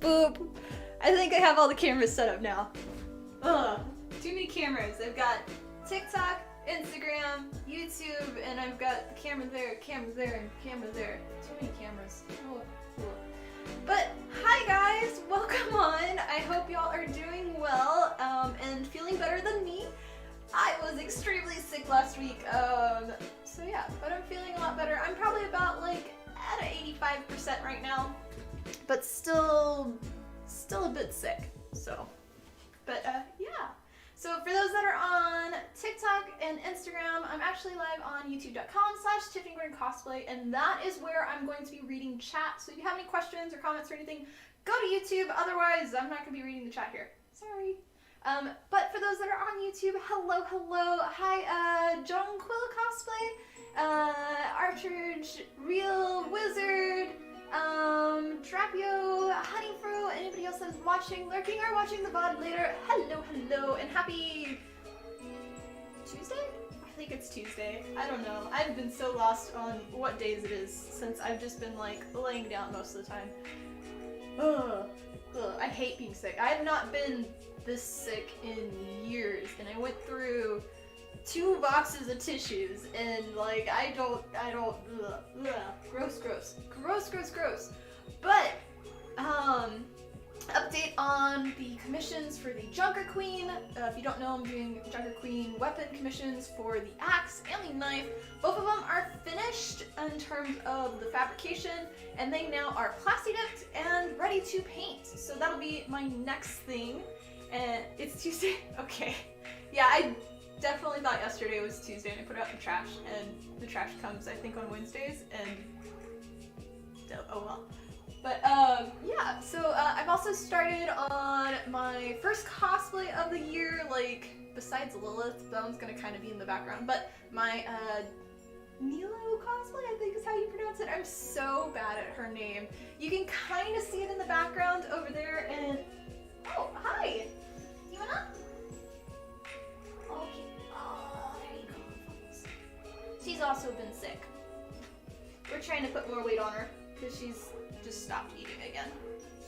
Boop. I think I have all the cameras set up now. Ugh, too many cameras. I've got TikTok, Instagram, YouTube, and I've got the camera there, and camera there. Too many cameras. Ugh, ugh. But hi guys, welcome on. I hope y'all are doing well and feeling better than me. I was extremely sick last week, so yeah, but I'm feeling a lot better. I'm probably about like at 85% right now, but still a bit sick, so. But yeah. So for those that are on TikTok and Instagram, I'm actually live on youtube.com/TiffanyCosplay, and that is where I'm going to be reading chat. So if you have any questions or comments or anything, go to YouTube. Otherwise, I'm not going to be reading the chat here. Sorry. But for those that are on YouTube, hello. Hi, Jonquil Cosplay, Archurge, Real Wizard, Drapio, Honeyfro, anybody else that's watching, lurking, or watching the VOD later, hello, and happy Tuesday? I think it's Tuesday. I don't know. I've been so lost on what days it is since I've just been like laying down most of the time. Ugh. I hate being sick. I have not been this sick in years, and I went through 2 boxes of tissues, and like I don't gross. But update on the commissions for the Junker Queen. If you don't know, I'm doing Junker Queen weapon commissions for the axe and the knife. Both of them are finished in terms of the fabrication, and they now are plasti dipped and ready to paint. So that'll be my next thing. And it's Tuesday. Okay. Yeah, I definitely thought yesterday was Tuesday, and I put it out in the trash, and the trash comes I think on Wednesdays, and oh well. But yeah, so I've also started on my first cosplay of the year, like besides Lilith, that one's gonna kind of be in the background, but my Nilou cosplay, I think is how you pronounce it. I'm so bad at her name. You can kind of see it in the background over there, and oh, hi! You wanna? Okay. Oh, there you go. She's also been sick. We're trying to put more weight on her because she's just stopped eating again.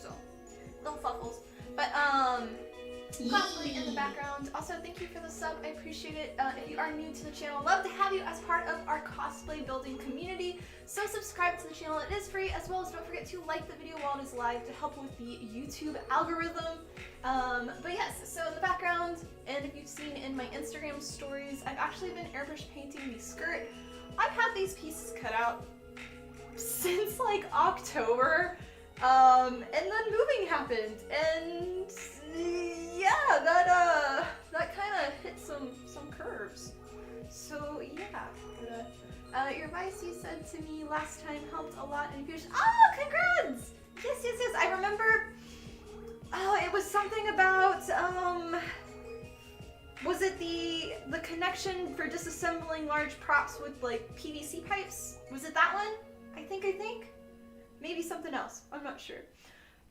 So, little fuffles. But, cosplay in the background. Also, thank you for the sub. I appreciate it. If you are new to the channel, love to have you as part of our cosplay building community. So subscribe to the channel. It is free, as well as don't forget to like the video while it is live to help with the YouTube algorithm. But yes, so in the background, and if you've seen in my Instagram stories, I've actually been airbrush painting the skirt. I've had these pieces cut out since like October, and then moving happened, and yeah, that kind of hit some curves. So yeah, your advice you said to me last time helped a lot in fusion. Oh, congrats! Yes. I remember. Oh, it was something about was it the connection for disassembling large props with like PVC pipes? Was it that one? I think. Maybe something else. I'm not sure.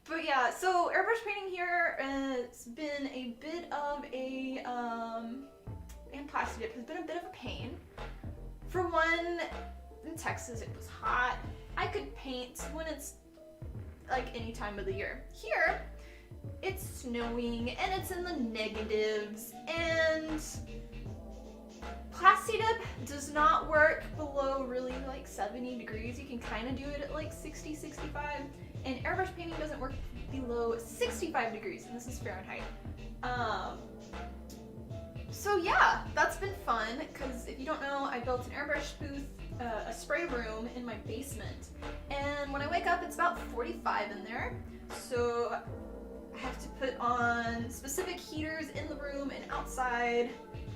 But yeah, so airbrush painting here has been a bit of a and plasti dip has been a bit of a pain. For one, in Texas it was hot. I could paint when it's like any time of the year. Here, it's snowing and it's in the negatives, and plasti dip does not work below really like 70 degrees. You can kind of do it at like 60, 65, and airbrush painting doesn't work below 65 degrees, and this is Fahrenheit. So yeah, that's been fun, because if you don't know, I built an airbrush booth, a spray room in my basement, and when I wake up it's about 45 in there, so I have to put on specific heaters in the room and outside,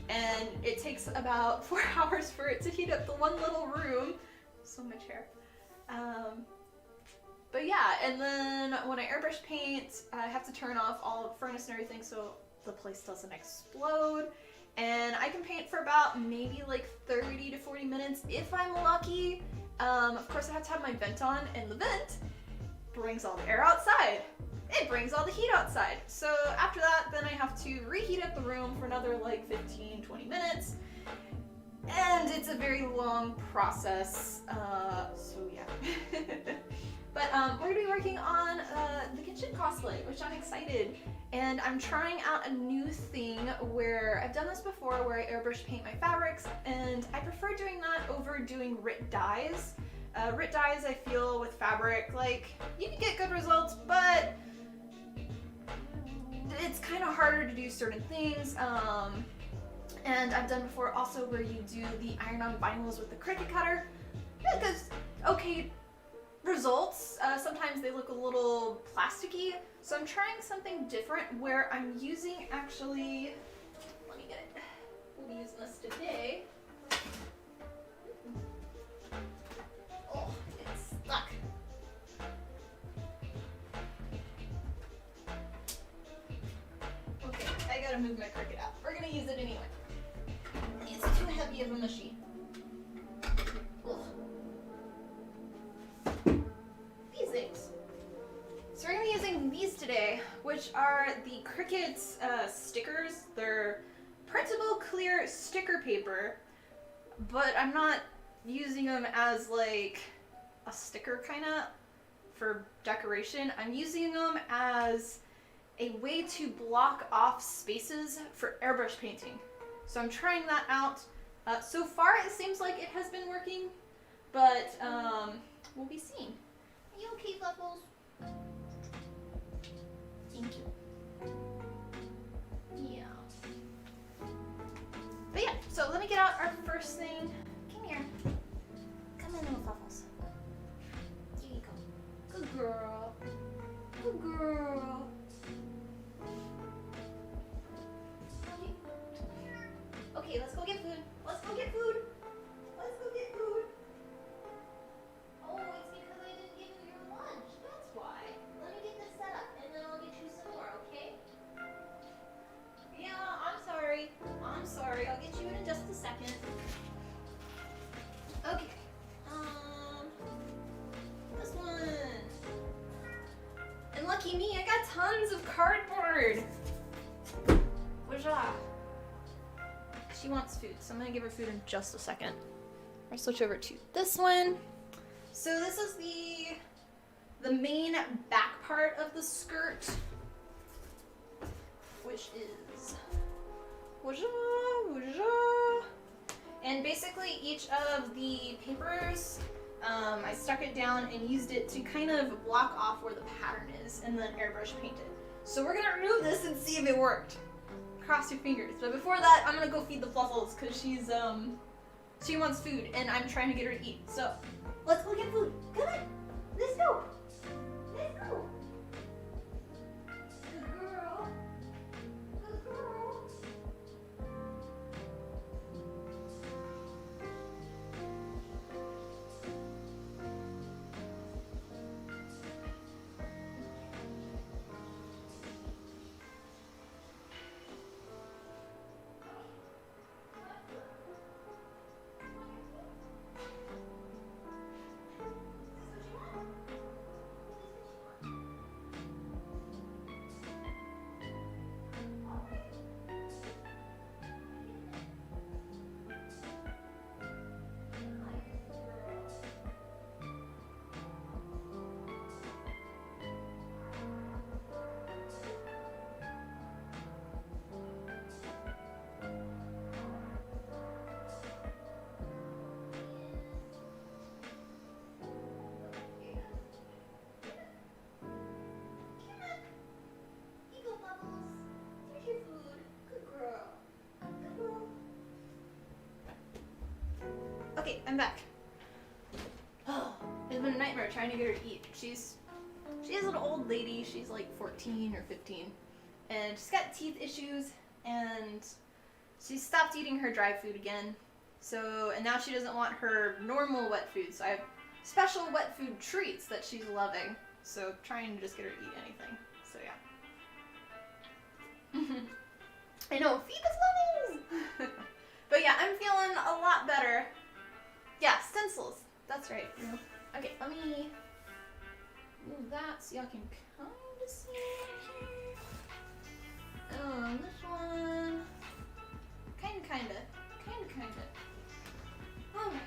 and it takes about 4 hours for it to heat up the one little room. So much hair. But yeah, and then when I airbrush paint, I have to turn off all the furnace and everything so the place doesn't explode. And I can paint for about maybe like 30 to 40 minutes if I'm lucky. Of course I have to have my vent on, and the vent brings all the air outside. It brings all the heat outside. So after that, then I have to reheat up the room for another like 15-20 minutes. And it's a very long process, so yeah. But we're gonna be working on the Genshin cosplay, which I'm excited. And I'm trying out a new thing where I've done this before, where I airbrush paint my fabrics, and I prefer doing that over doing writ dyes. Writ dyes, I feel, with fabric, like, you can get good results, but it's kind of harder to do certain things. And I've done before also where you do the iron-on vinyls with the Cricut cutter. It does okay results. Sometimes they look a little plasticky, so I'm trying something different where I'm using actually, let me get it, we'll be using this today. Oh, it's stuck. Okay, I gotta move my Cricut out. We're gonna use it anyway. It's too heavy of a machine. These things. So we're gonna be using these today, which are the Cricut stickers. They're printable clear sticker paper, but I'm not using them as like a sticker kind of for decoration. I'm using them as a way to block off spaces for airbrush painting. So I'm trying that out. So far it seems like it has been working, but we'll be seeing. Are you okay, Fluffles? Thank you. Yeah. But yeah, so let me get out our first thing. Come here. Come in, little Fluffles. Here you go. Good girl. Good girl. Okay, let's go get food. Let's go get food. Let's go get food. Oh, it's because I didn't give you your lunch. That's why. Let me get this set up and then I'll get you some more, okay? Yeah, I'm sorry. I'm sorry. I'll get you in just a second. Okay. This one. And lucky me, I got tons of cardboard. Wajah. She wants food, so I'm gonna give her food in just a second. I'll switch over to this one. So this is the main back part of the skirt, which is and basically each of the papers, I stuck it down and used it to kind of block off where the pattern is, and then airbrush painted. So we're gonna remove this and see if it worked. Cross your fingers. But before that, I'm gonna go feed the Fluffles because she wants food and I'm trying to get her to eat. So let's go get food. Come on, let's go. Let's go. Good girl. Good girl. Okay, I'm back. Oh, it's been a nightmare trying to get her to eat. She is an old lady. She's like 14 or 15, and she's got teeth issues, and she stopped eating her dry food again. So, and now she doesn't want her normal wet food. So I have special wet food treats that she's loving. So trying to just get her to eat anything. So yeah. I know, feed the Fluffles! But yeah, I'm feeling a lot better. Yeah, stencils. That's right. Okay, let me move that so y'all can kind of see it here. This one. Kinda. Alright.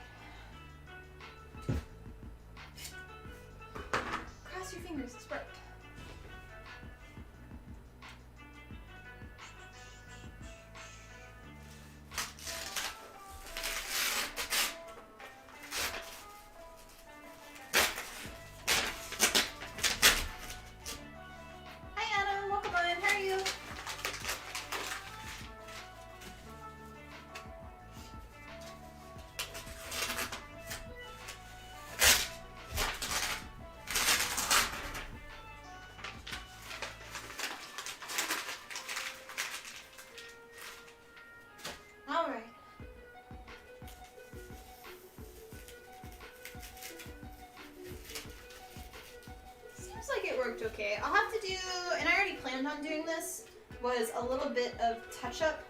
Okay, I'll have to do, and I already planned on doing this, was a little bit of touch-up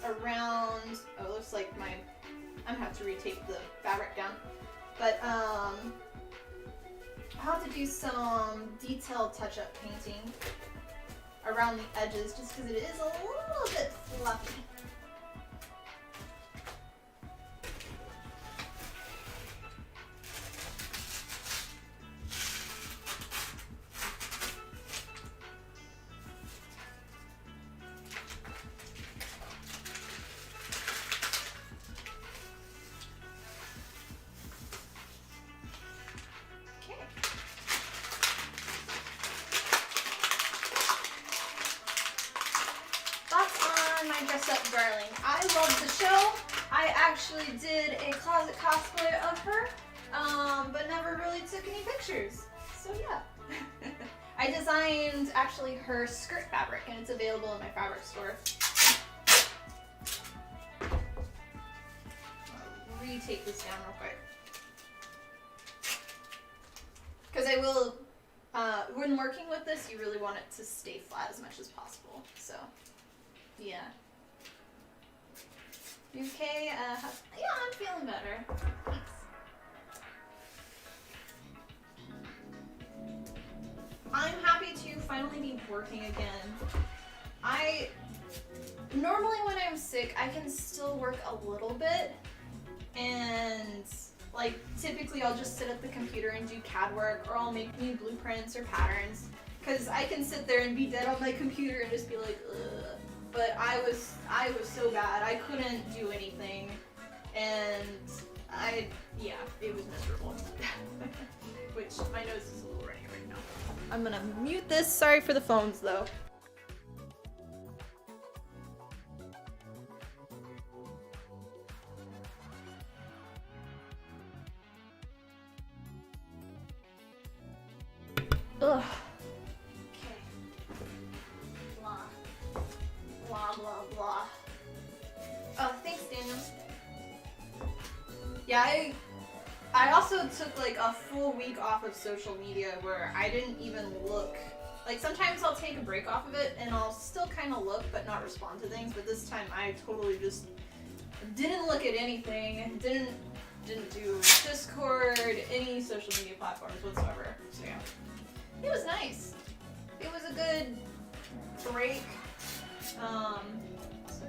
around, oh, it looks like I'm gonna have to retape the fabric down. But, I'll have to do some detailed touch-up painting around the edges, just because it is a little bit fluffy. Darling. I love the show. I actually did a closet cosplay of her, but never really took any pictures. So yeah. I designed actually her skirt fabric, and it's available in my fabric store. I'll retape this down real quick. Because I will, when working with this, you really want it to stay flat as much as possible. So, yeah. You okay? Yeah, I'm feeling better. Thanks. I'm happy to finally be working again. Normally when I'm sick, I can still work a little bit, and like typically I'll just sit at the computer and do CAD work, or I'll make new blueprints or patterns, because I can sit there and be dead on my computer and just be like, ugh. But I was so bad. I couldn't do anything, and yeah, it was miserable. Which my nose is a little runny right now. I'm gonna mute this. Sorry for the phones though. Ugh. Blah, blah, blah. Oh, thanks, Daniel. Yeah, I also took like a full week off of social media where I didn't even look. Like sometimes I'll take a break off of it and I'll still kind of look but not respond to things, but this time I totally just didn't look at anything, didn't do Discord, any social media platforms whatsoever. So yeah, it was nice. It was a good break. So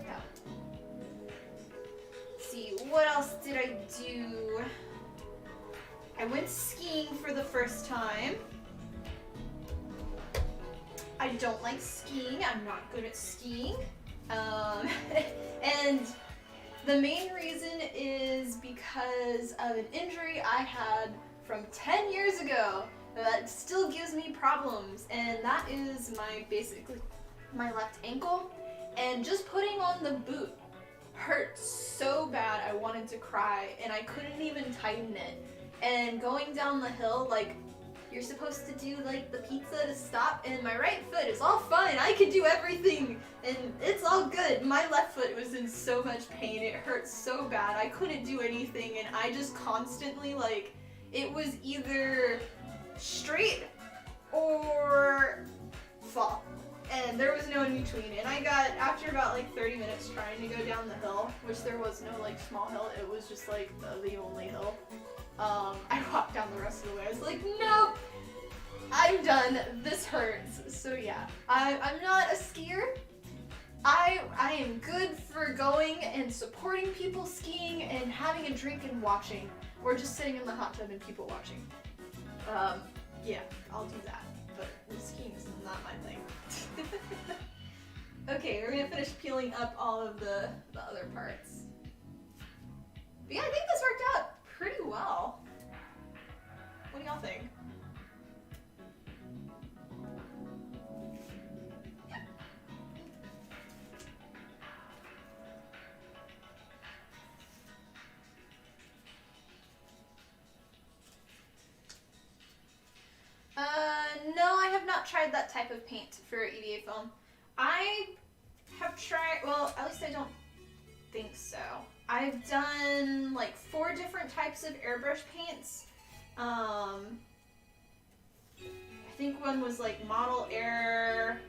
yeah. Let's see, what else did I do? I went skiing for the first time. I don't like skiing. I'm not good at skiing. And the main reason is because of an injury I had from 10 years ago that still gives me problems, and that is basically my left ankle, and just putting on the boot hurt so bad I wanted to cry, and I couldn't even tighten it. And going down the hill, like, you're supposed to do like the pizza to stop, and my right foot is all fine, I can do everything and it's all good. My left foot was in so much pain, it hurt so bad, I couldn't do anything, and I just constantly, like, it was either straight or fall. And there was no in between. And I got, after about like 30 minutes trying to go down the hill, which there was no like small hill, it was just like the only hill. I walked down the rest of the way. I was like, nope, I'm done. This hurts. So yeah, I'm not a skier. I am good for going and supporting people skiing and having a drink and watching, or just sitting in the hot tub and people watching. Yeah, I'll do that. But skiing is not my thing. Okay, we're gonna finish peeling up all of the other parts. But yeah, I think this worked out pretty well. What do y'all think? No, I have not tried that type of paint for EVA foam. I have tried, well, at least I don't think so. I've done like 4 different types of airbrush paints. I think one was like Model Air,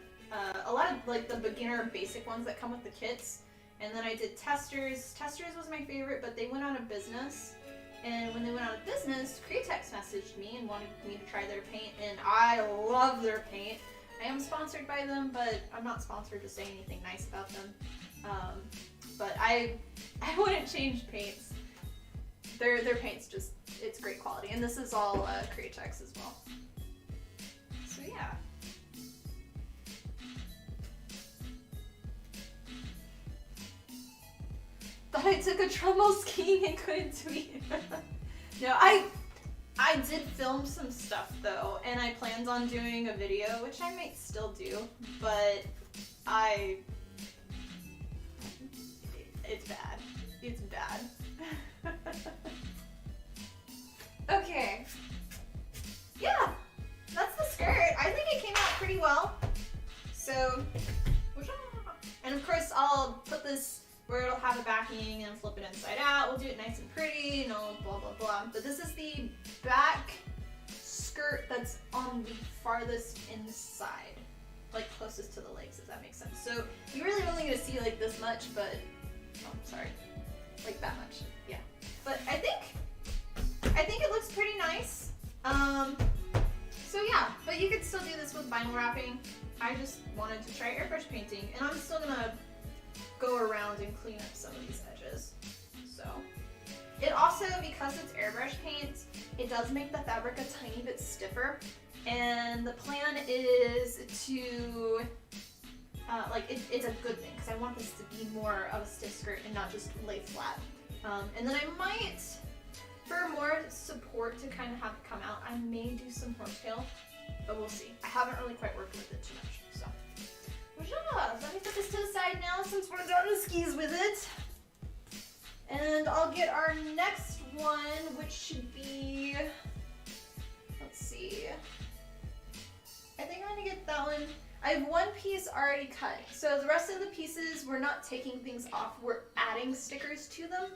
a lot of like the beginner basic ones that come with the kits. And then I did Testers. Testers was my favorite, but they went out of business. And when they went out of business, Cricut messaged me and wanted me to try their paint, and I love their paint. I am sponsored by them, but I'm not sponsored to say anything nice about them. But I wouldn't change paints. Their paint's just, it's great quality. And this is all Cricut as well. So yeah. Thought I took a trombone skiing and couldn't tweet. No, I did film some stuff though, and I planned on doing a video, which I might still do, but it's bad. It's bad. Okay. Yeah, that's the skirt. I think it came out pretty well. So, and of course I'll put this where it'll have a backing and flip it inside out. We'll do it nice and pretty, and all blah blah blah. But this is the back skirt that's on the farthest inside, like closest to the legs, if that makes sense. So you're really only gonna see like this much, but sorry, like that much. Yeah. But I think it looks pretty nice. So yeah, but you could still do this with vinyl wrapping. I just wanted to try airbrush painting, and I'm still gonna go around and clean up some of these edges. So it also, because it's airbrush paint, it does make the fabric a tiny bit stiffer, and the plan is to it's a good thing, because I want this to be more of a stiff skirt and not just lay flat. And then I might, for more support to kind of have it come out, I may do some horsetail, but we'll see. I haven't really quite worked with it too much, so. Yeah, let me put this to the side now since we're down the skis with it. And I'll get our next one, which should be, let's see. I think I'm gonna get that one. I have one piece already cut. So the rest of the pieces, we're not taking things off, we're adding stickers to them.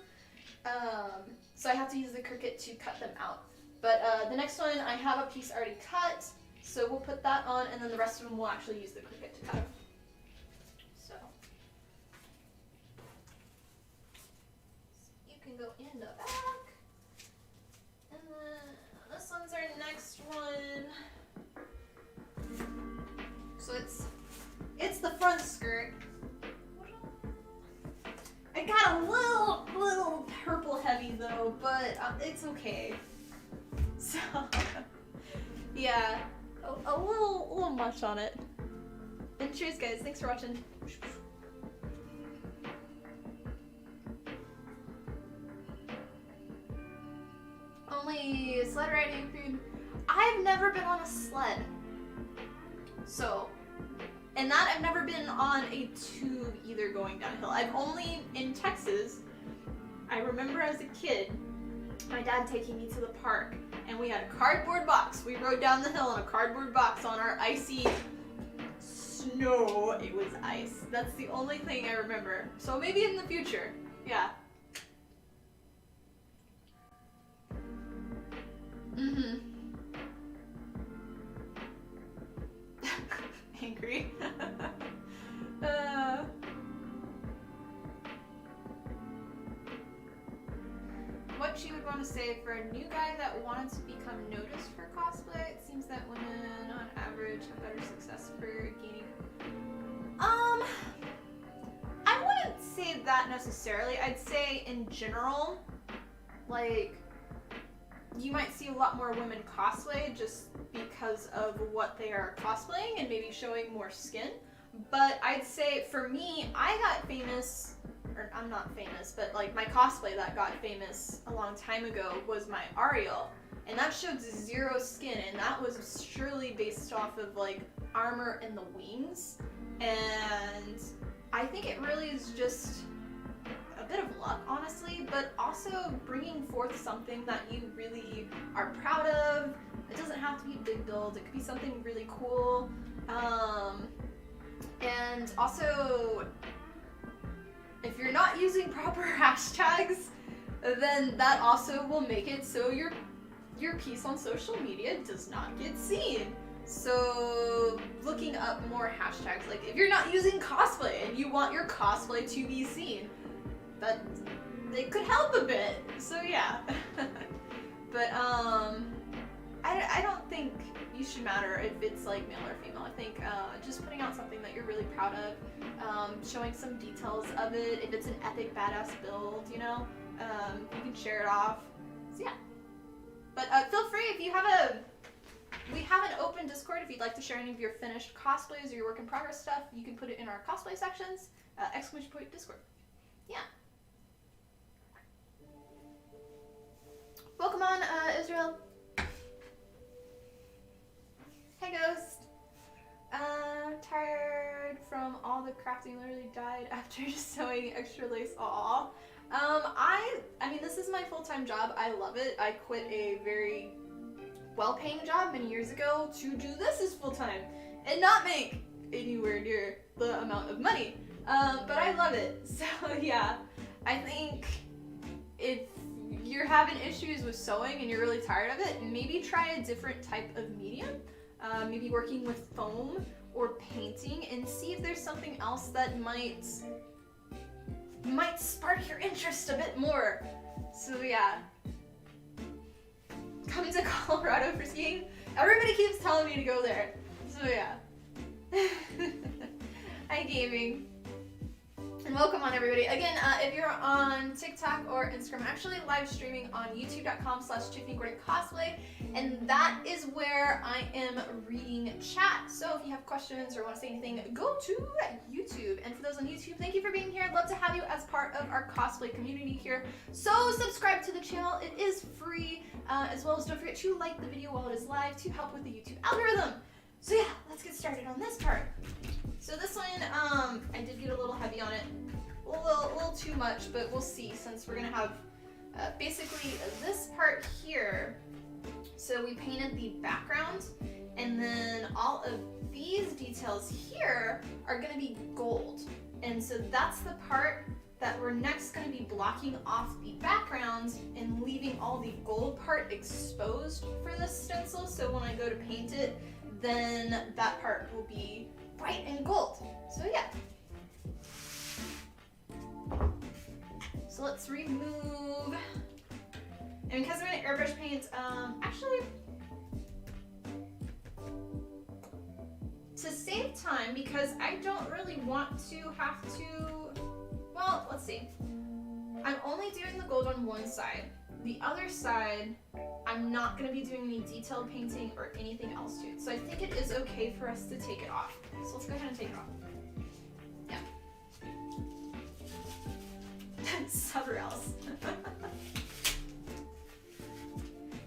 So I have to use the Cricut to cut them out. But the next one, I have a piece already cut, so we'll put that on, and then the rest of them we'll actually use the Cricut to cut. So you can go in the back, and then this one's our next one. So it's the front skirt. I got a little purple heavy though, but it's okay. So yeah, a little much on it. And cheers guys, thanks for watching. Only sled riding food. I've never been on a sled. So, and that I've never been on a tube either going downhill. I've only, in Texas, I remember as a kid, my dad taking me to the park, and we had a cardboard box. We rode down the hill in a cardboard box on our icy snow. It was ice. That's the only thing I remember. So maybe in the future, yeah. Angry. What you would want to say for a new guy that wanted to become noticed for cosplay? It seems that women on average have better success for gaining. I wouldn't say that necessarily. I'd say in general, like, you might see a lot more women cosplay just because of what they are cosplaying and maybe showing more skin. But I'd say for me, I got famous, or I'm not famous, but like my cosplay that got famous a long time ago was my Ariel. And that showed zero skin, and that was surely based off of like armor and the wings. And I think it really is just a bit of luck, honestly, but also bringing forth something that you really are proud of. It doesn't have to be a big build, it could be something really cool. And also, if you're not using proper hashtags, then that also will make it so your piece on social media does not get seen. So looking up more hashtags, like if you're not using cosplay and you want your cosplay to be seen, that they could help a bit. So yeah. But I don't think you should matter if it's like male or female. I think just putting out something that you're really proud of, showing some details of it. If it's an epic badass build, you know, you can share it off. So yeah. But feel free if you have we have an open Discord if you'd like to share any of your finished cosplays or your work in progress stuff. You can put it in our cosplay sections, ! Discord. Yeah. Welcome on, Israel. Hey, Ghost. Tired from all the crafting, literally died after just sewing extra lace. Aww. I mean, this is my full-time job. I love it. I quit a very well-paying job many years ago to do this as full-time and not make anywhere near the amount of money. But I love it. So yeah, I think if you're having issues with sewing and you're really tired of it, maybe try a different type of medium. Maybe working with foam or painting, and see if there's something else that might spark your interest a bit more. So yeah. Coming to Colorado for skiing. Everybody keeps telling me to go there. So yeah. Hi gaming. And welcome on everybody. Again, if you're on TikTok or Instagram, I'm actually live streaming on youtube.com/TiffanyGordonCosplay, and that is where I am reading chat. So if you have questions or want to say anything, go to YouTube. And for those on YouTube, thank you for being here. I'd love to have you as part of our cosplay community here. So subscribe to the channel. It is free, as well as don't forget to like the video while it is live to help with the YouTube algorithm. So yeah, let's get started on this part. So this one, I did get a little heavy on it, a little too much, but we'll see, since we're gonna have basically this part here. So we painted the background, and then all of these details here are gonna be gold. And so that's the part that we're next gonna be blocking off the background and leaving all the gold part exposed for this stencil. So when I go to paint it, then that part will be white and gold. So yeah. So let's remove, and because I'm gonna airbrush paint, actually, to save time, because I don't really want to have to, well, let's see. I'm only doing the gold on one side. The other side, I'm not going to be doing any detailed painting or anything else to it. So I think it is okay for us to take it off. So let's go ahead and take it off. Yeah. Somewhere else.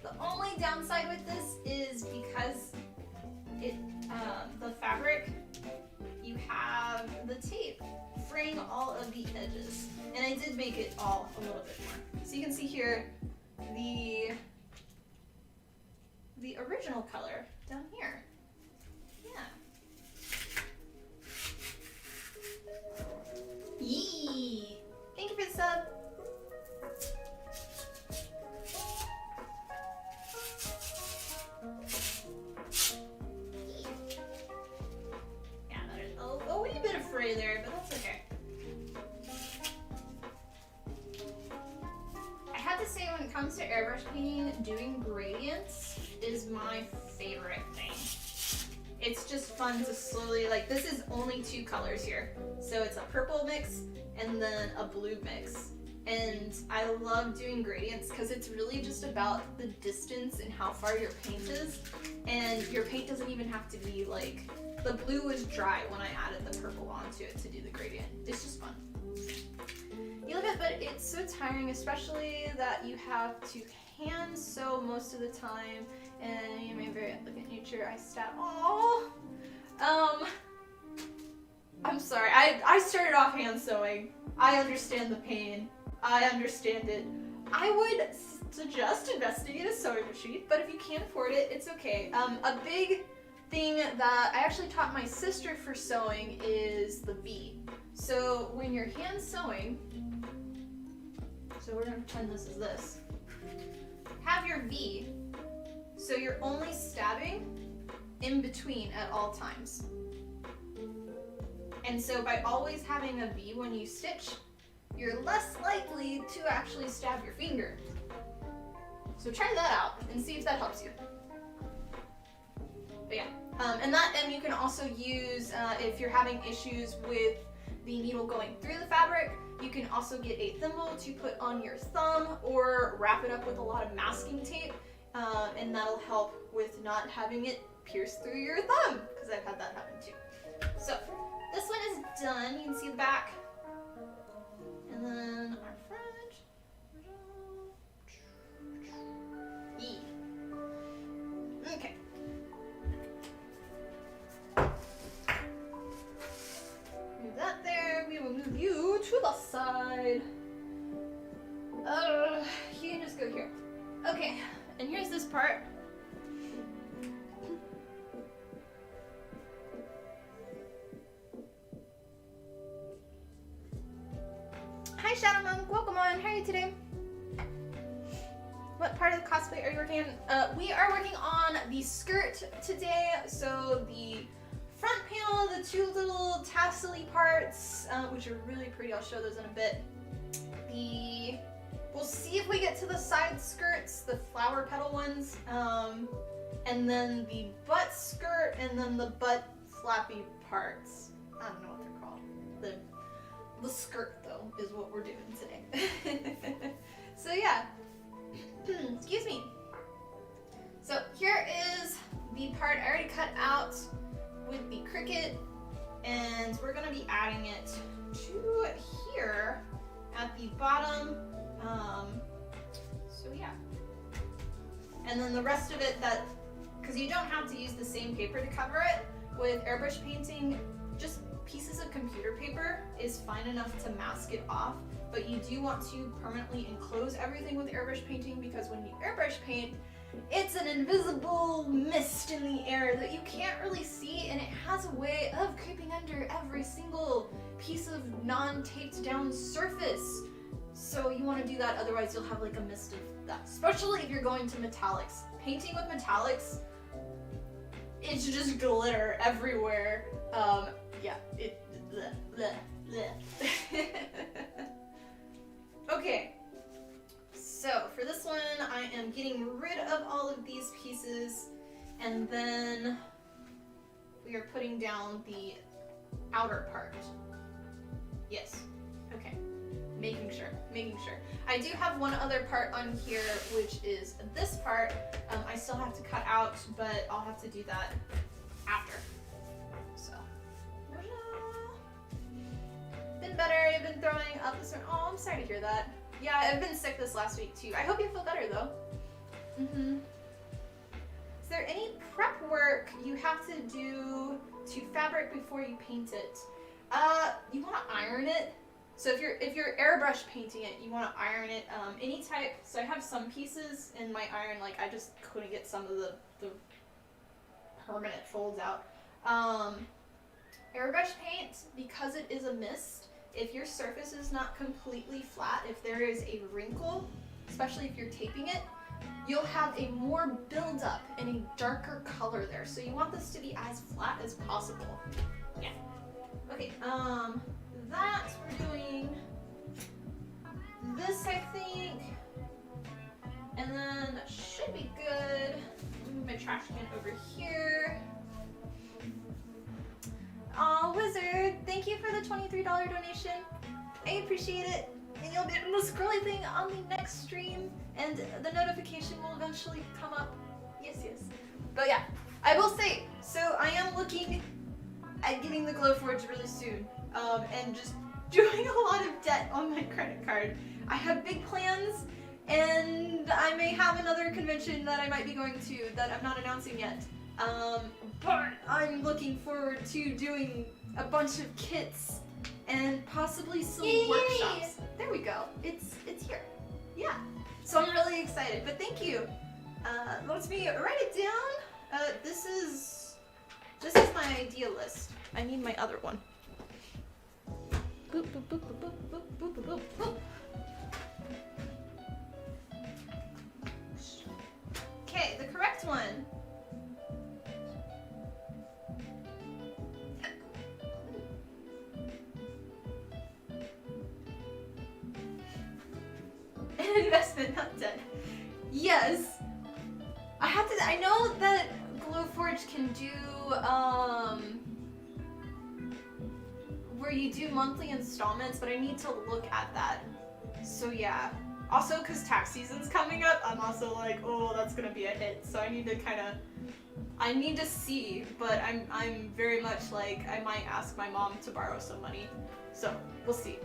The only downside with this is because the fabric, you have the tape fraying all of the edges. And I did make it all a little bit more. So you can see here the original color down here. Yeah. Yee! Thank you for the sub. Yeah, there's a wee bit of fray there, but that's okay. I have to say, when it comes to airbrush painting, doing gradients is my favorite thing. It's just fun to slowly, like, this is only two colors here. So it's a purple mix and then a blue mix. And I love doing gradients because it's really just about the distance and how far your paint is. And your paint doesn't even have to be like, the blue was dry when I added the purple onto it to do the gradient. It's just fun. You love it, but it's so tiring, especially that you have to hand sew most of the time, and you may very look at nature. I stab. Oh, I'm sorry. I started off hand sewing. I understand the pain. I understand it. I would suggest investing in a sewing machine, but if you can't afford it, it's okay. A big thing that I actually taught my sister for sewing is the V. So when you're hand sewing, so we're gonna pretend this is this. Have your V, so you're only stabbing in between at all times. And so by always having a V when you stitch, you're less likely to actually stab your finger. So try that out and see if that helps you. But yeah, and you can also use, if you're having issues with the needle going through the fabric, you can also get a thimble to put on your thumb or wrap it up with a lot of masking tape, and that'll help with not having it pierce through your thumb, because I've had that happen too. So this one is done. You can see the back. And then our front. Yeah. Okay. Move that there. We will move you to the side. You can just go here. Okay, and here's this part. Hi Shadow Monk, welcome on. How are you today? What part of the cosplay are you working on? We are working on the skirt today. So the front panel, the two little tassel-y parts, which are really pretty. I'll show those in a bit. We'll see if we get to the side skirts, the flower petal ones, and then the butt skirt, and then the butt flappy parts. I don't know what they're called. The skirt, though, is what we're doing today. So yeah, excuse me. So here is the part I already cut out with the Cricut, and we're gonna be adding it to here at the bottom. So yeah. And then the rest of it, because you don't have to use the same paper to cover it, with airbrush painting, just pieces of computer paper is fine enough to mask it off, but you do want to permanently enclose everything with airbrush painting, because when you airbrush paint, it's an invisible mist in the air that you can't really see, and it has a way of creeping under every single piece of non-taped down surface. So you want to do that, otherwise you'll have like a mist of that, especially if you're going to metallics. Painting with metallics, it's just glitter everywhere. Yeah, bleh, bleh, bleh. Okay, so for this one, I am getting rid of all of these pieces, and then we are putting down the outer part. Yes, okay, making sure. I do have one other part on here, which is this part. I still have to cut out, but I'll have to do that after. So, been better. I've been throwing up this one. Oh, I'm sorry to hear that. Yeah, I've been sick this last week too. I hope you feel better though. Is there any prep work you have to do to fabric before you paint it? You want to iron it. So if you're airbrush painting it, you want to iron it. Any type. So I have some pieces in my iron. Like I just couldn't get some of the permanent folds out. Airbrush paint, because it is a mist, if your surface is not completely flat, if there is a wrinkle, especially if you're taping it, you'll have a more buildup and a darker color there. So you want this to be as flat as possible. Yeah. Okay, that we're doing this, I think, and then that should be good. Move my trash can over here. Aw, Wizard, thank you for the $23 donation. I appreciate it. And you'll get the scrolly thing on the next stream, and the notification will eventually come up. Yes. But yeah, I will say, so I am looking at getting the Glowforge really soon, and just doing a lot of debt on my credit card. I have big plans, and I may have another convention that I might be going to that I'm not announcing yet. But I'm looking forward to doing a bunch of kits and possibly some workshops. There we go. It's here. Yeah. So I'm really excited. But thank you. Let me write it down. This is my idea list. I need my other one. Boop boop boop boop boop boop boop boop boop. Okay, the correct one investment, not debt. Yes. I know that Glowforge can do, where you do monthly installments, but I need to look at that. So yeah. Also, because tax season's coming up, I'm also like, oh, that's gonna be a hit. So I need to see, but I'm very much like, I might ask my mom to borrow some money. So, we'll see.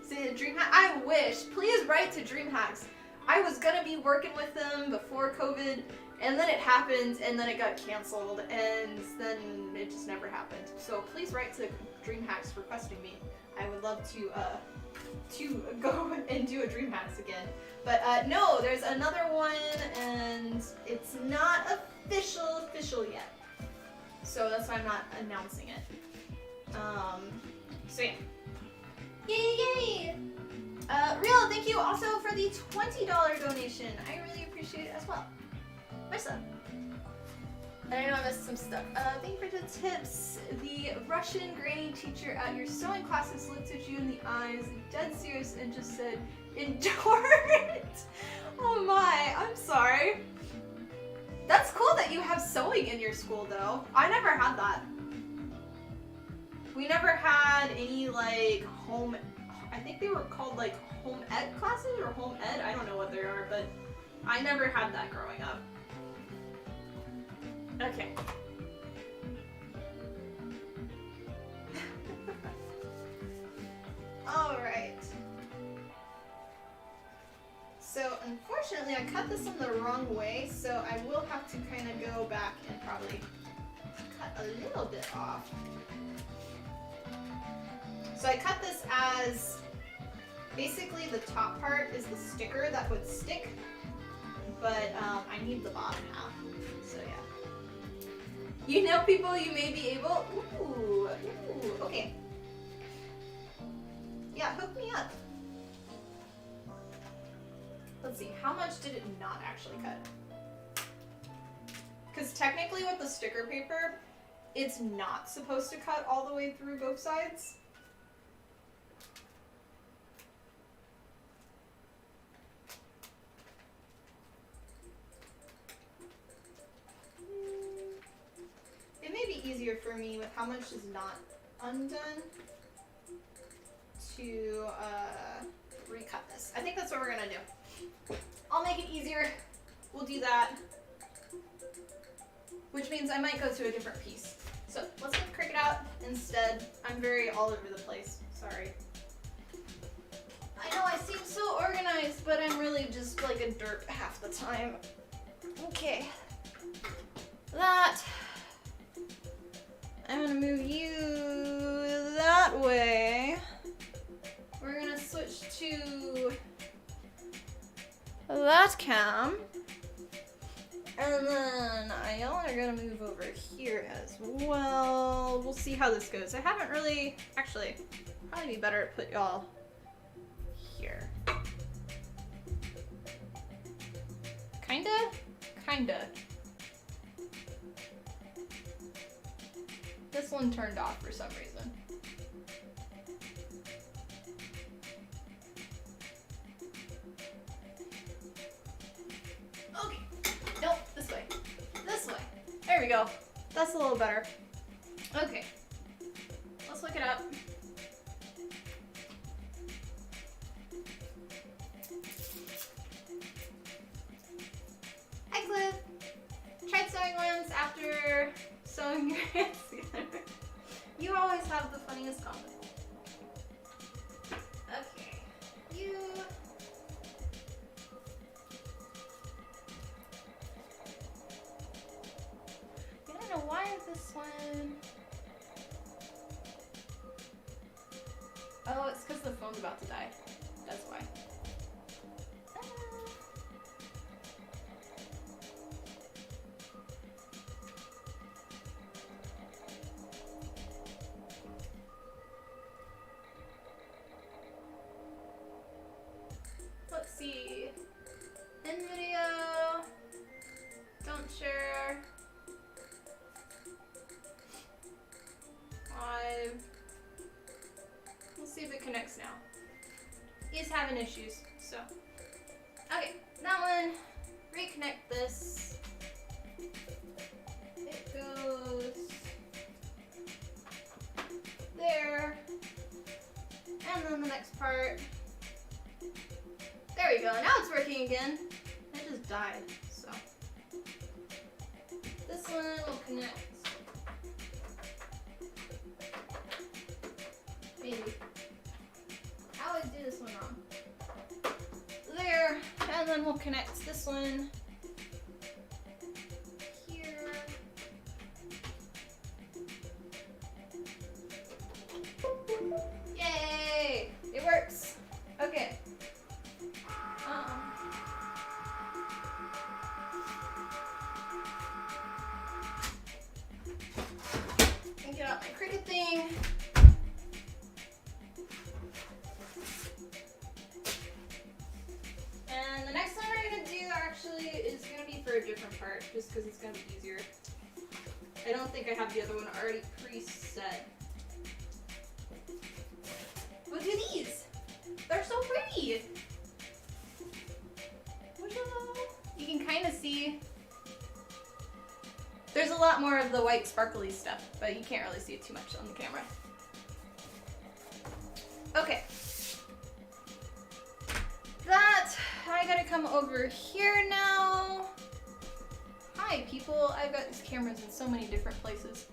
See, DreamHack, I wish. Please write to DreamHacks. I was gonna be working with them before COVID, and then it happened, and then it got canceled, and then it just never happened. So please write to DreamHacks requesting me. I would love to go and do a DreamHacks again. But no, there's another one, and it's not official yet. So that's why I'm not announcing it. So yeah. Yay! Real, thank you also for the $20 donation. I really appreciate it as well. Myself. And I know I missed some stuff. Thank you for the tips. The Russian granny teacher at your sewing classes looked at you in the eyes, dead serious, and just said, endure it! Oh my, I'm sorry. That's cool that you have sewing in your school though. I never had that. We never had any like home, I think they were called like home ed classes or home ed, I don't know what they are, but I never had that growing up. Okay. Alright. So unfortunately I cut this in the wrong way, so I will have to kind of go back and probably cut a little bit off. So I cut this as basically the top part is the sticker that would stick, but I need the bottom half, so yeah. You know people you may be able, ooh, okay. Yeah, hook me up. Let's see, how much did it not actually cut? Because technically with the sticker paper, it's not supposed to cut all the way through both sides. It may be easier for me with how much is not undone to recut this. I think that's what we're gonna do. I'll make it easier. We'll do that. Which means I might go to a different piece. So let's get Cricut out instead. I'm very all over the place. Sorry. I know I seem so organized, but I'm really just like a derp half the time. Okay. That. I'm gonna move you that way. We're gonna switch to that cam. And then y'all are gonna move over here as well. We'll see how this goes. I haven't really, actually, probably be better to put y'all here. Kinda. This one turned off for some reason. Okay, nope, this way. This way. There we go. That's a little better. Okay, let's look it up. Hi, Cliff. Tried sewing once after sewing your hands together. You always have the funniest comments. Okay, you. I don't know why this one. Oh, it's because the phone's about to die. That's why. Let's see. End video. Don't share. Live. We'll see if it connects now. He's having issues, so Okay, that one, reconnect this. It goes there. And then the next part. There we go, now it's working again. It just died, so. This one will connect. Maybe. I always do this one wrong. There, and then we'll connect this one here. Yay! It works. Okay. And get out my Cricut thing. And the next one we're gonna do actually is gonna be for a different part, just because it's gonna be easier. I don't think I have the other one already preset. We'll do these. They're so pretty. You can kind of see. There's a lot more of the white sparkly stuff, but you can't really see it too much on the camera. Okay. I gotta come over here now. Hi people, I've got these cameras in so many different places.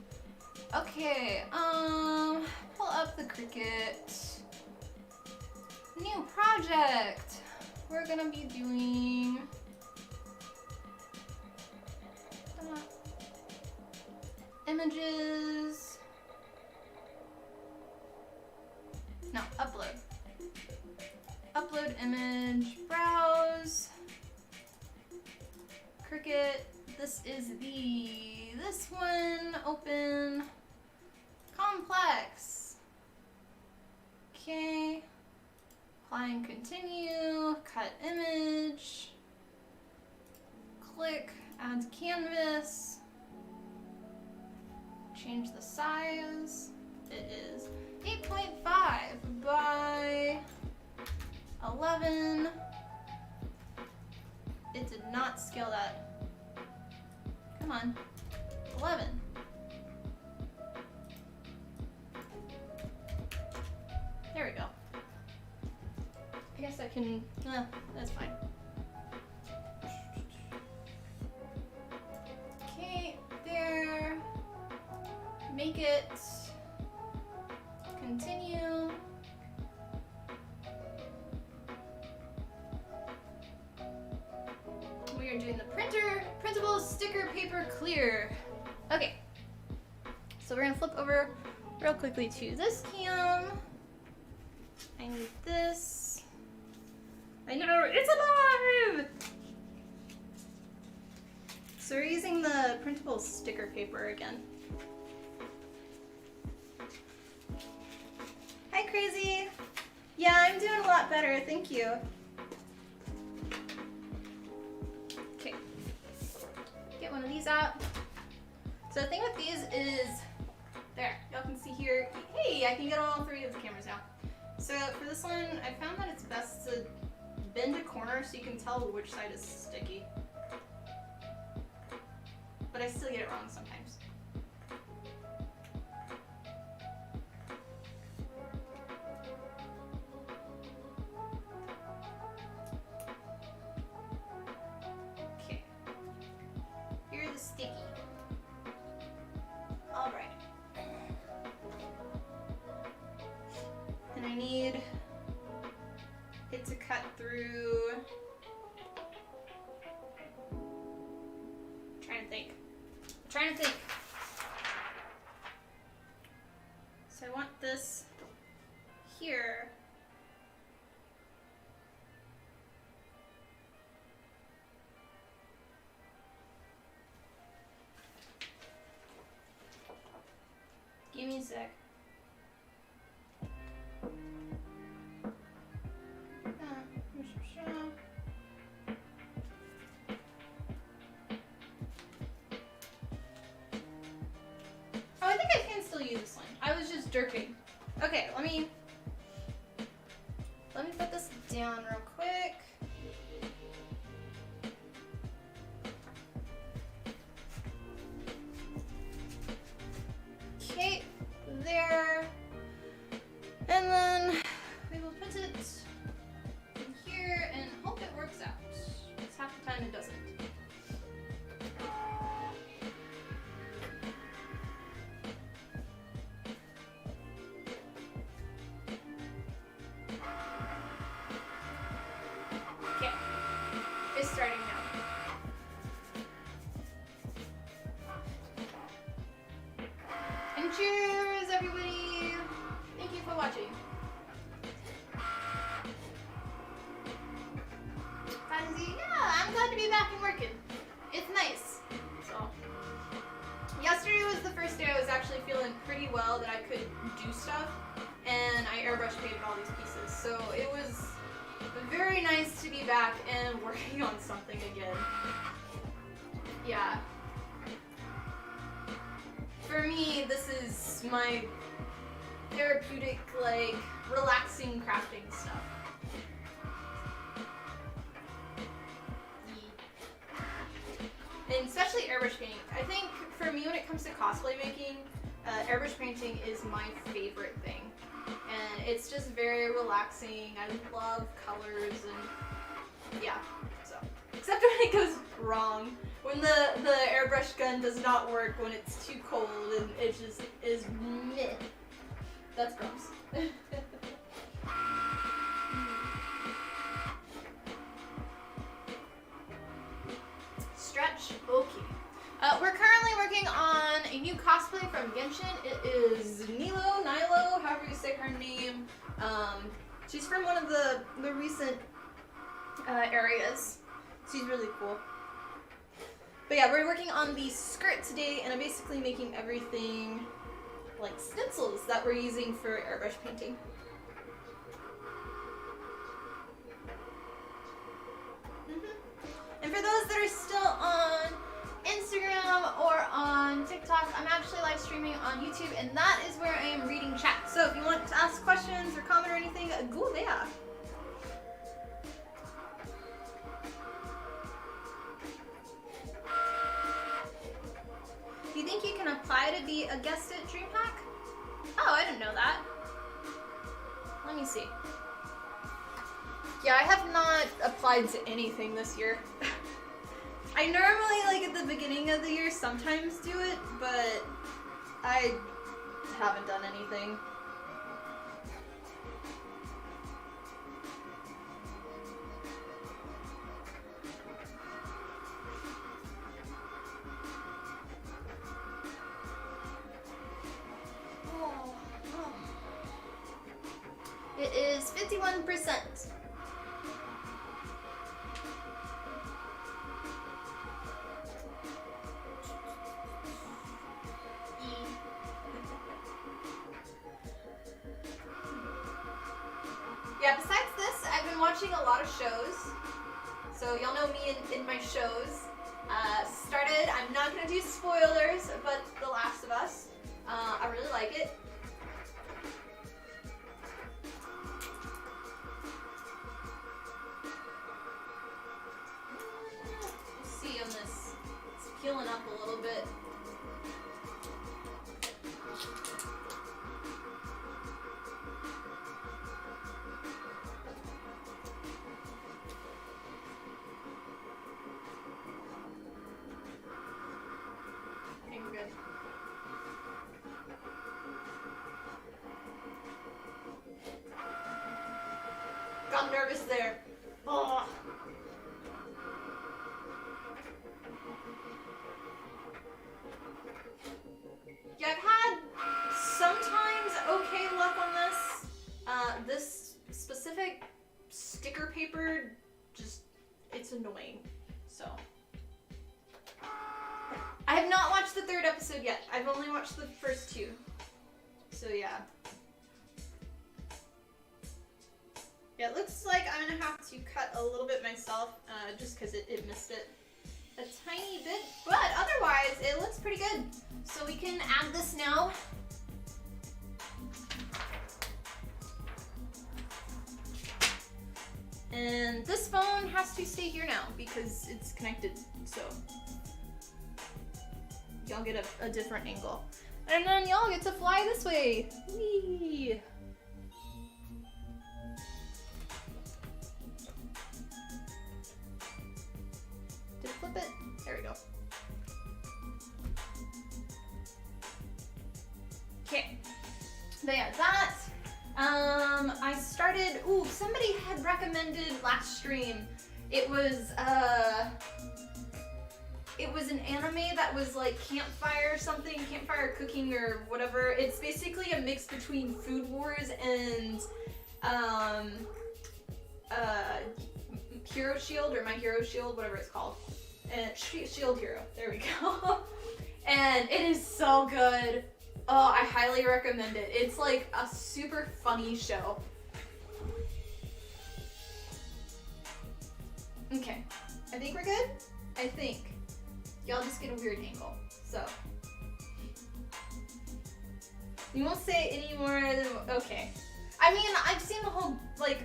Okay, pull up the Cricut. New project. We're gonna be doing images. No, upload. Upload image, browse, Cricut, this is this one, open, complex. Okay, apply and continue, cut image, click, add to canvas, change the size, it is 8.5 by 11. It did not scale that. Come on. 11. There we go. I guess I can, that's fine. Okay, there. Make it continue. We are doing the printable sticker paper clear. Okay, so we're gonna flip over real quickly to this cam. I need this. I know, it's alive! So we're using the printable sticker paper again. Hi, Crazy. Yeah, I'm doing a lot better, thank you. Okay, get one of these out. So the thing with these is, there, y'all can see here, hey, I can get on all three of the cameras now. So for this one, I found that it's best to bend a corner so you can tell which side is sticky. But I still get it wrong sometimes. Okay. Here's the sticky. All right. And I need it to cut through. Trying to think. So I want this here. Give me a sec. Oh, I think I can still use this one. I was just jerking. Okay, let me put this down real quick. do stuff, and I airbrush painted all these pieces. So it was very nice to be back and working on something again. Yeah. For me, this is my therapeutic, like, relaxing crafting stuff. And especially airbrush painting. I think for me, when it comes to cosplay making, airbrush painting is my favorite thing. And it's just very relaxing. I love colors and yeah, so. Except when it goes wrong. When the airbrush gun does not work, when it's too cold and it just is meh. That's gross. Stretch, okay. We're currently working on a new cosplay from Genshin. It is Nilou, however you say her name. She's from one of the recent areas. She's really cool. But yeah, we're working on the skirt today, and I'm basically making everything like stencils that we're using for airbrush painting. And for those that are still on Instagram or on TikTok, I'm actually live streaming on YouTube, and that is where I am reading chat. So if you want to ask questions or comment or anything, go there. Do you think you can apply to be a guest at DreamHack? Oh, I didn't know that. Let me see. Yeah, I have not applied to anything this year. I normally, like at the beginning of the year, sometimes do it, but I haven't done anything. It is 51%. Yeah, besides this, I've been watching a lot of shows. So y'all know me in my shows. Started, I'm not gonna do spoilers, but The Last of Us. I really like it. Let's see on this. It's peeling up a little bit. Got nervous there. Oh. Yeah, I've had sometimes okay luck on this. This specific sticker paper, just, it's annoying, so. I have not watched the 3rd episode yet. I've only watched the first 2. So yeah. Yeah, it looks like I'm gonna have to cut a little bit myself, just because it missed it a tiny bit, but otherwise it looks pretty good. So we can add this now. And this phone has to stay here now because it's connected, so y'all get a different angle. And then y'all get to fly this way. Whee! Did it flip it? There we go. Okay. But yeah, that. I started. Ooh, somebody had recommended last stream. It was an anime that was like campfire something, campfire cooking or whatever. It's basically a mix between Food Wars and Hero Shield or My Hero Shield, whatever it's called. And Shield Hero. There we go. And it is so good. Oh, I highly recommend it. It's like a super funny show. Okay, I think we're good. I think y'all just get a weird angle. So you won't say any more than okay. I mean, I've seen the whole like.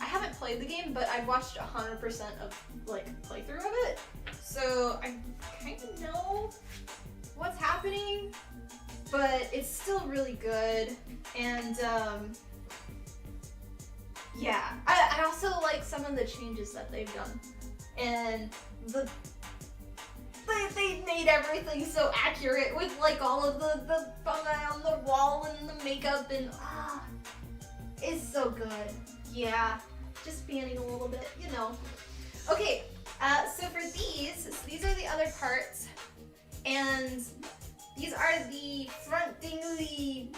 I haven't played the game, but I've watched 100% of like playthrough of it, so I kind of know what's happening. But it's still really good, and yeah, I also like some of the changes that they've done, and they made everything so accurate with like all of the fungi on the wall and the makeup, and it's so good. Yeah, just fanning a little bit, you know. Okay, so for these are the other parts, and these are the front dingly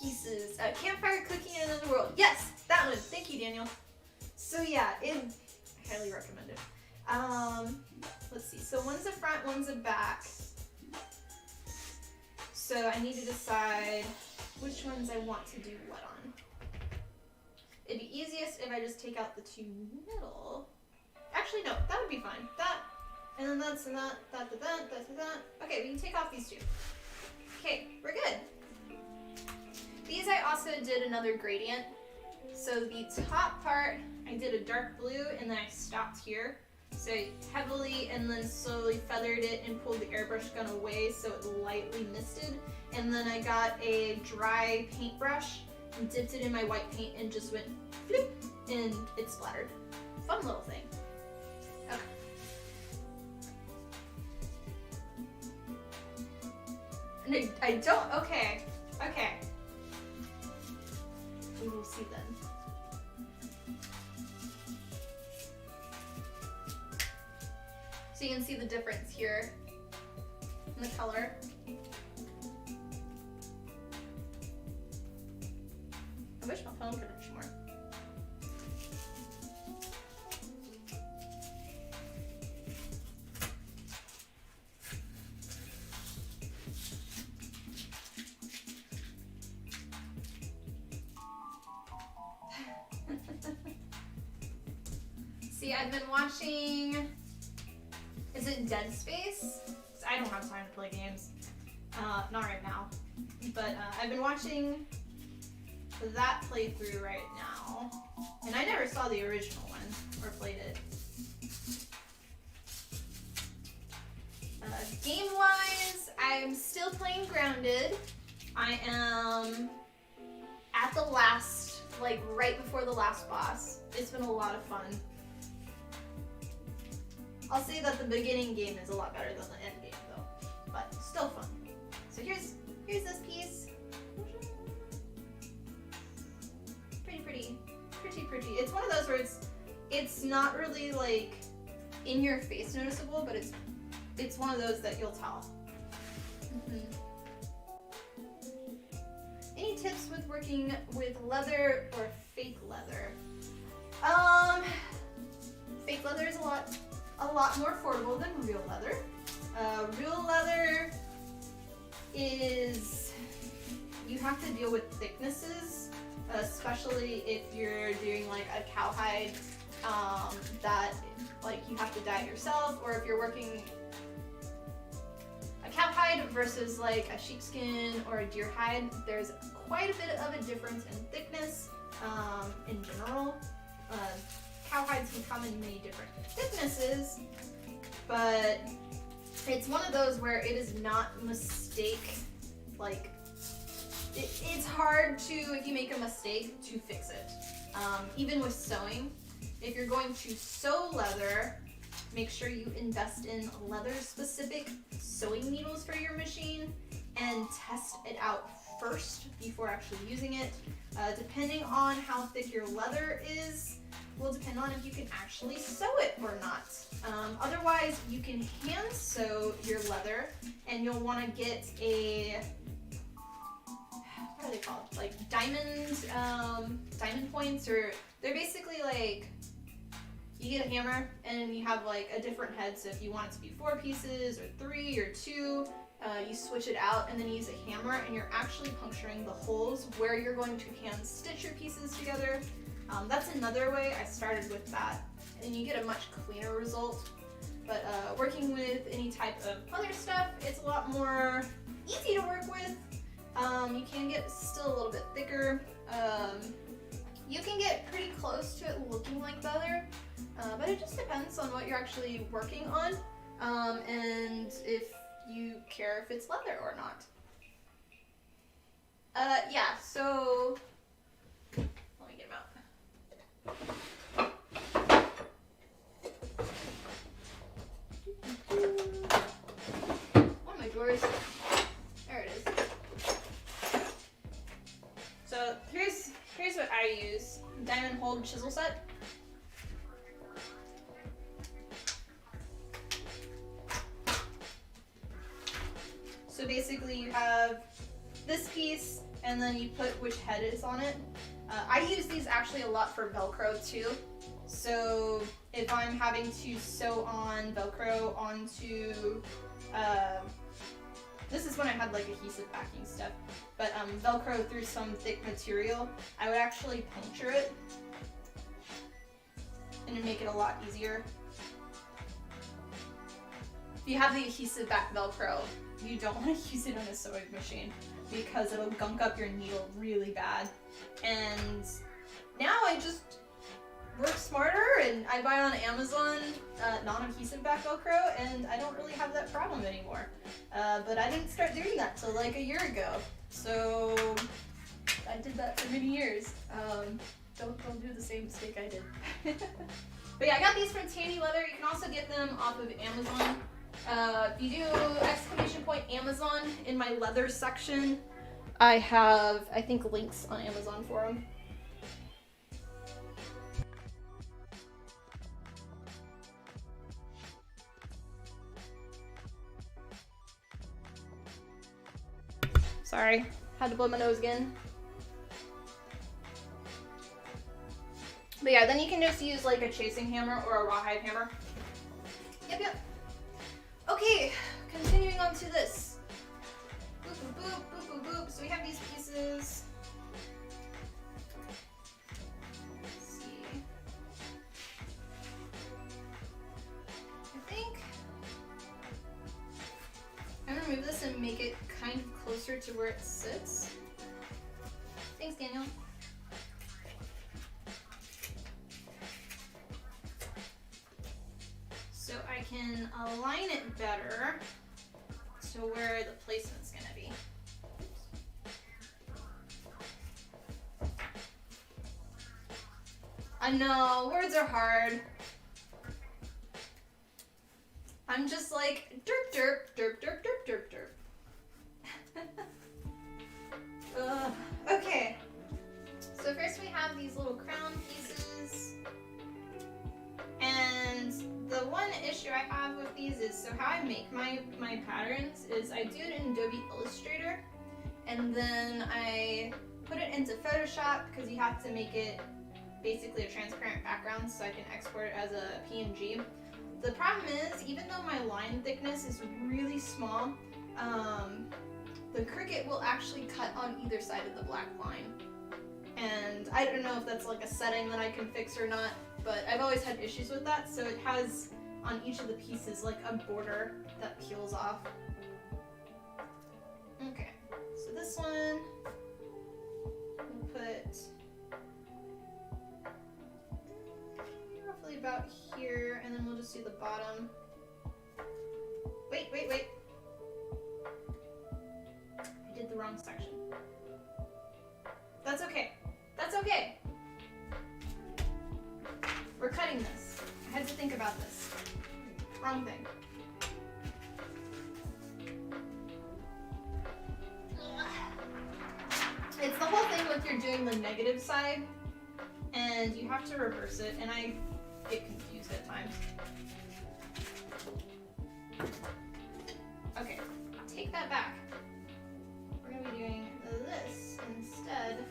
pieces. Campfire cooking in another world. Yes, that one. Thank you, Daniel. So yeah, I highly recommend it. Let's see. So one's a front, one's a back. So I need to decide which ones I want to do what on. It'd be easiest if I just take out the two middle. Actually, no, that would be fine. That, and then that's and that. Okay, we can take off these two. Okay, we're good. These I also did another gradient. So the top part, I did a dark blue and then I stopped here. So I heavily and then slowly feathered it and pulled the airbrush gun away so it lightly misted. And then I got a dry paintbrush and dipped it in my white paint and just went floop and it splattered. Fun little thing. Okay. And I don't, okay. We will see then. So you can see the difference here in the color. I wish my phone could reach more. See, I've been watching, is it Dead Space? I don't have time to play games. Not right now. But I've been watching that playthrough right now. And I never saw the original one or played it. Game-wise, I'm still playing Grounded. I am at the last, like right before the last boss. It's been a lot of fun. I'll say that the beginning game is a lot better than the end game though, but still fun. So here's this piece. Pretty. It's one of those where it's not really like in your face noticeable, but it's one of those that you'll tell. Any tips with working with leather or fake leather? Fake leather is a lot more affordable than real leather. Real leather is, you have to deal with thicknesses, especially if you're doing like a cowhide that like you have to dye it yourself, or if you're working a cowhide versus like a sheepskin or a deer hide. There's quite a bit of a difference in thickness in general. Cowhides can come in many different thicknesses, but it's one of those where it is not mistake, like, it's hard to, if you make a mistake, to fix it. Even with sewing, if you're going to sew leather, make sure you invest in leather-specific sewing needles for your machine and test it out first before actually using it. Depending on how thick your leather is, will depend on if you can actually sew it or not. Otherwise, you can hand sew your leather, and you'll want to get a, what are they called? Like diamond points, or they're basically like, you get a hammer and you have like a different head. So if you want it to be 4 pieces or 3 or 2, you switch it out and then you use a hammer and you're actually puncturing the holes where you're going to hand stitch your pieces together. That's another way. I started with that, and you get a much cleaner result. But working with any type of other stuff, it's a lot more easy to work with. You can get still a little bit thicker. You can get pretty close to it looking like leather, but it just depends on what you're actually working on, and if you care if it's leather or not. Yeah, so let me get them out. One of my drawers. There it is. So here's what I use. Diamond hold chisel set. So basically you have this piece and then you put which head is on it. I use these actually a lot for Velcro too. So if I'm having to sew on Velcro onto, this is when I had like adhesive backing stuff, but Velcro through some thick material, I would actually puncture it and it'd make it a lot easier. If you have the adhesive back Velcro, you don't want to use it on a sewing machine because it'll gunk up your needle really bad. And now I just work smarter and I buy on Amazon non-adhesive back Velcro, and I don't really have that problem anymore. But I didn't start doing that till like a year ago. So I did that for many years. Don't do the same mistake I did. But yeah, I got these from Tanny Leather. You can also get them off of Amazon. If you do ! Amazon in my leather section, I have, I think, links on Amazon for them. Sorry, had to blow my nose again. But yeah, then you can just use like a chasing hammer or a rawhide hammer. Yep. Okay, continuing on to this. Boop, boop, boop, boop, boop, boop. So we have these pieces. Let's see. I think I'm gonna move this and make it kind of closer to where it sits. Thanks, Daniel. So I can align it better to where the placement's gonna be. I know, words are hard. I'm just like, derp, derp, derp, derp, derp, derp, derp. Okay, so first we have these little crown pieces, and the one issue I have with these is, so how I make my patterns is I do it in Adobe Illustrator, and then I put it into Photoshop because you have to make it basically a transparent background so I can export it as a PNG. The problem is, even though my line thickness is really small, the Cricut will actually cut on either side of the black line. And I don't know if that's like a setting that I can fix or not, but I've always had issues with that. So it has on each of the pieces like a border that peels off. Okay, so this one, we'll put roughly about here, and then we'll just do the bottom. Wait. I did the wrong section. That's okay. That's okay. We're cutting this. I had to think about this. Wrong thing. It's the whole thing with you're doing the negative side, and you have to reverse it, and I get confused at times. Okay, take that back. We're gonna be doing this instead.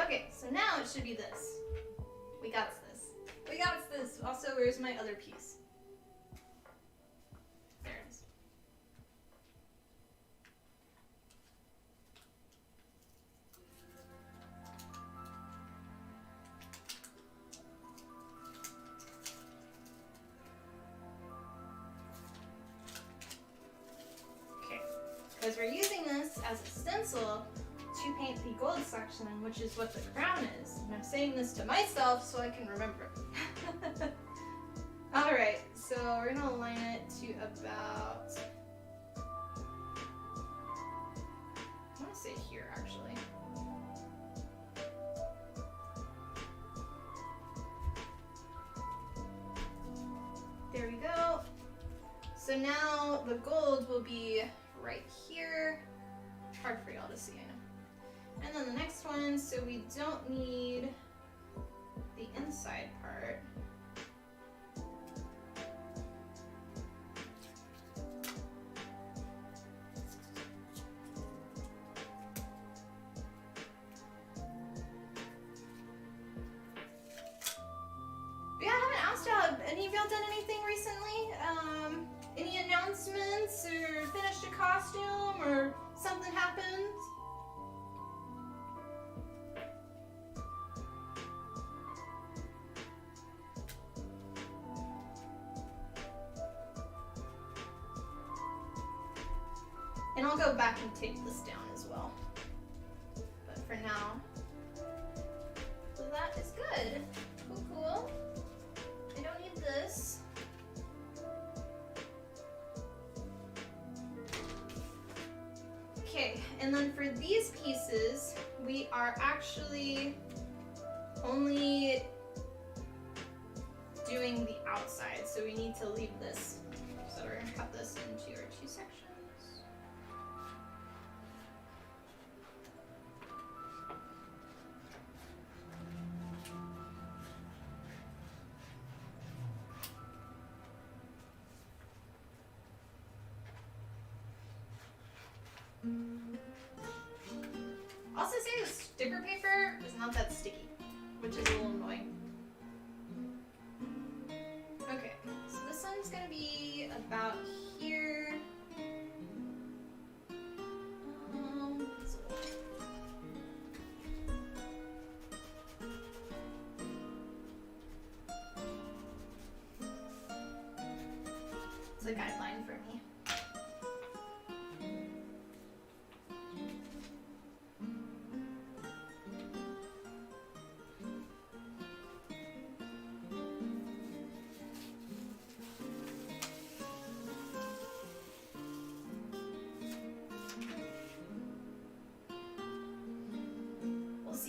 Okay, so now it should be this. We got this. We got this. Also, where's my other piece? There it is. Okay, because we're using this as a stencil to paint the gold section, which is what the crown is. And I'm saying this to myself so I can remember. Alright, so we're gonna align it to about, I wanna say here actually. There we go. So now the gold will be right here. Hard for y'all to see, I know. And then the next one, so we don't need the inside part. But yeah, I haven't asked y'all, have any of y'all done anything recently? Any announcements or finished a costume or something happened? And I'll go back and take this down as well. But for now, so that is good. Cool, cool. I don't need this. Okay, and then for these pieces, we are actually only doing the outside, so we need to leave this. So we're gonna cut this into our two sections. Also say the sticker paper is not that sticky, which is a little annoying. Okay, so this one's gonna be about here. It's a guideline for me.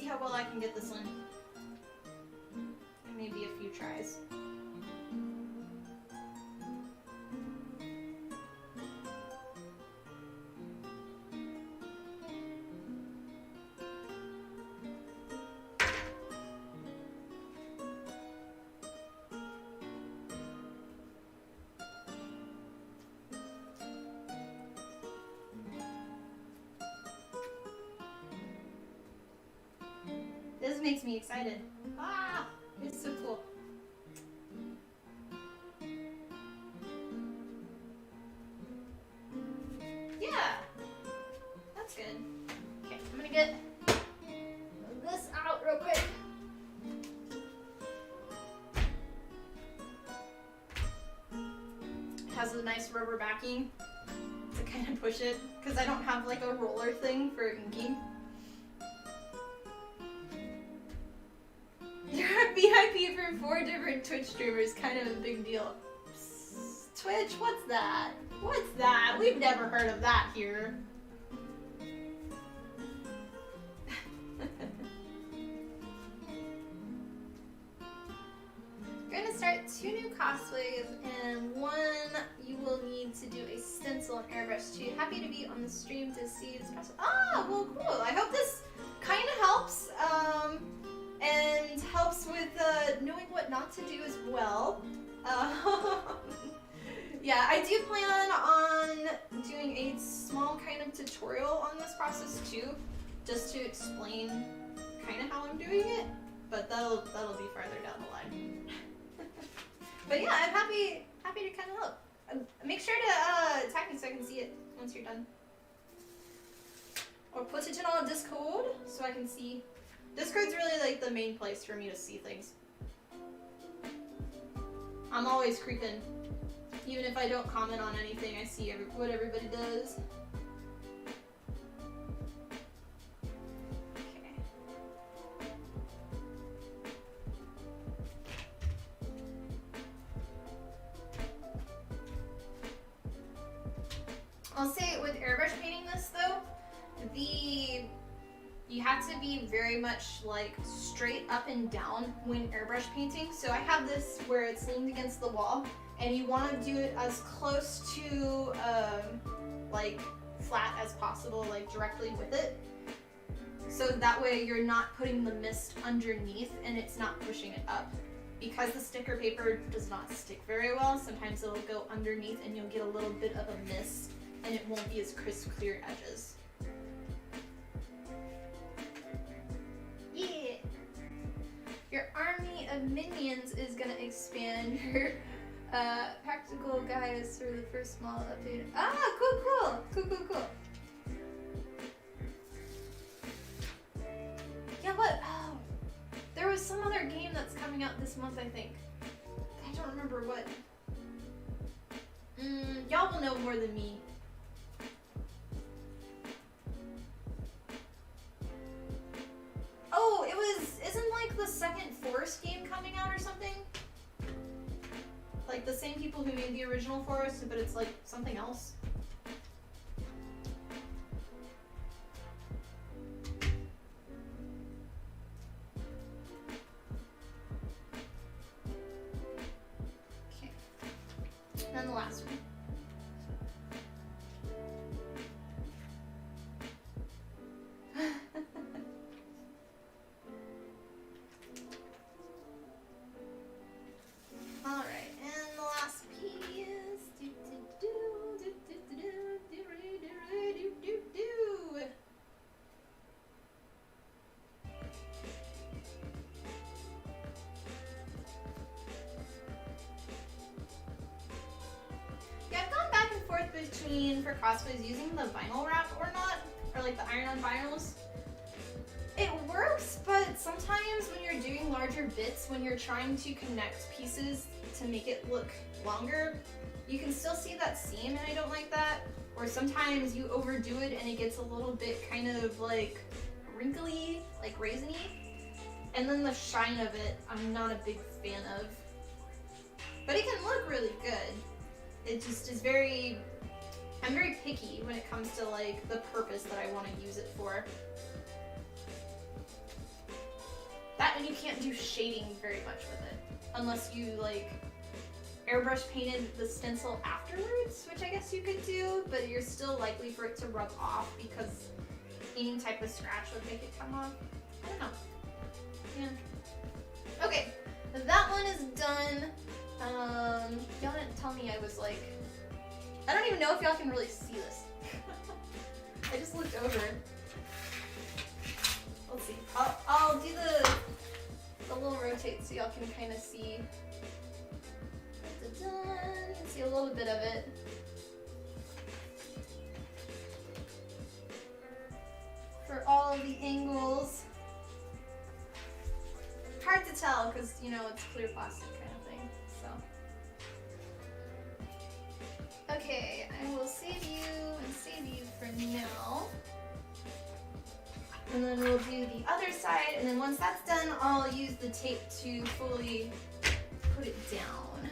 How well I can get this one. And maybe a few tries. This makes me excited. Ah, it's so cool. Yeah, that's good. Okay, I'm gonna get this out real quick. It has a nice rubber backing to kind of push it, because I don't have like a roller thing for inking. You're a VIP for 4 different Twitch streamers, kind of a big deal. Psst, Twitch, what's that? What's that? We've never heard of that here. We're gonna start 2 new cosplays, and one you will need to do a stencil and airbrush too. Happy to be on the stream to see this process. Oh, well, cool. I hope this kind of helps. And helps with knowing what not to do as well. Yeah, I do plan on doing a small kind of tutorial on this process too, just to explain kind of how I'm doing it, but that'll be farther down the line. But yeah, I'm happy to kind of help. Make sure to tag me so I can see it once you're done. Or put it in our Discord so I can see. Discord's really like the main place for me to see things. I'm always creeping. Even if I don't comment on anything, I see what everybody does. Okay. I'll say with airbrush painting this though, you have to be very much like straight up and down when airbrush painting. So I have this where it's leaned against the wall, and you want to do it as close to like flat as possible, like directly with it. So that way you're not putting the mist underneath and it's not pushing it up. Because the sticker paper does not stick very well, sometimes it'll go underneath and you'll get a little bit of a mist and it won't be as crisp clear edges. Yeah! Your army of minions is gonna expand. Your practical guide is for the first small update. Ah, cool. Yeah, what? Oh, there was some other game that's coming out this month, I think. I don't remember what. Y'all will know more than me. Oh, isn't like the second Forest game coming out or something? Like the same people who made the original Forest, but it's like something else. Okay. And then the last one. Alright, and the last piece. Yeah, I've gone back and forth between, for cosplays, using the vinyl wrap or not, or like the iron-on vinyls. It works, but sometimes when you're doing larger bits, when you're trying to connect pieces to make it look longer, you can still see that seam, and I don't like that. Or sometimes you overdo it and it gets a little bit kind of like wrinkly, like raisiny. And then the shine of it, I'm not a big fan of. But it can look really good. It just is I'm very picky when it comes to like the purpose that I want to use it for. That, and you can't do shading very much with it unless you like airbrush painted the stencil afterwards, which I guess you could do, but you're still likely for it to rub off because any type of scratch would make it come off. I don't know. Yeah. Okay, that one is done. Y'all didn't tell me I was like, I don't even know if y'all can really see this. I just looked over. Let's see. I'll do the little rotate so y'all can kind of see. You can see a little bit of it. For all of the angles. Hard to tell because, you know, it's clear plastic kind of thing. So. Okay, I will save you for now. And then we'll do the other side, and then once that's done, I'll use the tape to fully put it down.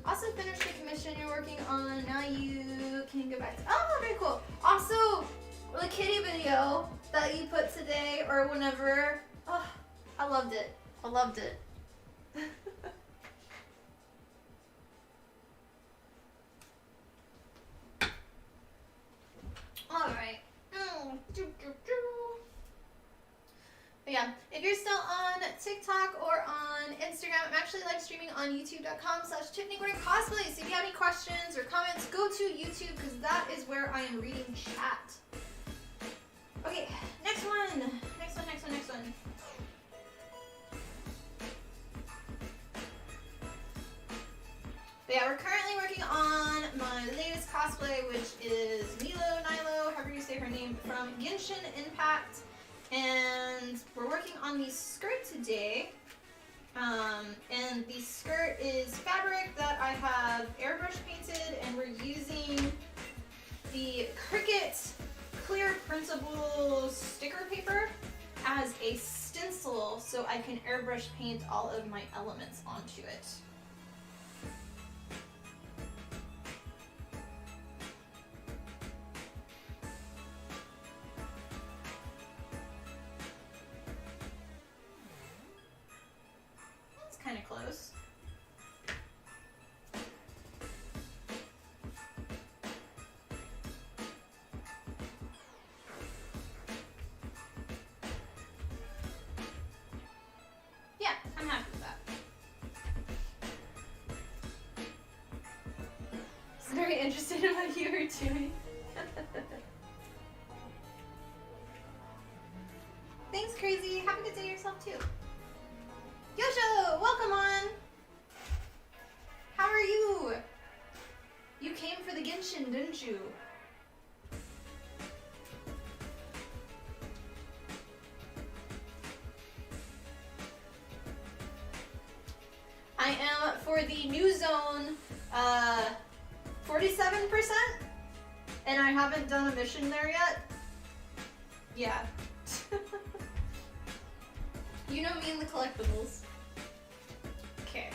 Also finished the commission you're working on. Now you can go back to, oh, very cool. Also, the kitty video that you put today or whenever, oh, I loved it. I loved it. All right. But yeah, if you're still on TikTok or on Instagram, I'm actually live streaming on youtube.com/TiffanyGordonCosplay. So if you have any questions or comments, go to YouTube because that is where I am reading chat. Okay, next one. Next one, next one, next one. But yeah, we're currently working on my latest cosplay, which is Nilou, however you say her name, from Genshin Impact. And we're working on the skirt today. And the skirt is fabric that I have airbrush painted, and we're using the Cricut clear printable sticker paper as a stencil so I can airbrush paint all of my elements onto it. That's kind of close. I'm happy with that. I was very interested in what you were doing. Thanks, Crazy. Have a good day yourself, too. Yosho, welcome on. How are you? You came for the Genshin, didn't you? I am for the new zone 47%, and I haven't done a mission there yet. Yeah. You know me and the collectibles. Okay.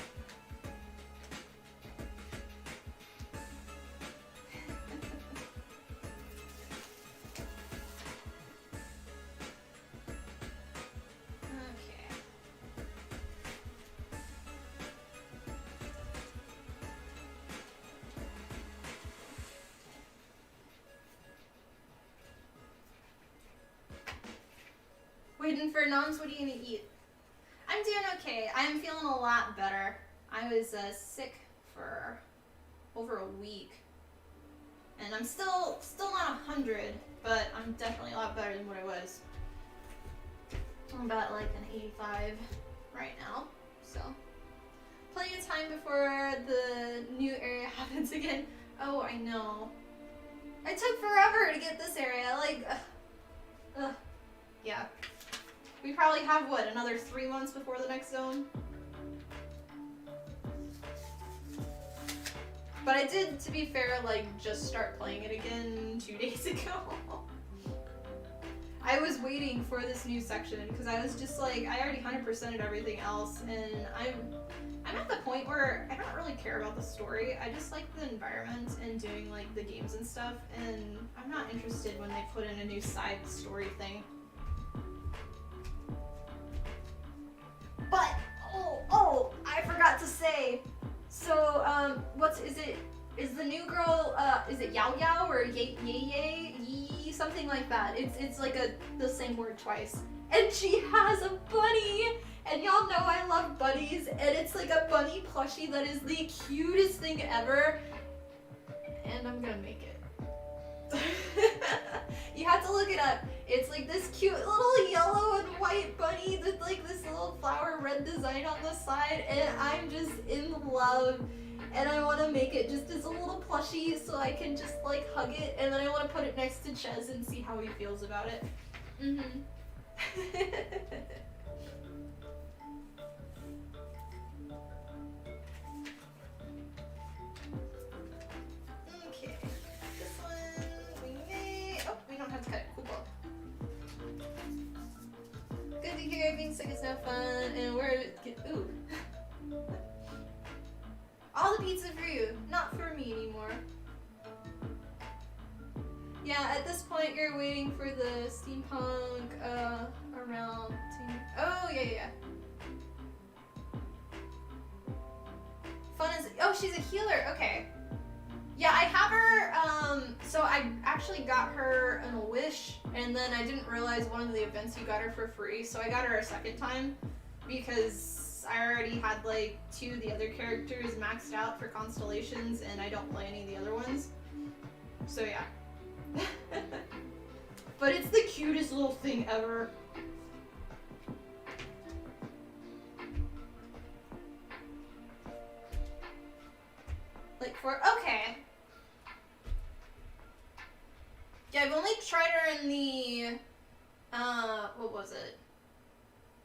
Waiting for noms, what are you gonna eat? I'm doing okay. I'm feeling a lot better. I was sick for over a week. And I'm still not 100, but I'm definitely a lot better than what I was. I'm about like an 85 right now, so. Plenty of time before the new area happens again. Oh, I know. It took forever to get this area, like, yeah. We probably have, what, another 3 months before the next zone? But I did, to be fair, like, just start playing it again 2 days ago. I was waiting for this new section, because I was just like, I already 100%ed everything else, and I'm at the point where I don't really care about the story. I just like the environment and doing, like, the games and stuff, and I'm not interested when they put in a new side story thing. But, I forgot to say, so, is the new girl, is it Yao Yao or Yay Yay Yee, something like that. It's like the same word twice. And she has a bunny! And y'all know I love bunnies, and it's like a bunny plushie that is the cutest thing ever. And I'm gonna make it. You have to look it up. It's like this cute little yellow and white bunny with like this little flower red design on the side, and I'm just in love. And I want to make it just as a little plushie so I can just like hug it, and then I want to put it next to Ches and see how he feels about it. Okay, this one we may. Oh, we don't have to cut it. Cool. Good to hear. Being sick is no fun, and ooh. All the pizza for you, not for me anymore. Yeah, at this point you're waiting for the steampunk around. Oh yeah. Fun is. Oh, she's a healer. Okay. Yeah, I have her. So I actually got her in a Wish, and then I didn't realize one of the events you got her for free, so I got her a second time because I already had like 2 of the other characters maxed out for constellations, and I don't play any of the other ones. So yeah. but it's the cutest little thing ever. Like okay. Yeah, I've only tried her in the, what was it?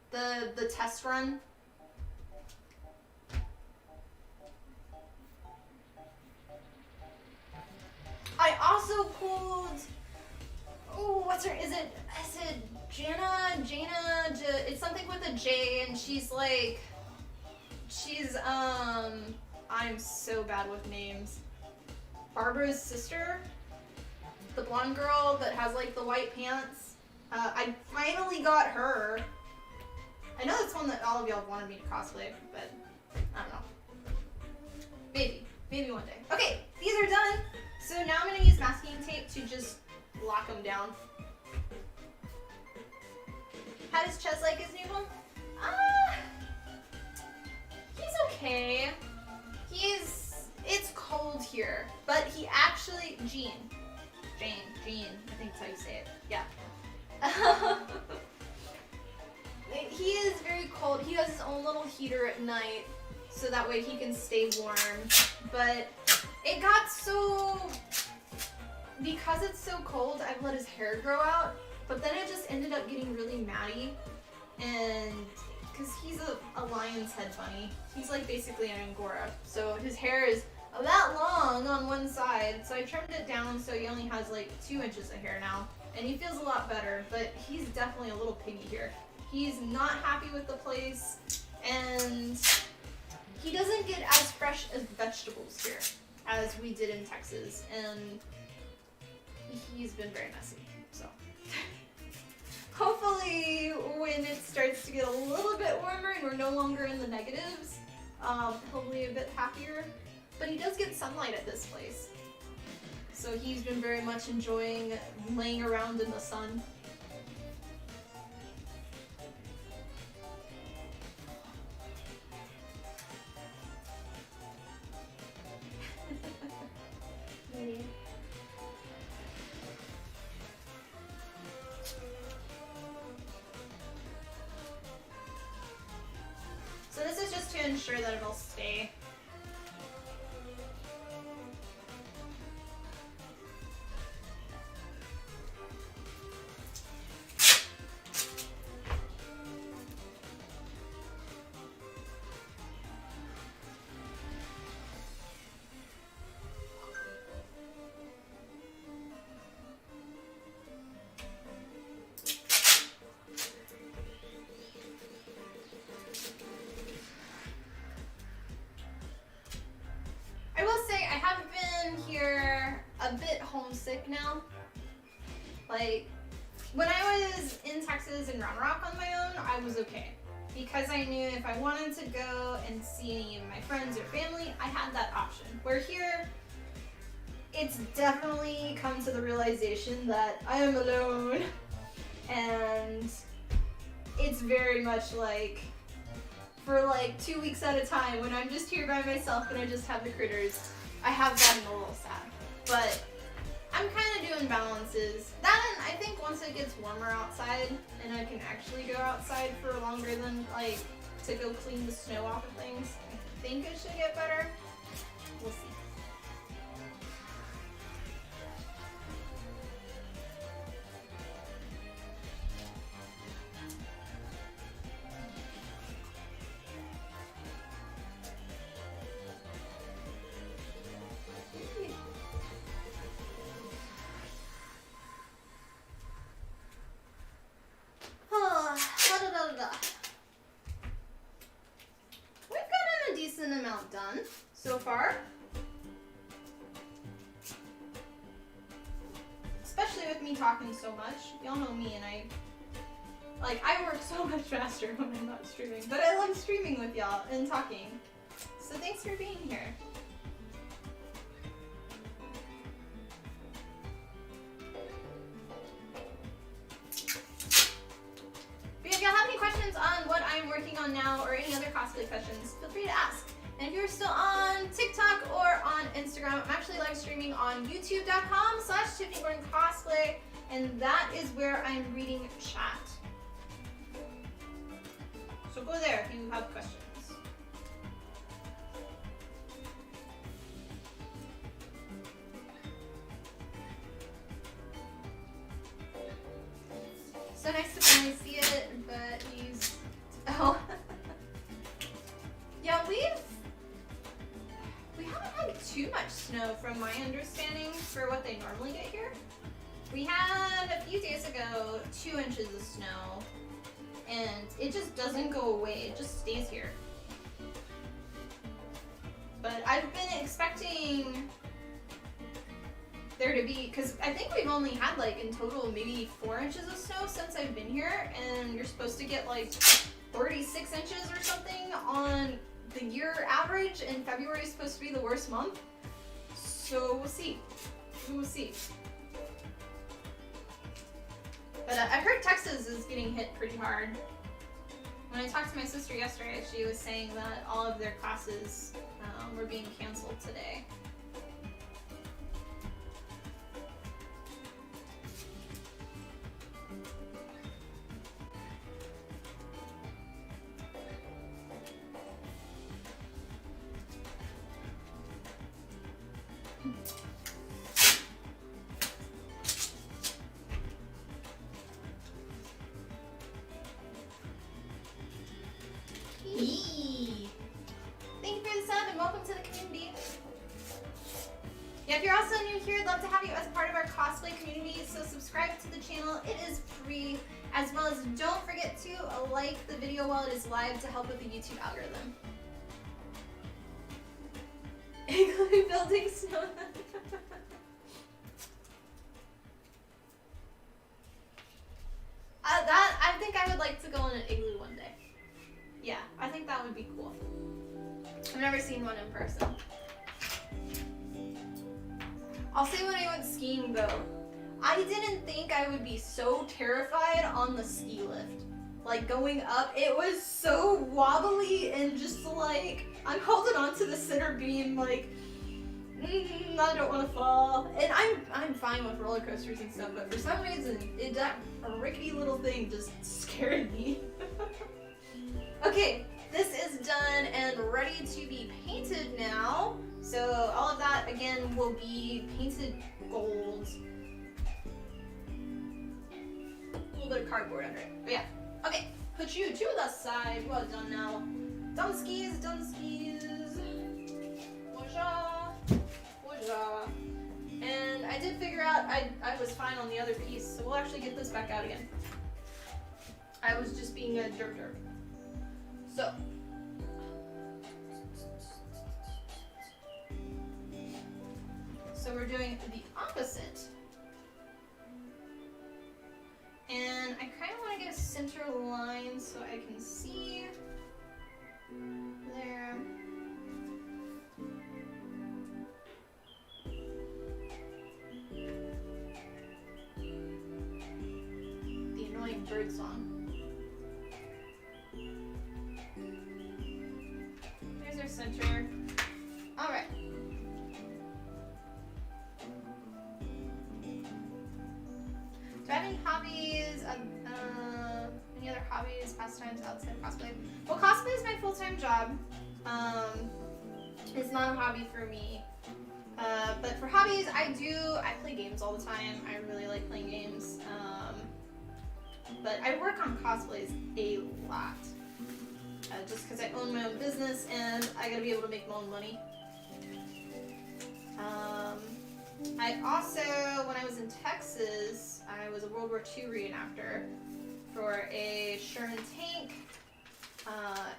The test run. I also pulled, oh, what's her, is it Jana, it's something with a J, and she's like, I'm so bad with names. Barbara's sister? The blonde girl that has like the white pants. I finally got her. I know that's one that all of y'all wanted me to cosplay, but I don't know. Maybe one day. Okay, these are done. So now I'm gonna use masking tape to just lock them down. How does Ches like his new home? He's okay. It's cold here, but he actually, Gene, I think that's how you say it, yeah. He is very cold. He has his own little heater at night, so that way he can stay warm, but it got so, because it's so cold, I've let his hair grow out, but then it just ended up getting really matty, and because he's a lion's head bunny, he's like basically an Angora, so his hair is that long on one side, so I trimmed it down so he only has like 2 inches of hair now, and he feels a lot better, but he's definitely a little piggy here. He's not happy with the place, and he doesn't get as fresh as vegetables here as we did in Texas, and he's been very messy, so. Hopefully when it starts to get a little bit warmer and we're no longer in the negatives, he'll be a bit happier. But he does get sunlight at this place, so he's been very much enjoying laying around in the sun. So this is just to ensure that it'll stay. A bit homesick now. Like, when I was in Texas and Round Rock on my own, I was okay. Because I knew if I wanted to go and see any of my friends or family, I had that option. Where here, it's definitely come to the realization that I am alone. And it's very much like, for like 2 weeks at a time, when I'm just here by myself and I just have the critters, I have gotten a little sad. But I'm kind of doing balances. That, and I think once it gets warmer outside and I can actually go outside for longer than like to go clean the snow off of things, I think it should get better. We'll see. We've gotten a decent amount done so far. Especially with me talking so much. Y'all know me, and I work so much faster when I'm not streaming. But I love streaming with y'all and talking. So thanks for being here. If y'all have any questions on what I'm working on now or any other cosplay questions, feel free to ask. And if you're still on TikTok or on Instagram, I'm actually live streaming on youtube.com/TiffanyGordonCosplay. and that is where I'm reading chat. So go there if you have questions. So nice to finally see it, but he's... Oh. Yeah, we haven't had too much snow from my understanding for what they normally get here. We had a few days ago 2 inches of snow, and it just doesn't go away, it just stays here. But I've been expecting there to be, because I think we've only had like in total maybe 4 inches of snow since I've been here, and you're supposed to get like 36 inches or something on the year average, and February is supposed to be the worst month. So we'll see. We will see. But I heard Texas is getting hit pretty hard. When I talked to my sister yesterday, she was saying that all of their classes were being canceled today. Thank you for the sub and welcome to the community. Yeah, if you're also new here, I'd love to have you as a part of our cosplay community, so subscribe to the channel. It is free, as well as don't forget to like the video while it is live to help with the YouTube algorithm. Igloo building snow. I think I would like to go in an igloo one day. Yeah, I think that would be cool. I've never seen one in person. I'll say when I went skiing though, I didn't think I would be so terrified on the ski lift. Like going up, it was so wobbly and just like, I'm holding on to the center beam like, I don't want to fall. And I'm fine with roller coasters and stuff, but for some reason, that rickety little thing just scared me. Okay, this is done and ready to be painted now. So all of that, again, will be painted gold. A little bit of cardboard under it, but yeah. Okay, put you to the side. Well done now. Done skis, done skis. Voila, voila. And I did figure out I was fine on the other piece, so we'll actually get this back out again. I was just being a derp. So, we're doing the opposite. And I kind of want to get a center line so I can see there. The annoying bird song. There's our center. All right. Do I have any hobbies? Any other hobbies, pastimes outside of cosplay? Well, cosplay is my full-time job. It's not a hobby for me. But for hobbies, I play games all the time. I really like playing games. But I work on cosplays a lot. Just because I own my own business and I gotta be able to make my own money. I also, when I was in Texas, I was a World War II reenactor for a Sherman tank.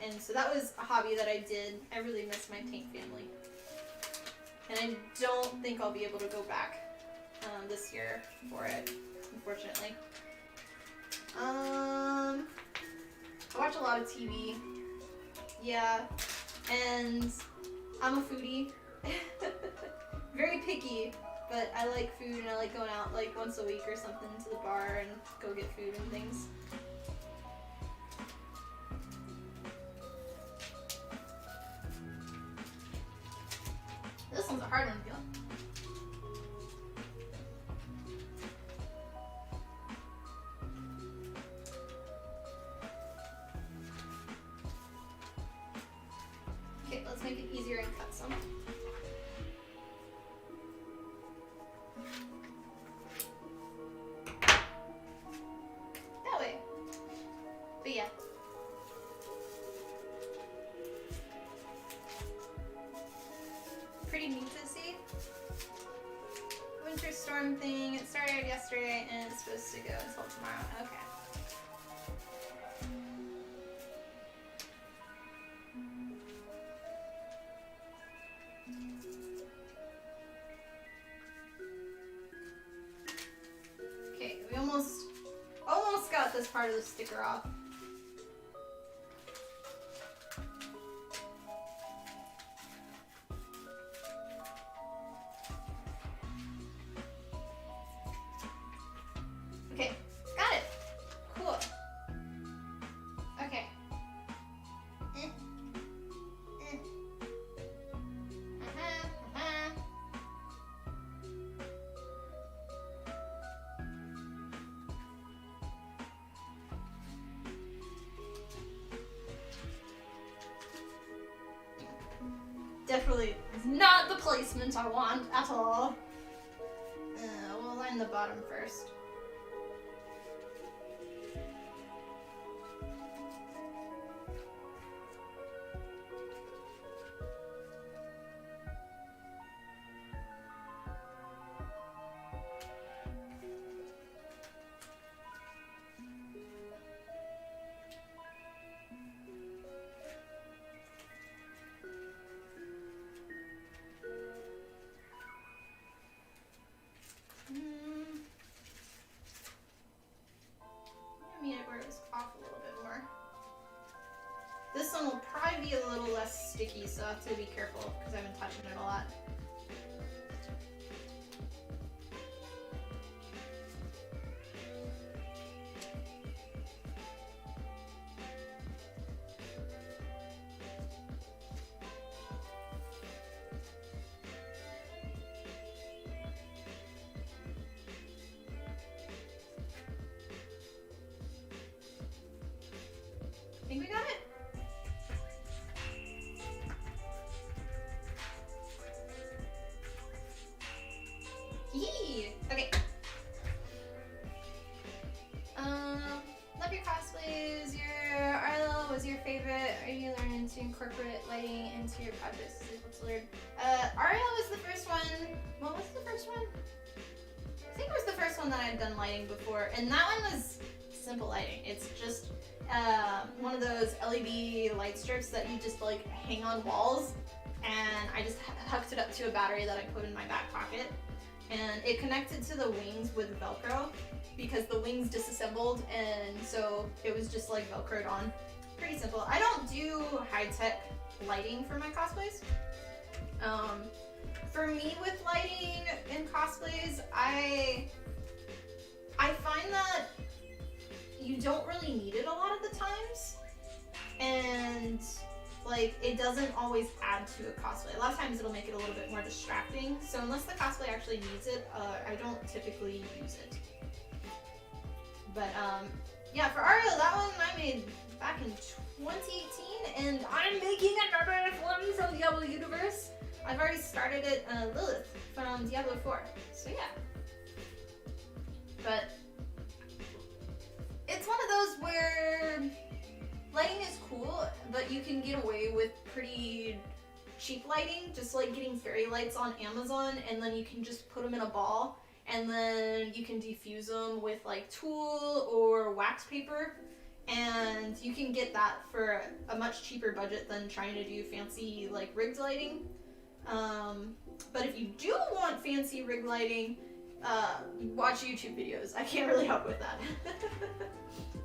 And so that was a hobby that I did. I really miss my tank family. And I don't think I'll be able to go back this year for it, unfortunately. I watch a lot of TV. Yeah, and I'm a foodie. Very picky, but I like food and I like going out like once a week or something to the bar and go get food and things. This one's a hard one to feel. make it easier and cut some. That way. But yeah. Pretty neat to see. Winter storm thing. It started yesterday and it's supposed to go until tomorrow. Okay. Okay, we almost got this part of the sticker off. Okay, got it. Cool. Okay. Definitely is not the placement I want at all. We'll line the bottom first. This one will probably be a little less sticky, so I have to be careful because I've been touching it a lot. I think we got it. Yee! Okay. Love your cosplays. Your Arlo was your favorite. Are you learning to incorporate lighting into your projects? What's learned? Arlo was the first one. What was the first one? I think it was the first one that I've done lighting before, and that one was simple lighting. It's just one of those LED light strips that you just like hang on walls, and I just hooked it up to a battery that I put in my back pocket, and it connected to the wings with Velcro because the wings disassembled, and so it was just like Velcroed on. Pretty simple. I don't do high-tech lighting for my cosplays. For me with lighting in cosplays, I find that you don't really need it a lot of the times, and like it doesn't always add to a cosplay. A lot of times it'll make it a little bit more distracting, so unless the cosplay actually needs it, I don't typically use it. But yeah, for Ario, that one I made back in 2018, and I'm making another one from Diablo Universe. I've already started it, Lilith from Diablo 4, so yeah. But it's one of those where lighting is cool, but you can get away with pretty cheap lighting, just like getting fairy lights on Amazon, and then you can just put them in a ball, and then you can diffuse them with like tulle or wax paper, and you can get that for a much cheaper budget than trying to do fancy like rigged lighting. But if you do want fancy rig lighting, watch YouTube videos. I can't really help with that.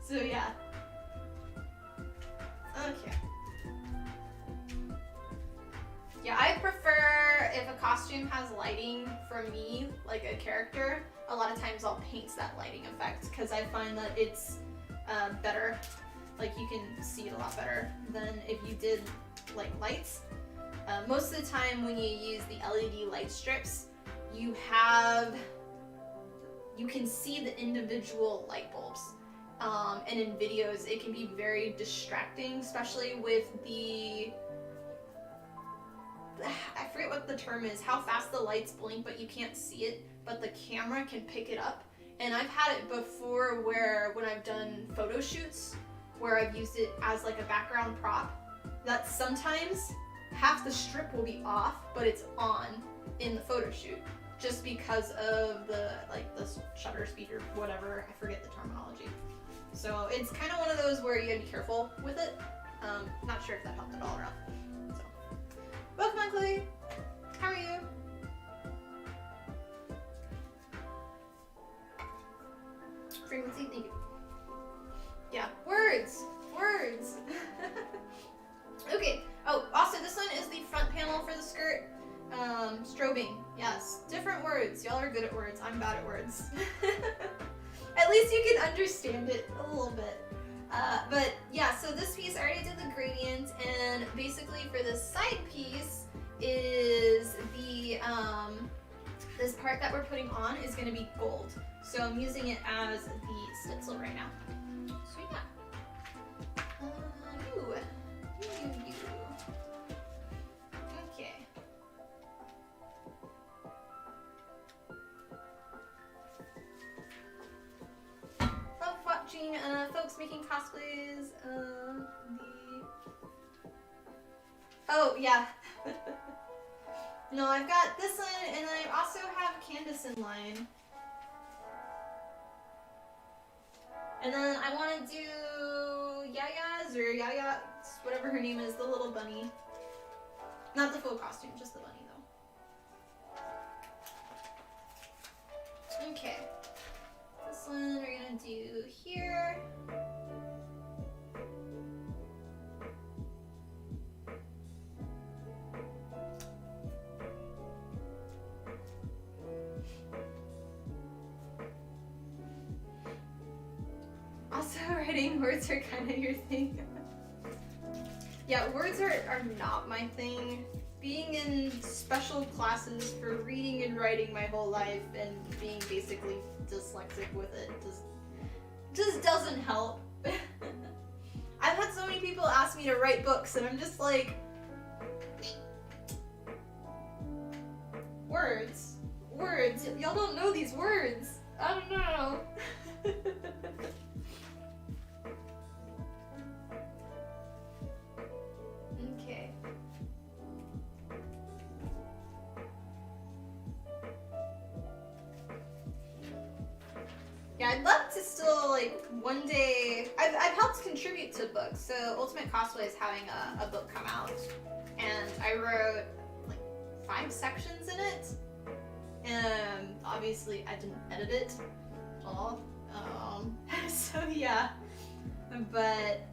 So yeah. Okay. Yeah, I prefer if a costume has lighting for me, like a character, a lot of times I'll paint that lighting effect because I find that it's better. Like you can see it a lot better than if you did like lights. Most of the time when you use the LED light strips, you can see the individual light bulbs. And in videos, it can be very distracting, especially with the I forget what the term is, how fast the lights blink, but you can't see it, but the camera can pick it up. And I've had it before where when I've done photo shoots, where I've used it as like a background prop, that sometimes half the strip will be off, but it's on in the photo shoot, just because of the shutter speed or whatever, I forget the terminology. So it's kind of one of those where you gotta be careful with it. Not sure if that helped at all or not. So, welcome on, Chloe. How are you? Frequency, thank you. Yeah, words. Okay. Oh, also this one is the front panel for the skirt. Strobing. Yes, different words. Y'all are good at words. I'm bad at words. At least you can understand it a little bit. But yeah, so this piece, I already did the gradient, and basically for this side piece is the, this part that we're putting on is going to be gold. So I'm using it as the stencil right now. So yeah. You. Okay. Love watching folks making cosplays. Oh yeah. No, I've got this one, and I also have Candace in line. And then I want to do Yaya's or Yaya, whatever her name is, the little bunny. Not the full costume, just the bunny though. Okay. This one we're gonna do here. Also, writing words are kind of your thing. Yeah, words are not my thing. Being in special classes for reading and writing my whole life and being basically dyslexic with it just doesn't help. I've had so many people ask me to write books, and I'm just like, words. Y'all don't know these words. I don't know. Okay. Yeah, I'd love to still, like, one day... I've helped contribute to books, so Ultimate Cosplay is having a book come out, and I wrote, like, 5 sections in it, and obviously I didn't edit it at all, so yeah, but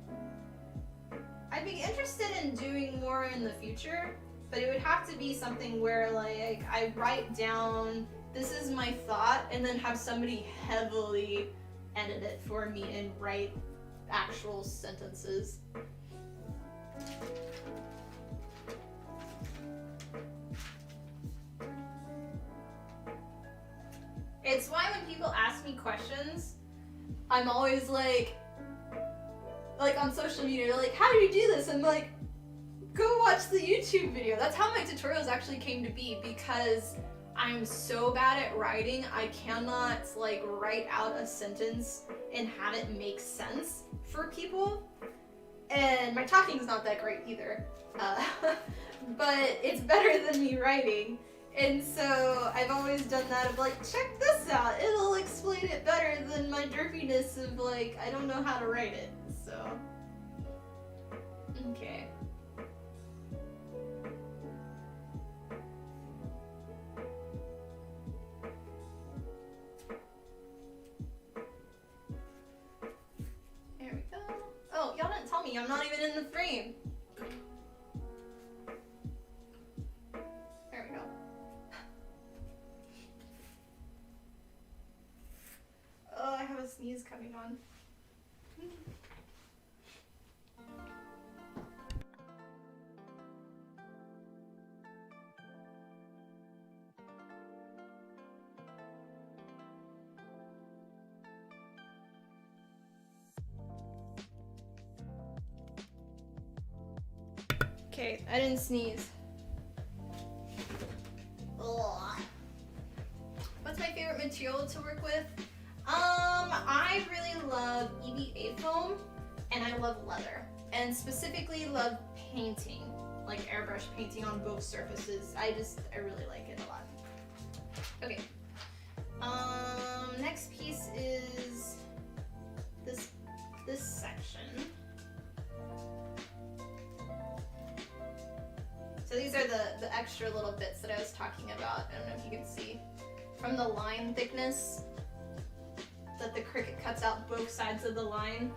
I'd be interested in doing more in the future, but it would have to be something where, like, I write down, this is my thought, and then have somebody heavily edit it for me and write actual sentences. It's why when people ask me questions, I'm always like on social media, they're like, how do you do this? I'm like, go watch the YouTube video. That's how my tutorials actually came to be, because I'm so bad at writing, I cannot like write out a sentence and have it make sense for people. And my talking's not that great either, but it's better than me writing. And so I've always done that of like, check this out, it'll explain it better than my derpiness of like, I don't know how to write it, so. Okay. There we go. Oh, y'all didn't tell me, I'm not even in the frame. There we go. Oh, I have a sneeze coming on. Okay, I didn't sneeze. What's my favorite material to work with? I really love EVA foam, and I love leather, and specifically love painting, like airbrush painting on both surfaces. I really like it a lot. Okay. Next piece is this section. So these are the extra little bits that I was talking about. I don't know if you can see. From the line thickness, that the Cricut cuts out both sides of the line.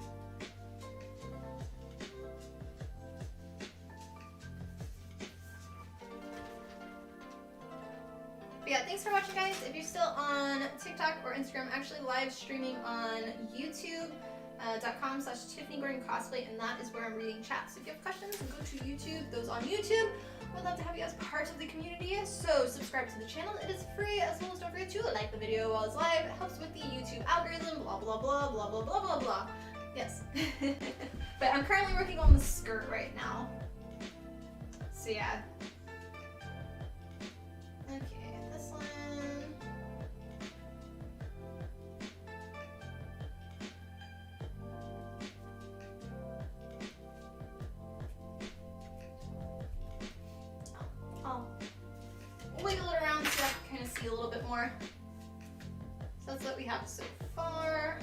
But yeah, thanks for watching, guys. If you're still on TikTok or Instagram, I'm actually live streaming on youtube.com/TiffanyGordonCosplay, and that is where I'm reading chat. So if you have questions, go to YouTube. Those on YouTube, would love to have you as part of the community. So subscribe to the channel. It is free, as well as don't forget to like the video while it's live. It helps with the YouTube algorithm, blah, blah, blah, blah, blah, blah, blah, blah. Yes. But I'm currently working on the skirt right now. So yeah. Okay, this one. I'll wiggle it around so I can kind of see a little bit more. So that's what we have so far.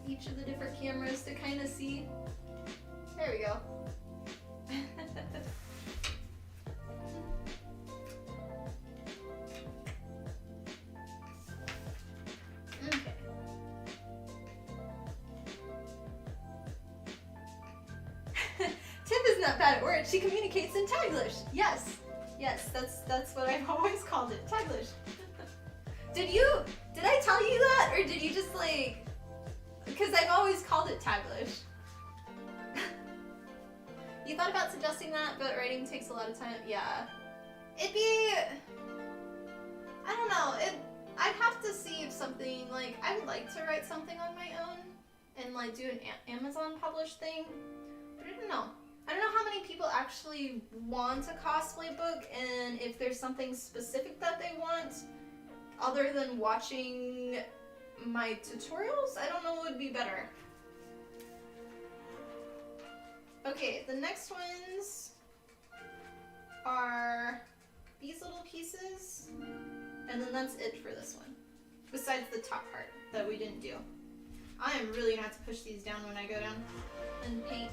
Each of the different cameras to kind of see. There we go. Okay. Tiff is not bad at words. She communicates in Taglish. Yes. Yes, that's what I've always called it. Taglish. Did I tell you that, or did you just like, because I've always called it Taglish. You thought about suggesting that, but writing takes a lot of time. Yeah. It'd be, I don't know, I'd have to see if something, like, I would like to write something on my own and like do an Amazon published thing, but I don't know. I don't know how many people actually want a cosplay book, and if there's something specific that they want other than watching my tutorials. I don't know what would be better. Okay, the next ones are these little pieces, and then that's it for this one, besides the top part that we didn't do. I am really gonna have to push these down when I go down and paint.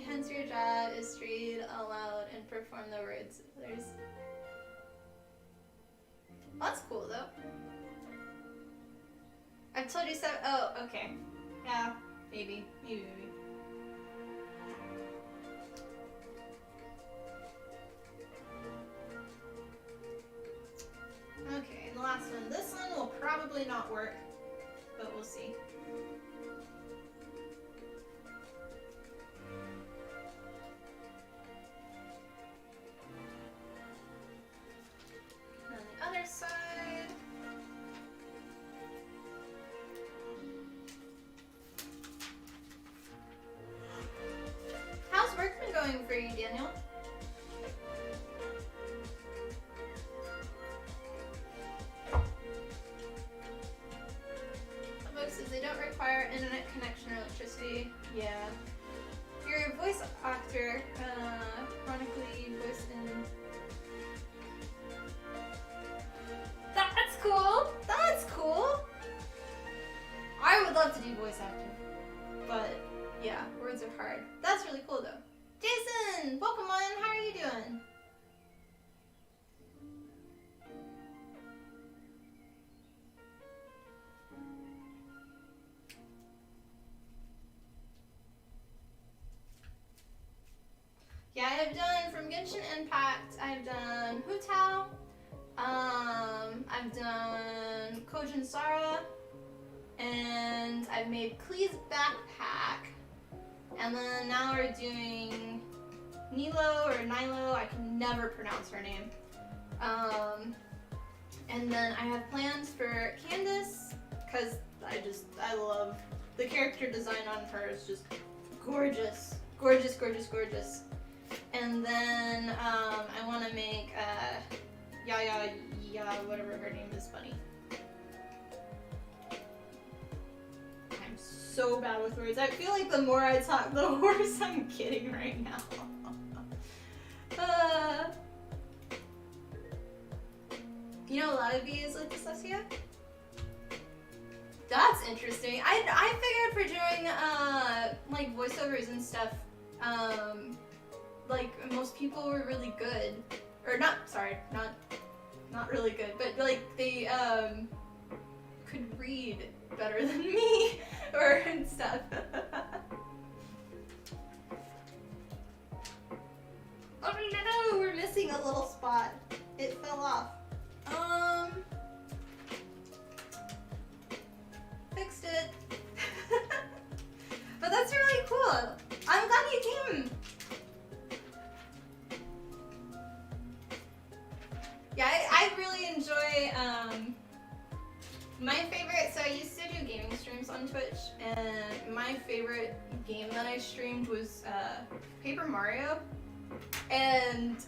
Hence your job is to read aloud and perform the words. Well, that's cool though. I've told you so. Oh, okay. Yeah, maybe. Okay, and the last one. This one will probably not work, but we'll see. Other side. How's work been going for you, Daniel? The book says they don't require internet connection or electricity. Yeah. You're a voice actor, chronically voiced in. That's cool! That's cool! I would love to do voice acting, but yeah, words are hard. That's really cool though. Jason! Pokemon, how are you doing? Yeah, I've done from Genshin Impact, I've done Hu Tao, I've done Kojin Sara, and I've made Klee's backpack, and then now we're doing Nilou or Nilou, I can never pronounce her name. And then I have plans for Candace, because I love the character design on her, is just gorgeous. Gorgeous, gorgeous, gorgeous. And then I want to make whatever her name is, Bunny. I'm so bad with words. I feel like the more I talk, the worse I'm getting right now. You know, a lot of you is like Dyslexia? That's interesting. I figured for doing like voiceovers and stuff, like most people were really good, or not really good, but like they could read better than me or and stuff. Oh no, we're missing a little spot. It fell off. Fixed it. But that's really cool. I'm glad you came. Yeah, I really enjoy, my favorite, so I used to do gaming streams on Twitch, and my favorite game that I streamed was Paper Mario, and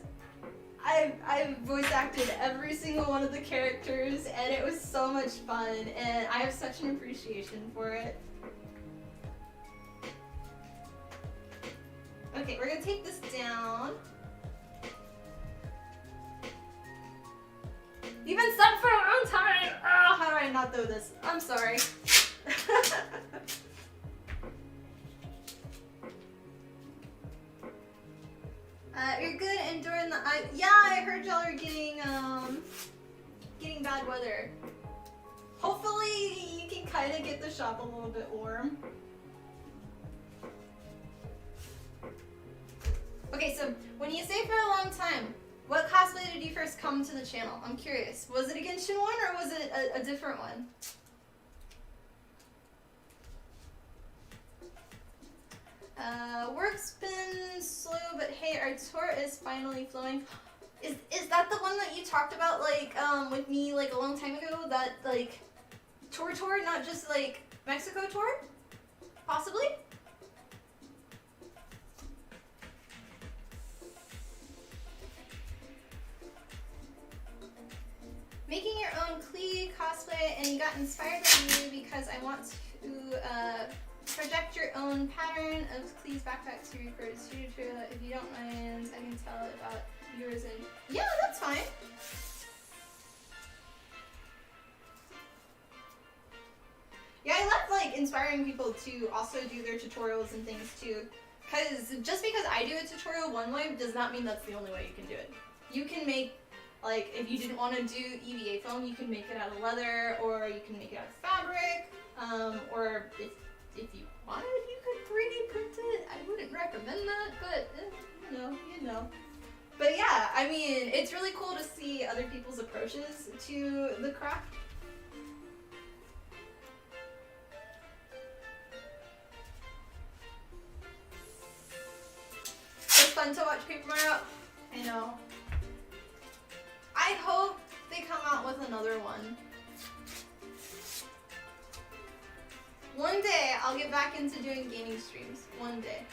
I voice acted every single one of the characters, and it was so much fun, and I have such an appreciation for it. Okay, we're gonna take this down. You've been stuck for a long time! Oh, how do I not know this? I'm sorry. You're good and during the yeah, I heard y'all are getting bad weather. Hopefully you can kind of get the shop a little bit warm. Okay, so when you say for a long time, what cosplay did you first come to the channel? I'm curious. Was it a Genshin one or was it a different one? Work's been slow, but hey, our tour is finally flowing. Is that the one that you talked about, like, with me, like, a long time ago? That, like, tour, not just, like, Mexico tour? Possibly? Making your own Klee cosplay, and you got inspired by you because I want to, project your own pattern of Klee's backpack to refer to tutorial. If you don't mind, I can tell about yours and yeah, that's fine. Yeah, I love like inspiring people to also do their tutorials and things too. Cause just because I do a tutorial one way does not mean that's the only way you can do it. You can make, like, if you didn't want to do EVA foam, you can make it out of leather, or you can make it out of fabric, or if you wanted, you could 3D print it. I wouldn't recommend that, but you know. But yeah, I mean, it's really cool to see other people's approaches to the craft. It's fun to watch Paper Mario. I know. I hope they come out with another one. One day, I'll get back into doing gaming streams. One day.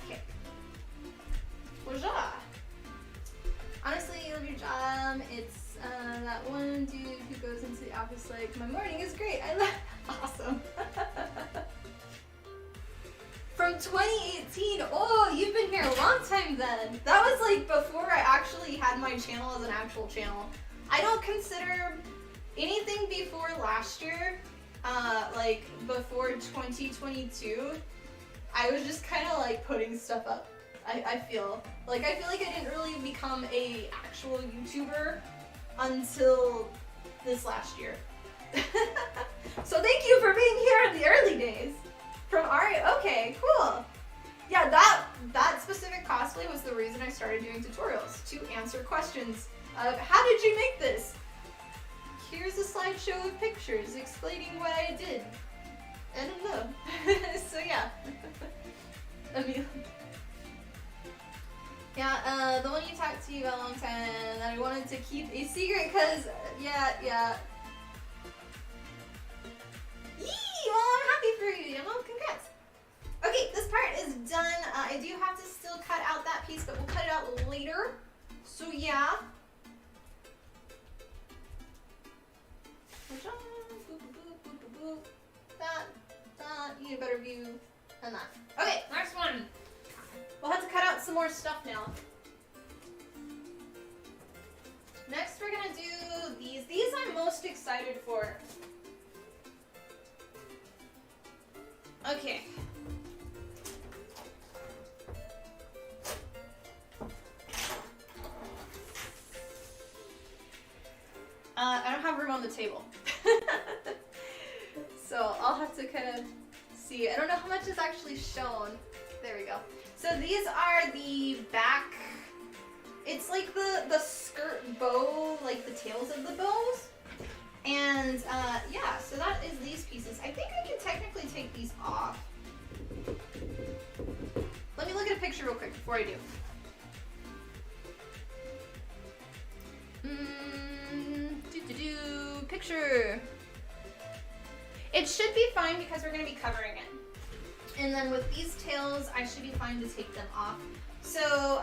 Okay. Bonjour. Honestly, you love your job. It's that one dude who goes into the office like, my morning is great. I love awesome. From 2018. Oh, you've been here a long time then. That was like before I actually had my channel as an actual channel. I don't consider anything before last year, like before 2022. I was just kind of like putting stuff up. I feel like I didn't really become a actual YouTuber until this last year. So thank you for being here in the early days. From Ari, okay, cool. Yeah, that specific cosplay was the reason I started doing tutorials, to answer questions of how did you make this? Here's a slideshow of pictures explaining what I did. I don't know. So yeah. Amelia. Yeah, the one you talked to you about a long time that I wanted to keep a secret because, yeah. Yee! Well, I'm happy for you, Emma. Congrats. Okay, this part is done. I do have to still cut out that piece, but we'll cut it out later. So yeah. That, you need a better view than that. Okay, next one. We'll have to cut out some more stuff now. Next we're gonna do these. These I'm most excited for. Okay. I don't have room on the table. So I'll have to kind of see. I don't know how much is actually shown. There we go. So these are the back, it's like the skirt bow, like the tails of the bows. And yeah, so that is these pieces. I think I can technically take these off. Let me look at a picture real quick before I do. Picture. It should be fine because we're going to be covering it. And then with these tails, I should be fine to take them off. So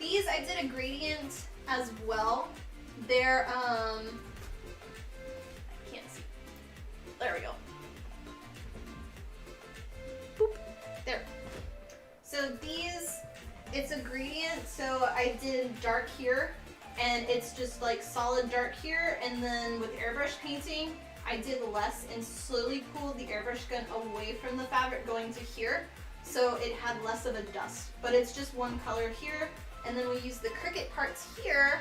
these I did a gradient as well. They're I can't see. There we go. Boop. There. So these, it's a gradient. So I did dark here, and it's just like solid dark here, and then with airbrush painting, I did less and slowly pulled the airbrush gun away from the fabric going to here, so it had less of a dust. But it's just one color here, and then we use the Cricut parts here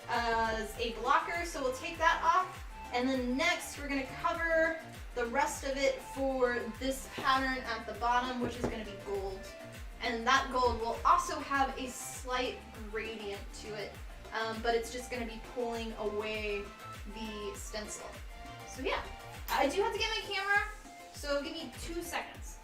as a blocker, so we'll take that off. And then next we're gonna cover the rest of it for this pattern at the bottom, which is gonna be gold. And that gold will also have a slight gradient to it, but it's just gonna be pulling away the stencil. So yeah, I do have to get my camera, so give me 2 seconds.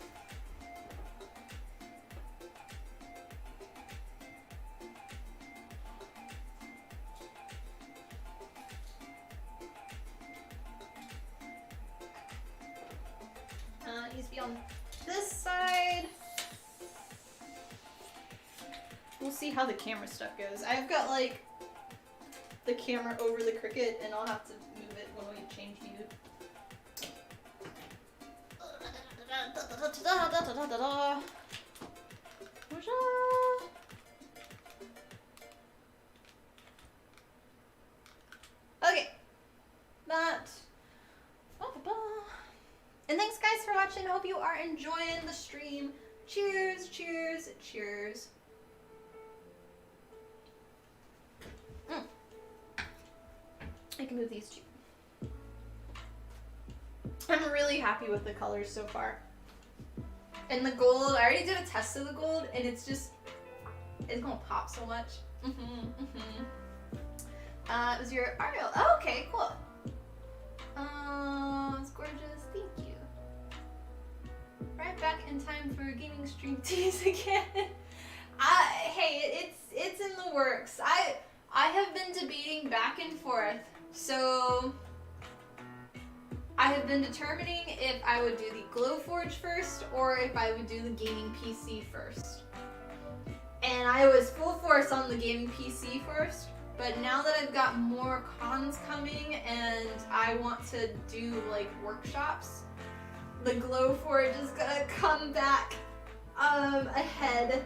It needs to be on this side. We'll see how the camera stuff goes. I've got like the camera over the Cricut, and I'll have to move it when we change view. Okay, that. And thanks guys for watching. I hope you are enjoying the stream. Cheers, cheers, cheers. I can move these two. I'm really happy with the colors so far. And the gold, I already did a test of the gold, and it's just, it's gonna pop so much. It was your Ariel. Oh, okay, cool. It's gorgeous. Thank you. Right back in time for gaming stream teas again. Hey, it's in the works. I have been debating back and forth. So I have been determining if I would do the Glowforge first or if I would do the gaming PC first. And I was full force on the gaming PC first, but now that I've got more cons coming and I want to do like workshops, the Glowforge is gonna come back ahead,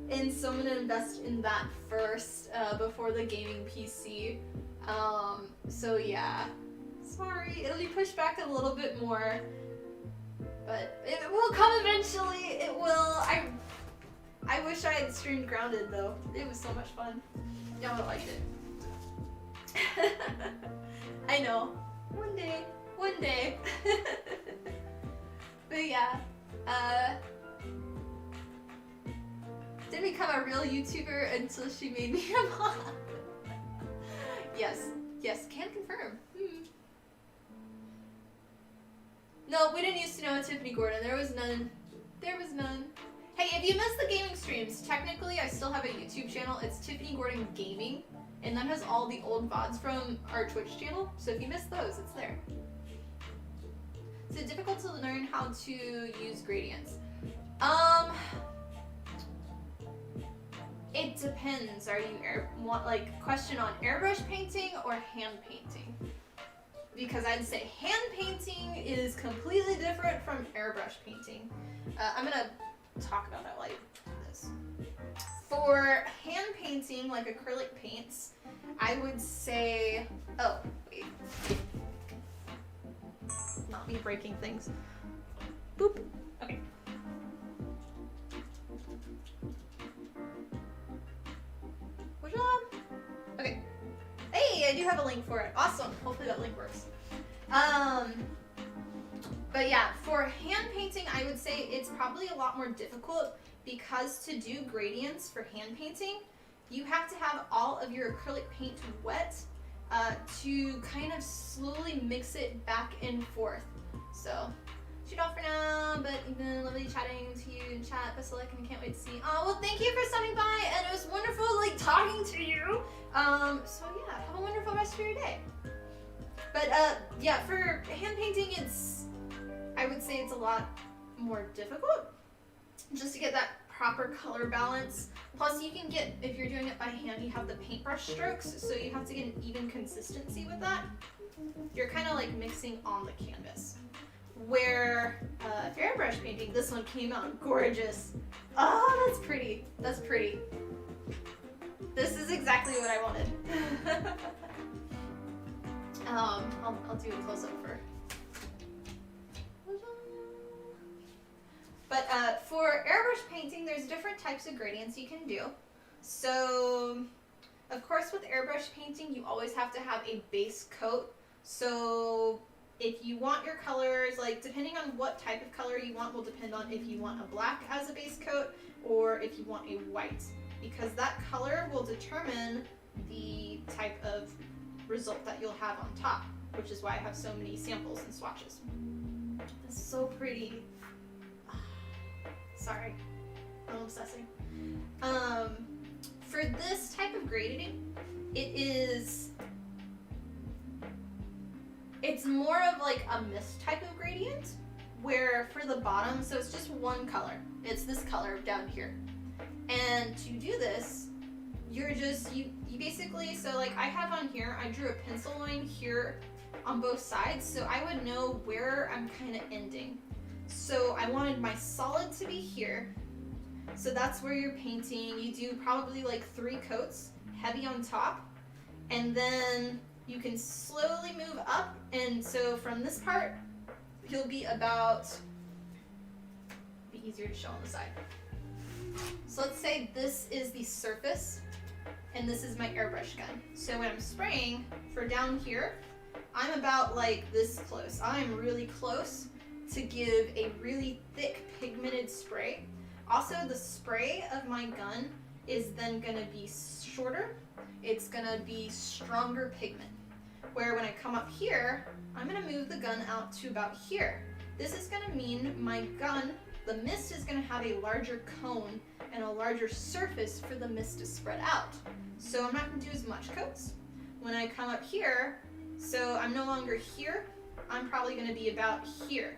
and so I'm gonna invest in that first before the gaming PC. So yeah, sorry, it'll be pushed back a little bit more, but it will come eventually. It will. I wish I had streamed Grounded though. It was so much fun. Y'all would like it. I know. One day. One day. But yeah. Didn't become a real YouTuber until she made me a mom. Yes. Yes, can confirm. No, we didn't used to know a Tiffany Gordon. There was none. There was none. Hey, if you missed the gaming streams, technically I still have a YouTube channel. It's Tiffany Gordon Gaming. And that has all the old VODs from our Twitch channel. So if you missed those, it's there. Is it difficult to learn how to use gradients? It depends. Are you question on airbrush painting or hand painting? Because I'd say hand painting is completely different from airbrush painting. I'm gonna talk about that like this. For hand painting, like acrylic paints, I would say, oh, wait. Not me breaking things. Boop. Okay. Which one? Okay. Hey, I do have a link for it. Awesome. Hopefully that link works. But yeah, for hand painting, I would say it's probably a lot more difficult because to do gradients for hand painting, you have to have all of your acrylic paint wet to kind of slowly mix it back and forth. So, shoot off for now, but it's been lovely chatting to you in chat. Best of luck and can't wait to see. Oh, well, thank you for stopping by, and it was wonderful, like, talking to you. So yeah, have a wonderful rest of your day. But yeah, for hand painting, I would say it's a lot more difficult just to get that proper color balance. Plus you can get, if you're doing it by hand, you have the paintbrush strokes, so you have to get an even consistency with that. You're kind of like mixing on the canvas. Where if you're airbrush painting, this one came out gorgeous. Oh, that's pretty. That's pretty. This is exactly what I wanted. I'll do a close-up for. But for airbrush painting, there's different types of gradients you can do. So, of course, with airbrush painting, you always have to have a base coat. So, if you want your colors, like depending on what type of color you want will depend on if you want a black as a base coat or if you want a white. Because that color will determine the type of result that you'll have on top, which is why I have so many samples and swatches. It's so pretty. Sorry, I'm obsessing. For this type of grading, it's more of like a mist type of gradient, where for the bottom, so it's just one color. It's this color down here. And to do this, you basically, so like I have on here, I drew a pencil line here on both sides, so I would know where I'm kind of ending. So I wanted my solid to be here. So that's where you're painting. You do probably like 3 coats, heavy on top, and then you can slowly move up. And so from this part, you'll be about, be easier to show on the side. So let's say this is the surface and this is my airbrush gun. So when I'm spraying for down here, I'm about like this close. I'm really close to give a really thick pigmented spray. Also, the spray of my gun is then gonna be shorter. It's gonna be stronger pigment. Where when I come up here, I'm gonna move the gun out to about here. This is gonna mean my gun, the mist is gonna have a larger cone and a larger surface for the mist to spread out. So I'm not gonna do as much coats. When I come up here, so I'm no longer here, I'm probably gonna be about here.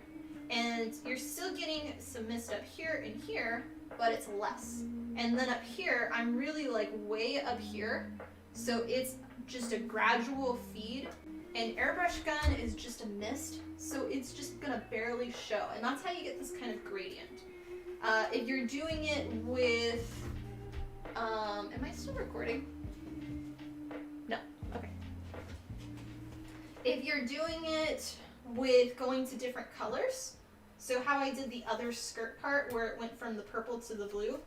And you're still getting some mist up here and here, but it's less. And then up here, I'm really like way up here. So it's just a gradual feed. And airbrush gun is just a mist, so it's just gonna barely show. And that's how you get this kind of gradient. If you're doing it with, am I still recording? No, okay. If you're doing it with going to different colors, so how I did the other skirt part where it went from the purple to the blue,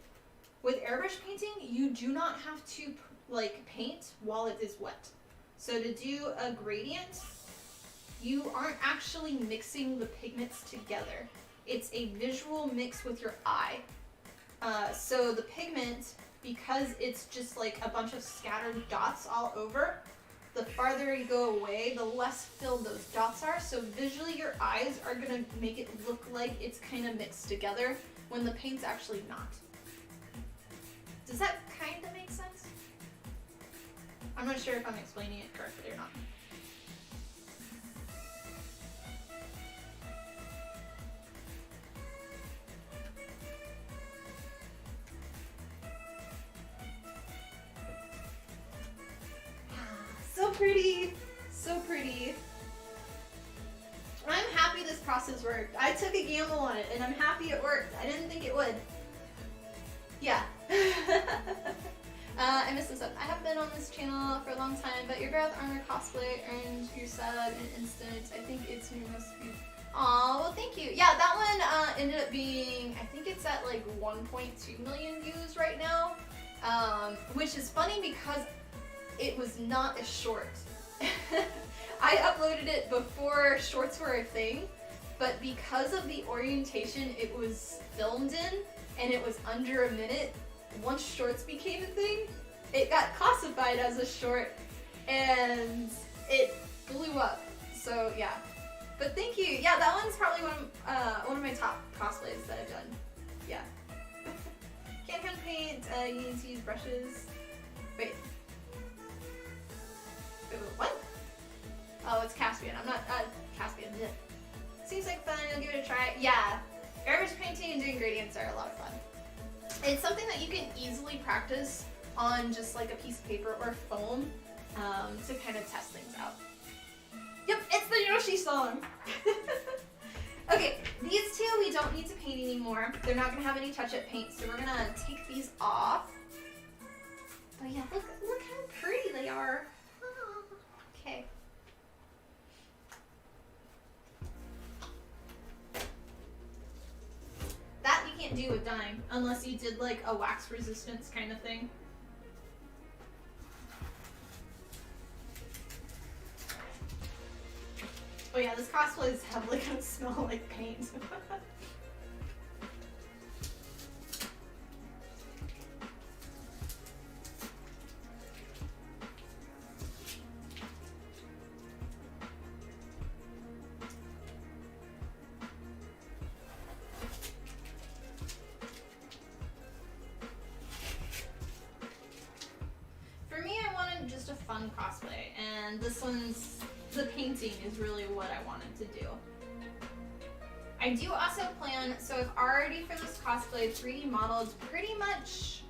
with airbrush painting, you do not have to like paint while it is wet. So to do a gradient, you aren't actually mixing the pigments together. It's a visual mix with your eye. So the pigment, because it's just like a bunch of scattered dots all over, the farther you go away, the less filled those dots are. So visually your eyes are gonna make it look like it's kind of mixed together when the paint's actually not. Does that kind of make sense? I'm not sure if I'm explaining it correctly or not. So pretty, so pretty. I'm happy this process worked. I took a gamble on it and I'm happy it worked. I didn't think it would. Yeah. I missed this up. I haven't been on this channel for a long time, but your Growth Armor cosplay earned your sub in instant. I think it's your most viewed. Aw, well thank you. Yeah, that one ended up being, I think it's at like 1.2 million views right now, which is funny because it was not a short. I uploaded it before shorts were a thing, but because of the orientation it was filmed in, and it was under a minute, once shorts became a thing, it got classified as a short, and it blew up. So yeah. But thank you. Yeah, that one's probably one of my top cosplays that I've done. Yeah. Can't hand paint. You need to use brushes. Wait. What? Oh, it's Caspian. I'm not, Caspian. Yeah. Seems like fun. I'll give it a try. Yeah. Airbrush painting and doing gradients are a lot of fun. It's something that you can easily practice on just like a piece of paper or foam to kind of test things out. Yep, it's the Yoshi song. Okay, these two we don't need to paint anymore. They're not going to have any touch-up paint, so we're going to take these off. But yeah, look how pretty they are. Okay. That you can't do with dyeing, unless you did like a wax resistance kind of thing. Oh yeah, this cosplay is heavily gonna smell like paint. For me, I wanted just a fun cosplay, and this one's the painting is really what I wanted to do. I do also plan, so I've already for this cosplay 3D modeled pretty much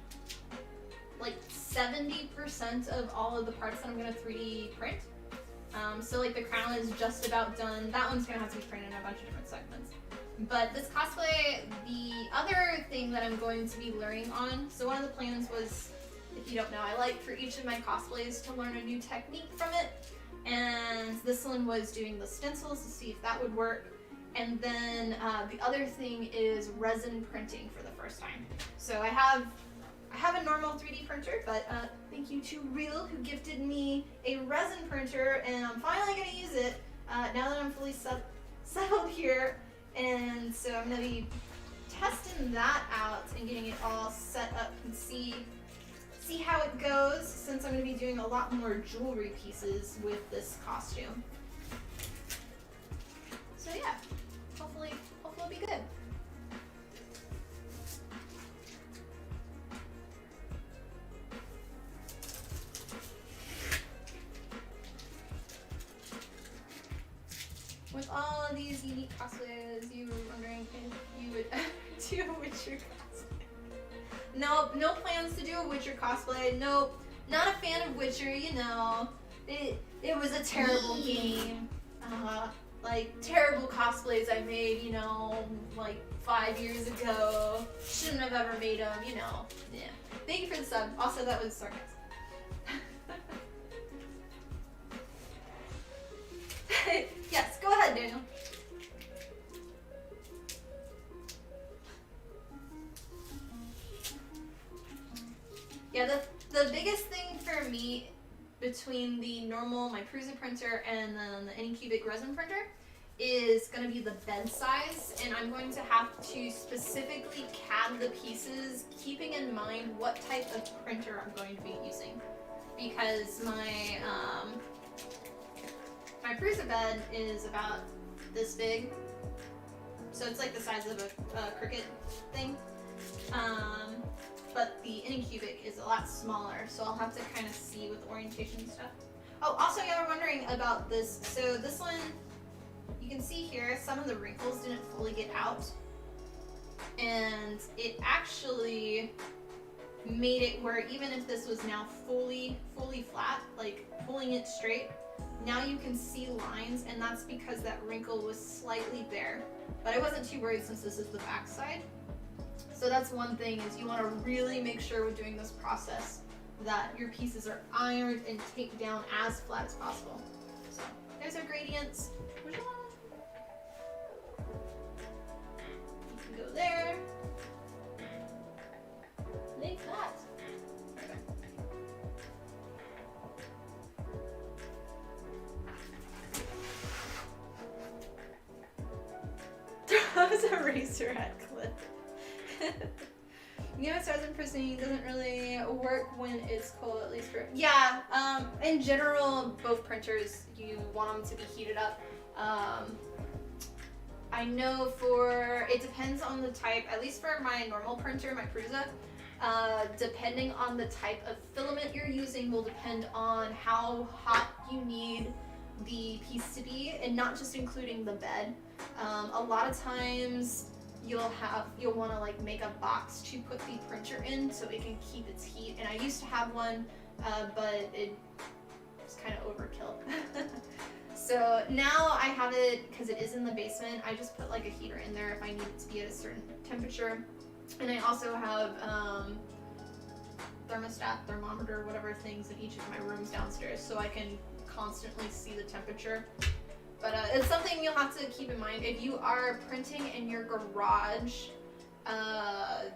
like 70% of all of the parts that I'm going to 3D print. So like the crown is just about done. That one's going to have to be printed in a bunch of different segments. But this cosplay, the other thing that I'm going to be learning on, so one of the plans was, if you don't know, I like for each of my cosplays to learn a new technique from it. And this one was doing the stencils to see if that would work. And then the other thing is resin printing for the first time. So I have a normal 3D printer, but thank you to Real who gifted me a resin printer, and I'm finally going to use it now that I'm fully settled here. And so I'm going to be testing that out and getting it all set up and see how it goes, since I'm going to be doing a lot more jewelry pieces with this costume. So yeah, hopefully it'll be good. With all of these unique cosplays, you were wondering if you would do a Witcher cosplay. Nope, no plans to do a Witcher cosplay. Nope, not a fan of Witcher, you know. It was a terrible game. Like, terrible cosplays I made, you know, like 5 years ago. Shouldn't have ever made them, you know. Yeah. Thank you for the sub. Also, that was sarcasm. Yes, go ahead, Daniel. Yeah, the biggest thing for me between the normal, my Prusa printer, and then the Anycubic resin printer is going to be the bed size, and I'm going to have to specifically CAD the pieces, keeping in mind what type of printer I'm going to be using, because my my Prusa bed is about this big, so it's like the size of a Cricut thing, but the Anycubic is a lot smaller, so I'll have to kind of see with orientation and stuff. Oh, also you were wondering about this, so this one, you can see here, some of the wrinkles didn't fully get out, and it actually made it where even if this was now fully flat, like pulling it straight, now you can see lines, and that's because that wrinkle was slightly bare. But I wasn't too worried since this is the back side. So that's one thing, is you want to really make sure with doing this process that your pieces are ironed and taped down as flat as possible. So there's our gradients. Go there, like that. That was a razor head clip. You know, it starts in pristine, doesn't really work when it's cold, at least for, yeah, in general, both printers, you want them to be heated up. I know it depends on the type, at least for my normal printer, my Prusa, depending on the type of filament you're using will depend on how hot you need the piece to be, and not just including the bed. A lot of times you'll want to like make a box to put the printer in so it can keep its heat, and I used to have one, but it was kind of overkill. So now I have it, because it is in the basement, I just put like a heater in there if I need it to be at a certain temperature. And I also have thermostat, thermometer, whatever things in each of my rooms downstairs, so I can constantly see the temperature. But it's something you'll have to keep in mind. If you are printing in your garage, I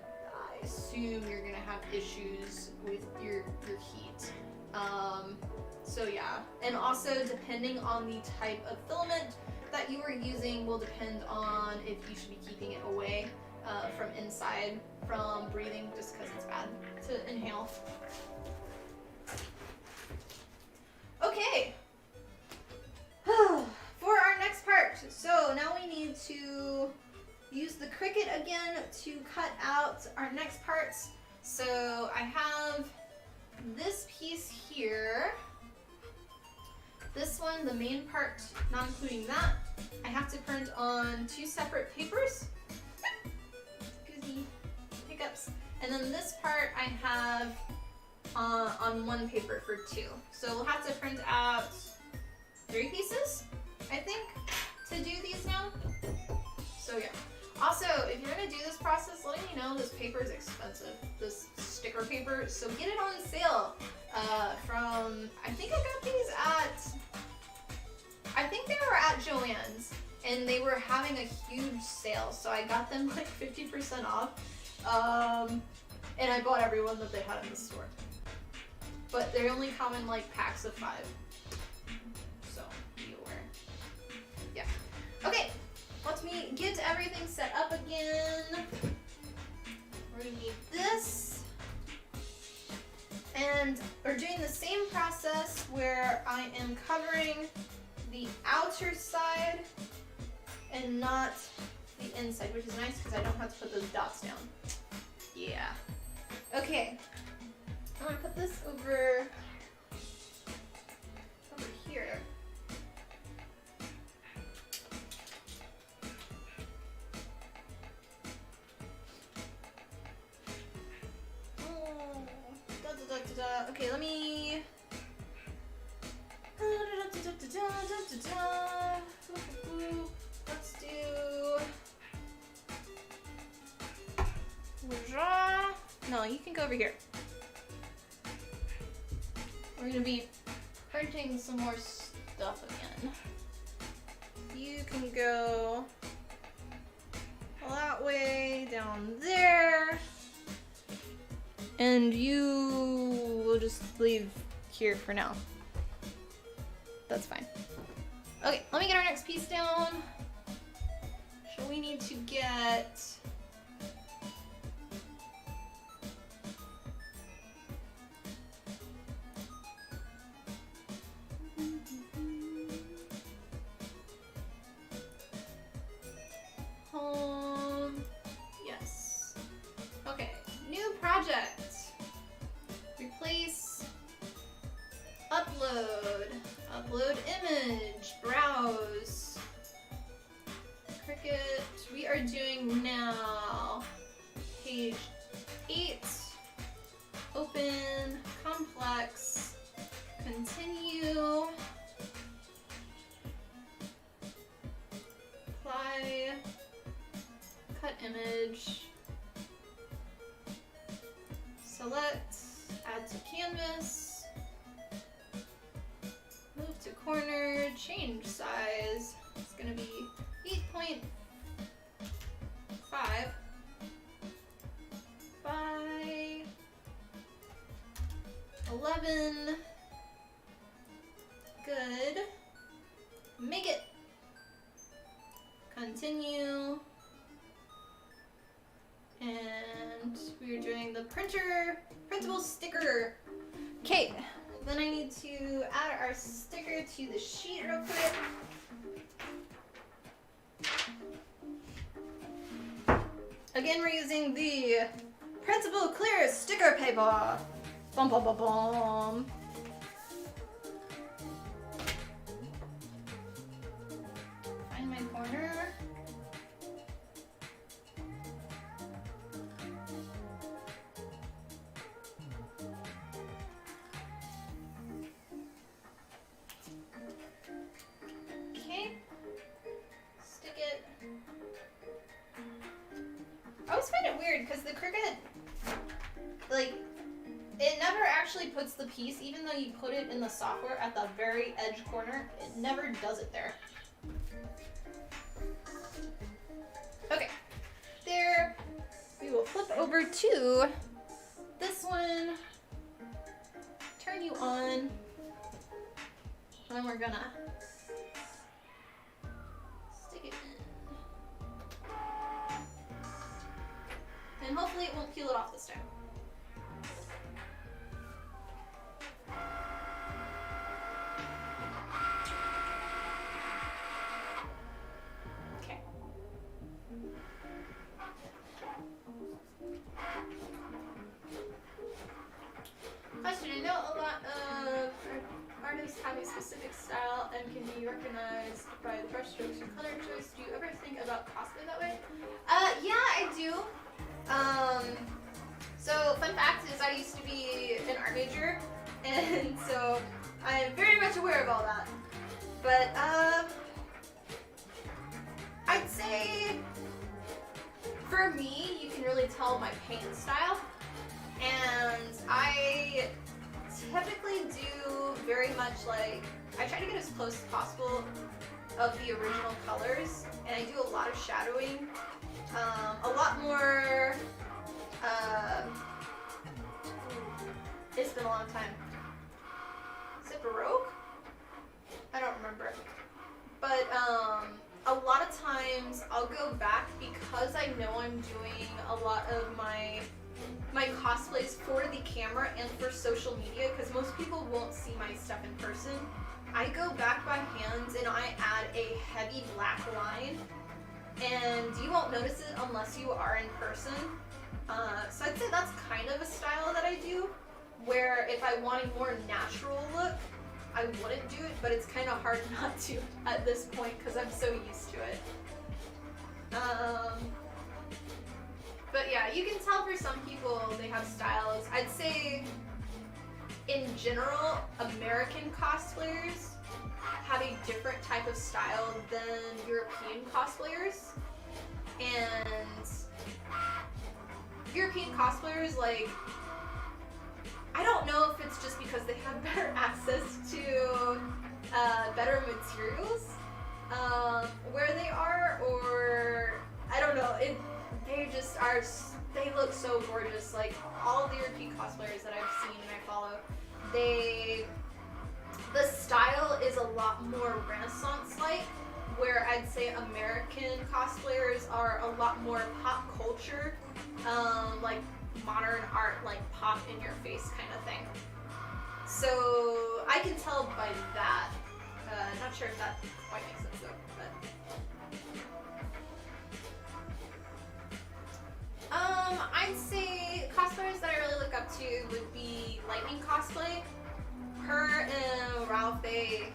assume you're gonna have issues with your heat. So yeah, and also depending on the type of filament that you are using will depend on if you should be keeping it away from inside, from breathing, just because it's bad to inhale. Okay, for our next part, so now we need to use the Cricut again to cut out our next parts. So I have this piece here. This one, the main part, not including that, I have to print on 2 separate papers. Excuse me, hiccups. And then this part I have on 1 paper for 2. So we'll have to print out 3 pieces, I think, to do these now. So yeah. Also, if you're gonna do this process, letting you know this paper is expensive, this sticker paper, so get it on sale from, I think I got these I think they were at Joann's, and they were having a huge sale, so I got them like 50% off, and I bought every one that they had in the store. But they only come in like packs of 5, so be aware. Yeah. Okay. Let me get everything set up again. We're gonna need this. And we're doing the same process where I am covering the outer side and not the inside, which is nice because I don't have to put those dots down. Yeah. Okay. I'm gonna put this over here. Okay, let me. Let's do. No, you can go over here. We're gonna be printing some more stuff again. You can go that way, down there. And you will just leave here for now. That's fine. Okay, let me get our next piece down. So we need to get home. Yes. Okay, new project. Replace, upload image, browse, Cricut. We are doing now page 8, open, complex, continue, apply, cut image, select, add to canvas, move to corner, change size. It's gonna be 8.5 by 11. Good. Make it. Continue. And we are doing the printable sticker. Okay, then I need to add our sticker to the sheet real quick. Again, we're using the printable clear sticker paper. Bum bum bum bum. Find my corner. I always find it weird because the Cricut, like, it never actually puts the piece, even though you put it in the software at the very edge corner, it never does it there. Okay, there. We will flip over to this one, turn you on, and then we're gonna stick it in. And hopefully it won't peel it off this time. Okay. Question, I know a lot of artists have a specific style and can be recognized by the brush strokes or color choice. Do you ever think about cosplay that way? Yeah, I do. So fun fact is I used to be an art major, and so I'm very much aware of all that. But I'd say for me, you can really tell my paint style, and I typically do very much like, I try to get as close as possible of the original colors, and I do a lot of shadowing. A lot more, it's been a long time. Is it Baroque? I don't remember. But a lot of times I'll go back because I know I'm doing a lot of my cosplays for the camera and for social media, because most people won't see my stuff in person. I go back by hand and I add a heavy black line, and you won't notice it unless you are in person. So I'd say that's kind of a style that I do, where if I want a more natural look, I wouldn't do it, but it's kind of hard not to at this point because I'm so used to it. But yeah, you can tell for some people they have styles. I'd say in general, American cosplayers have a different type of style than European cosplayers. And European cosplayers, like, I don't know if it's just because they have better access to better materials where they are, or I don't know, they just are, they look so gorgeous. Like all the European cosplayers that I've seen and I follow, the style is a lot more Renaissance-like, where I'd say American cosplayers are a lot more pop culture, like modern art, like pop in your face kind of thing. So I can tell by that. Not sure if that quite makes sense though, but I'd say cosplayers that I really look up to would be Lightning Cosplay. Her and Ralph, they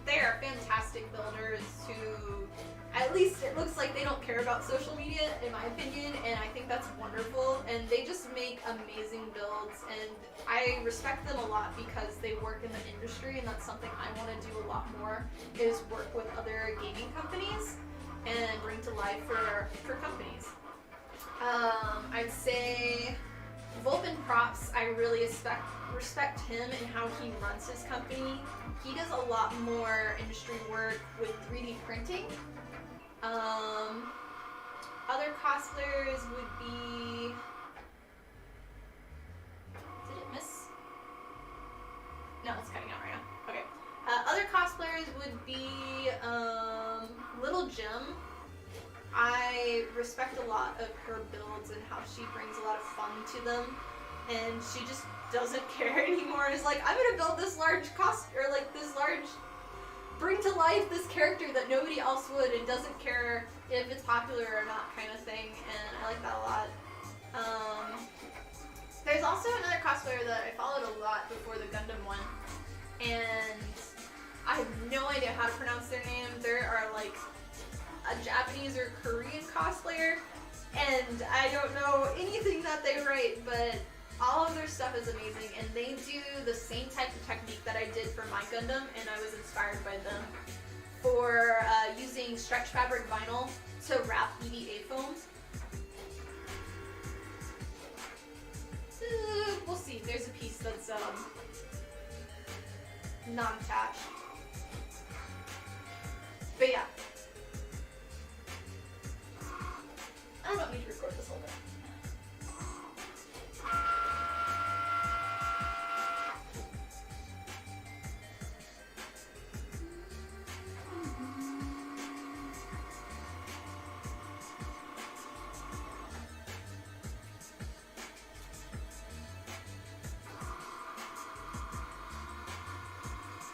are fantastic builders who, at least it looks like they don't care about social media, in my opinion, and I think that's wonderful. And they just make amazing builds, and I respect them a lot because they work in the industry, and that's something I want to do a lot more, is work with other gaming companies and bring to life for companies. I'd say Vulpin Props, I really respect him and how he runs his company. He does a lot more industry work with 3D printing. Other cosplayers would be... Did it miss? No, it's cutting out right now. Okay. Other cosplayers would be Little Jim. I respect a lot of her builds and how she brings a lot of fun to them, and she just doesn't care anymore. It's like, I'm gonna build this large bring to life this character that nobody else would, and doesn't care if it's popular or not, kind of thing, and I like that a lot. There's also another cosplayer that I followed a lot before the Gundam one, and I have no idea how to pronounce their name. There are like a Japanese or Korean cosplayer, and I don't know anything that they write, but all of their stuff is amazing, and they do the same type of technique that I did for my Gundam, and I was inspired by them for using stretch fabric vinyl to wrap EVA foam. We'll see. There's a piece that's non-attached. But yeah. I don't need to record this whole thing.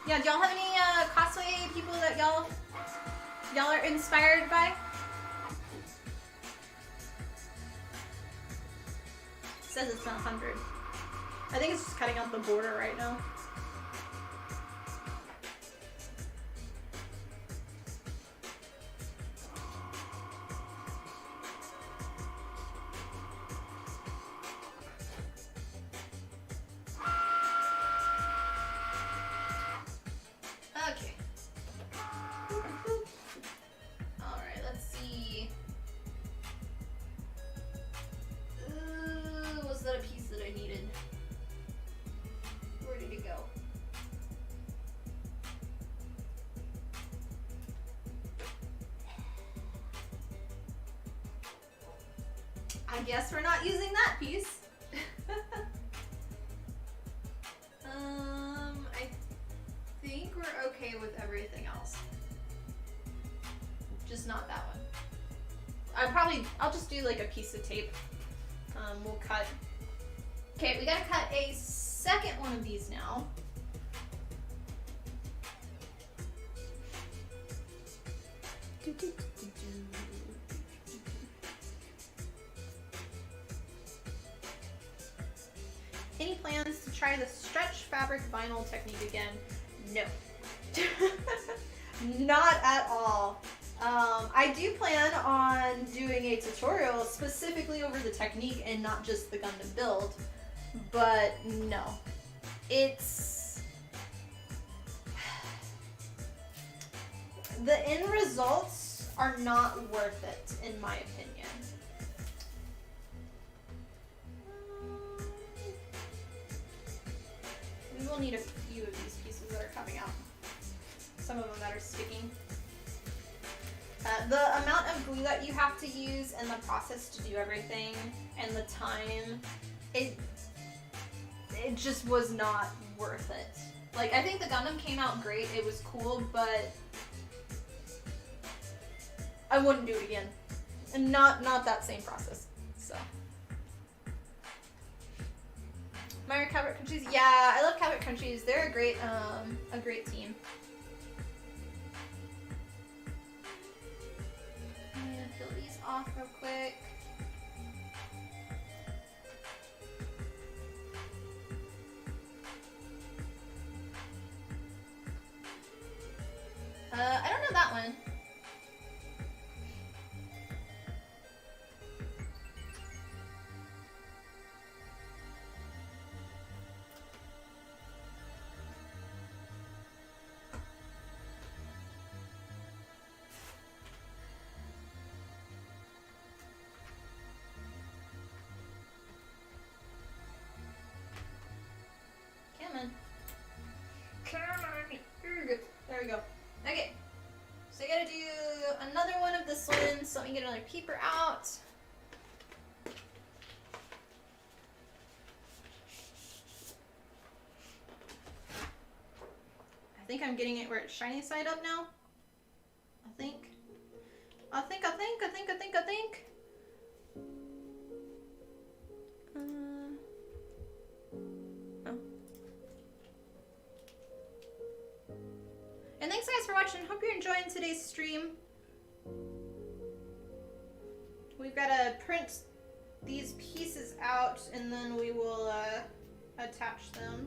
Yeah, do y'all have any cosplay people that y'all are inspired by? It says it's 100. I think it's just cutting out the border right now. Okay. Alright, let's see. Was that a piece that I needed? Where did it go? I guess we're not using that piece. I think we're okay with everything else. Just not that one. I'll just do like a piece of tape. We'll cut. Okay, we gotta cut a second one of these now. Any plans to try the stretch fabric vinyl technique again? No. Not at all. I do plan on doing a tutorial specifically over the technique and not just the Gundam build, but no. The end results are not worth it, in my opinion. We will need a few of these pieces that are coming out. Some of them that are sticking. The amount of glue that you have to use and the process to do everything and the time, it just was not worth it. Like, I think the Gundam came out great, it was cool, but I wouldn't do it again. And not that same process, so. My Cabot Crunchies, yeah, I love Cabot Crunchies. They're a great team. I'm gonna peel these off real quick. I don't know that one. There we go. Okay. So I gotta do another one of this one. So let me get another peeper out. I think I'm getting it where it's shiny side up now. I think. And thanks guys for watching. Hope you're enjoying today's stream. We've got to print these pieces out and then we will attach them.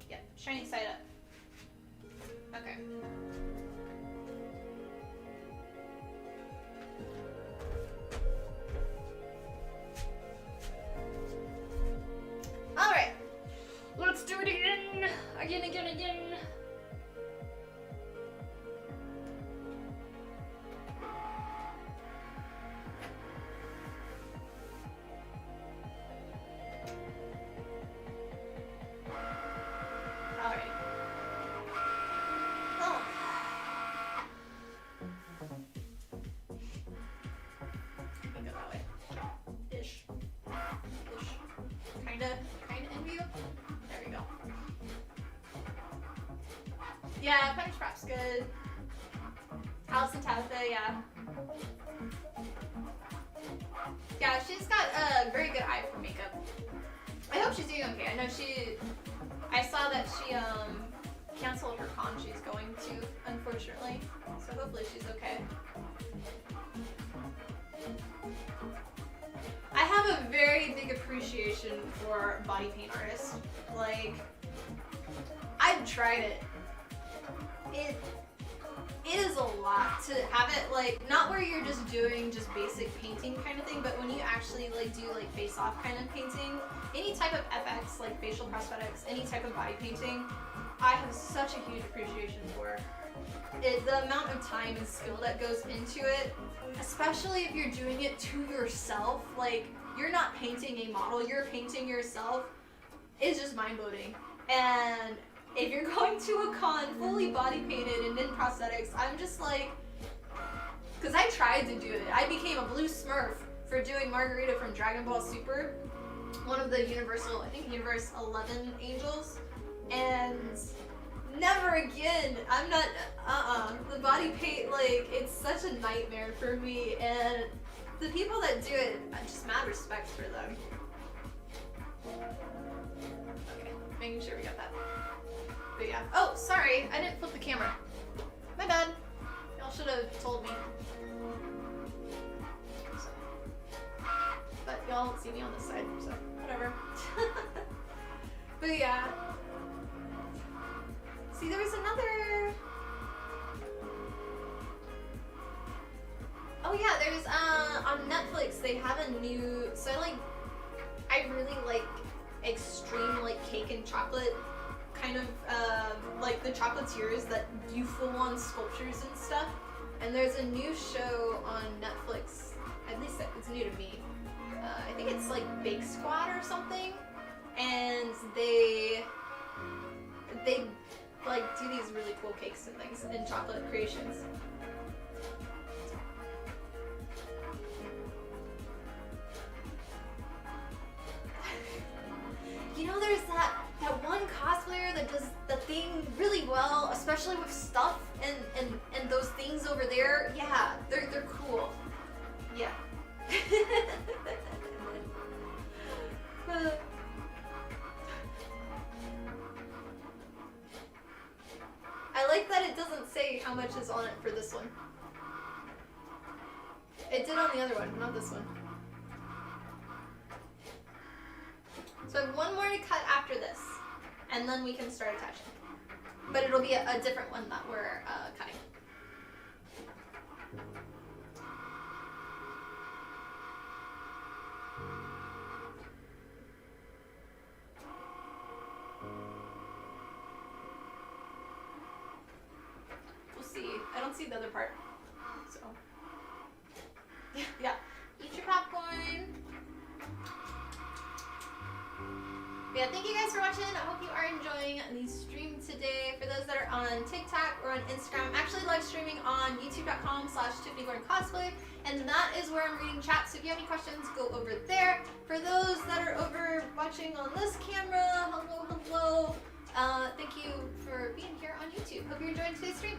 Yep, shiny side up. Okay. Alright. Let's do it again! Again. Alright. Oh. Let me go that way. Ish. Kinda envy you. There we go. Yeah, Punch Prep's good. Allison Tabitha, yeah. Yeah, she's got a very good eye for makeup. I hope she's doing okay. I saw that she canceled her con she's going to, unfortunately. So hopefully she's okay. I have a very big appreciation for body paint artists. Like, I've tried it. It is a lot to have it, like, not where you're just doing just basic painting kind of thing, but when you actually like do like face-off kind of painting, any type of FX, like facial prosthetics, any type of body painting, I have such a huge appreciation for it. The amount of time and skill that goes into it, especially if you're doing it to yourself, like you're not painting a model, you're painting yourself, is just mind-blowing. And if you're going to a con fully body painted and in prosthetics, I'm just like, because I tried to do it. I became a blue smurf for doing Margarita from Dragon Ball Super, one of the Universal, I think Universe 11 angels, and never again. I'm not, the body paint, like, it's such a nightmare for me, and the people that do it, I just mad respect for them. Okay, making sure we got that. But yeah. Oh, sorry, I didn't flip the camera. My bad. Y'all should have told me. So. But y'all see me on this side, so whatever. But yeah. See, there was another. Oh yeah, there's on Netflix they have a new. So I really like extreme like cake and chocolate. Kind of like the chocolatiers that do full-on sculptures and stuff. And there's a new show on Netflix, at least it's new to me. I think it's like Bake Squad or something. And they like do these really cool cakes and things and chocolate creations. like that it doesn't say how much is on it for this one. It did on the other one, not this one. So I have one more to cut after this, and then we can start attaching. But it'll be a different one that we're cutting. We'll see. I don't see the other part, so. Yeah. Eat your popcorn. But yeah, thank you guys for watching. I hope you are enjoying the stream today. For those that are on TikTok or on Instagram, I'm actually live streaming on youtube.com/TiffanyGordonCosplay, and that is where I'm reading chat. So if you have any questions, go over there. For those that are over watching on this camera, hello, hello. Thank you for being here on YouTube. Hope you're enjoying today's stream.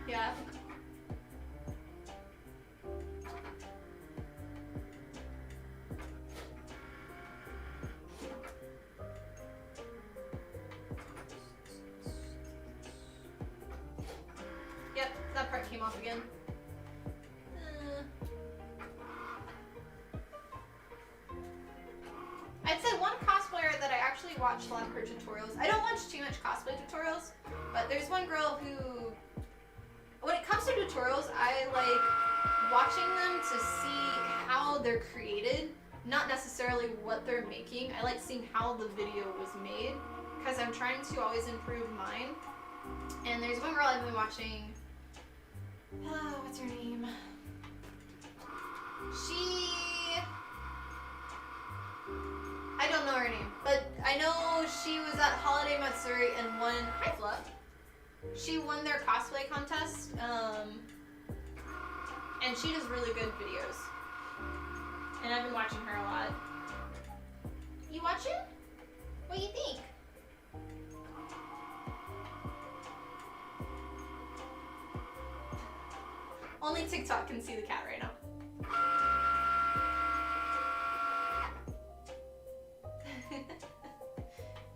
Yeah. Yep, that part came off again. I'd say one cosplayer that I actually watch a lot of her tutorials. I don't watch too much cosplay tutorials, but there's one girl who, when it comes to tutorials, I like watching them to see how they're created, not necessarily what they're making. I like seeing how the video was made, because I'm trying to always improve mine. And there's one girl I've been watching, what's her name? I don't know her name, but I know she was at Holiday Matsuri and won, hi Fluff. She won their cosplay contest, and she does really good videos. And I've been watching her a lot. You watch it? What do you think? Only TikTok can see the cat right now.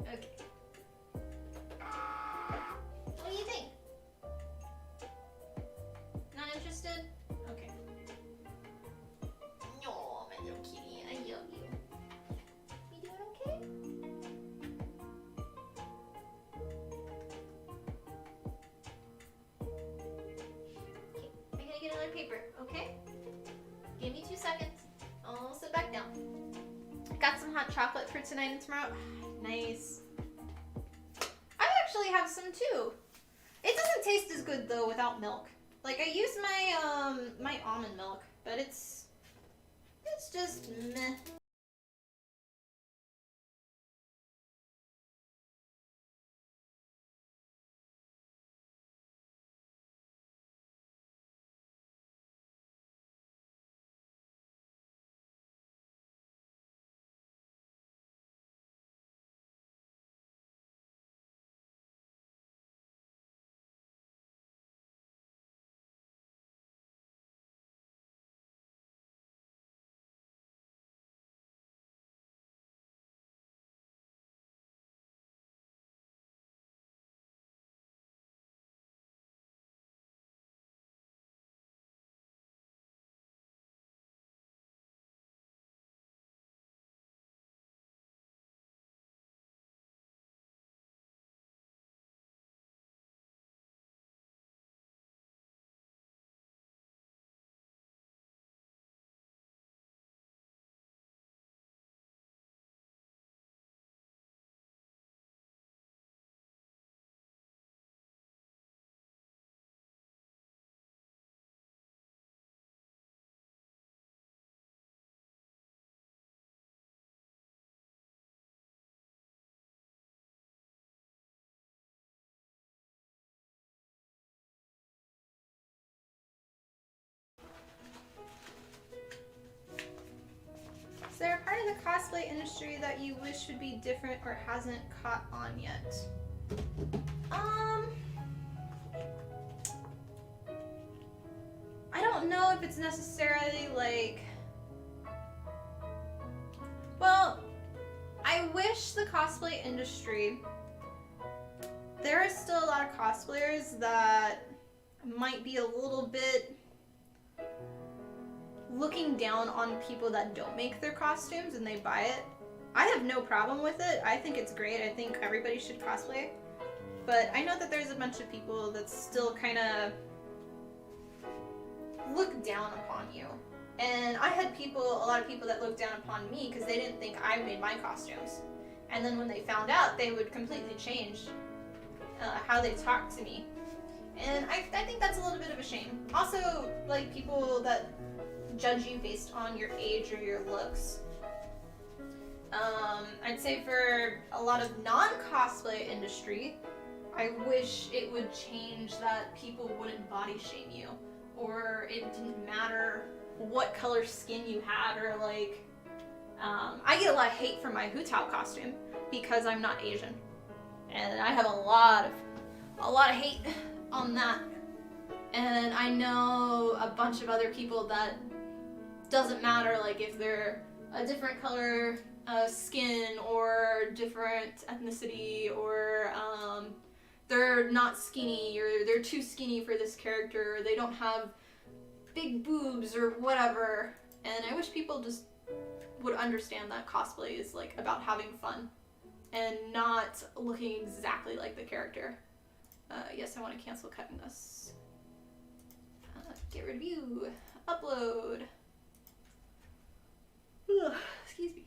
Okay. What do you think? Not interested? Okay. No, my little kitty, I love you. You doing okay? Okay, I'm gonna get another paper, okay? Give me 2 seconds. I'll sit back down. Got some hot chocolate for tonight and tomorrow. Nice. I actually have some too. It doesn't taste as good though without milk. Like I use my my almond milk, but it's just meh. Is there a part of the cosplay industry that you wish would be different or hasn't caught on yet? I don't know if it's necessarily like, well, I wish the cosplay industry, there are still a lot of cosplayers that might be a little bit looking down on people that don't make their costumes and they buy it. I have no problem with it. I think it's great. I think everybody should cosplay. But I know that there's a bunch of people that still kind of look down upon you. And I had a lot of people that looked down upon me because they didn't think I made my costumes. And then when they found out, they would completely change how they talked to me. And I think that's a little bit of a shame. Also, like, people that judge you based on your age or your looks. I'd say for a lot of non-cosplay industry, I wish it would change that people wouldn't body shame you, or it didn't matter what color skin you had, or like, I get a lot of hate for my Hu Tao costume because I'm not Asian, and I have a lot of hate on that. And I know a bunch of other people that doesn't matter, like if they're a different color skin or different ethnicity, or they're not skinny, or they're too skinny for this character, or they don't have big boobs or whatever. And I wish people just would understand that cosplay is like about having fun and not looking exactly like the character. Yes, I want to cancel cutting this. Get rid of you. Upload. Ugh, excuse me.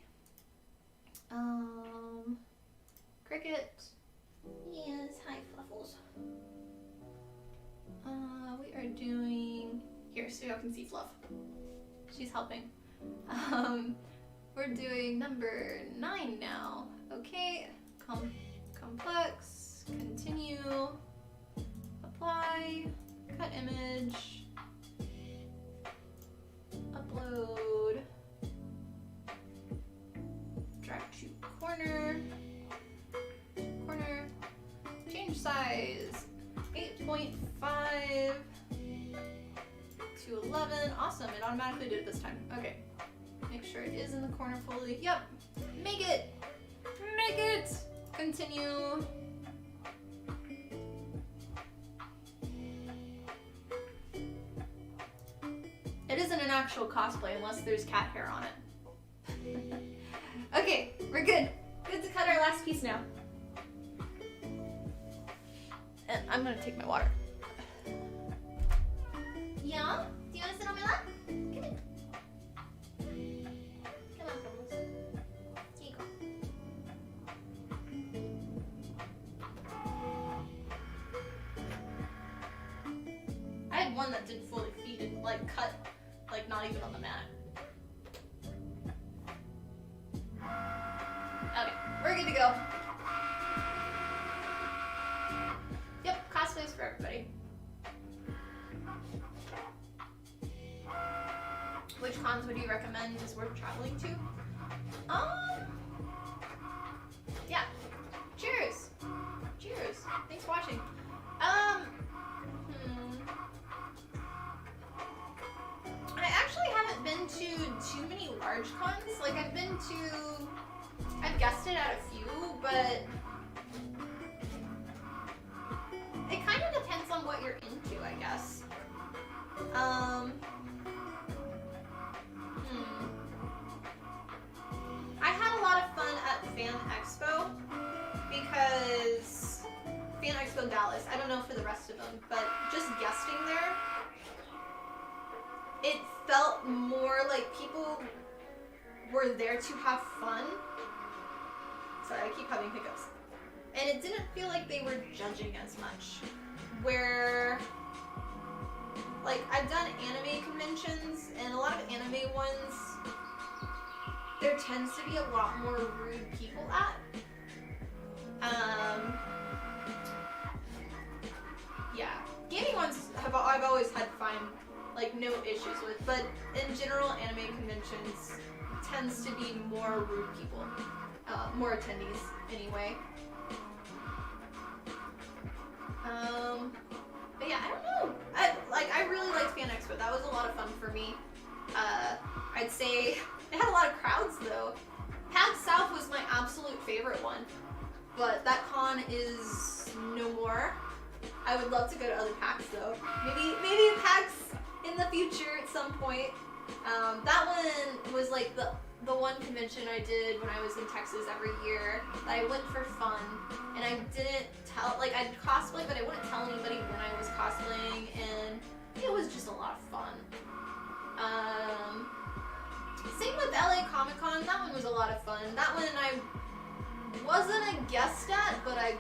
Cricut. Yes, hi Fluffles. We are doing, here so y'all can see Fluff. She's helping. We're doing number 9 now. Okay, complex, continue, apply, cut image, upload, drag to corner, change size, 8.5 to 11. Awesome, it automatically did it this time. Okay, make sure it is in the corner fully. Yep, make it, continue. It isn't an actual cosplay unless there's cat hair on it. Okay, we're good. Good to cut our last piece now. And I'm gonna take my water. Yeah? Do you wanna sit on my lap? Come here. Come on, Bubbles. Here you go. I had one that didn't fully feed it, like cut, like not even on the mat. Okay, we're good to go. Yep, cosplays for everybody. Which cons would you recommend is worth traveling to? Yeah. Cheers. Cheers. Thanks for watching. I actually haven't been to too many large cons. Like I've guessed it at a few, but it kind of depends on what you're into, I guess. I had a lot of fun at Fan Expo because Fan Expo Dallas, I don't know for the rest of them, but just guesting there, it felt more like people were there to have fun. Sorry, I keep having hiccups. And it didn't feel like they were judging as much. Where, like, I've done anime conventions, and a lot of anime ones, there tends to be a lot more rude people at. Yeah. Gaming ones I've always had fun, like, no issues with, but in general, anime conventions tends to be more rude people. More attendees, anyway. But yeah, I don't know. I really liked Fan Expo. That was a lot of fun for me. I'd say it had a lot of crowds though. PAX South was my absolute favorite one, but that con is no more. I would love to go to other PAX though. Maybe PAX in the future at some point. That one was like the one convention I did when I was in Texas every year that I went for fun, and I didn't tell, like, I'd cosplay, but I wouldn't tell anybody when I was cosplaying, and it was just a lot of fun. Same with LA Comic Con, that one was a lot of fun. That one I wasn't a guest at, but I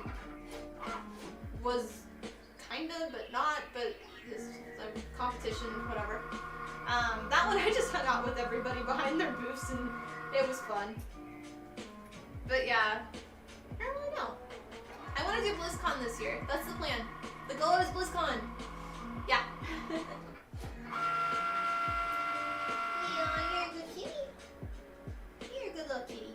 was kinda, but not, but it's a competition, whatever. That one I just hung out with everybody behind their booths and it was fun. But yeah, I don't really know. I want to do BlizzCon this year. That's the plan. The goal is BlizzCon. Yeah. Yeah, you're a good kitty. You're a good little kitty.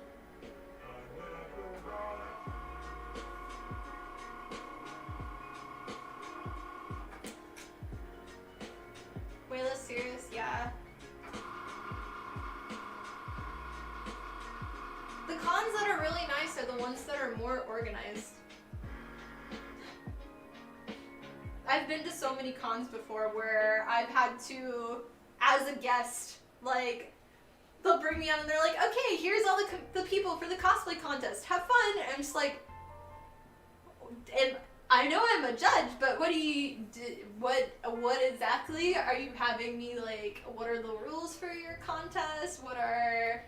Way less serious, yeah. The cons that are really nice are the ones that are more organized. I've been to so many cons before where I've had to, as a guest, like, they'll bring me out and they're like, okay, here's all the people for the cosplay contest. Have fun. And I'm just like, and I know I'm a judge, but what exactly are you having me, like, what are the rules for your contest? What are,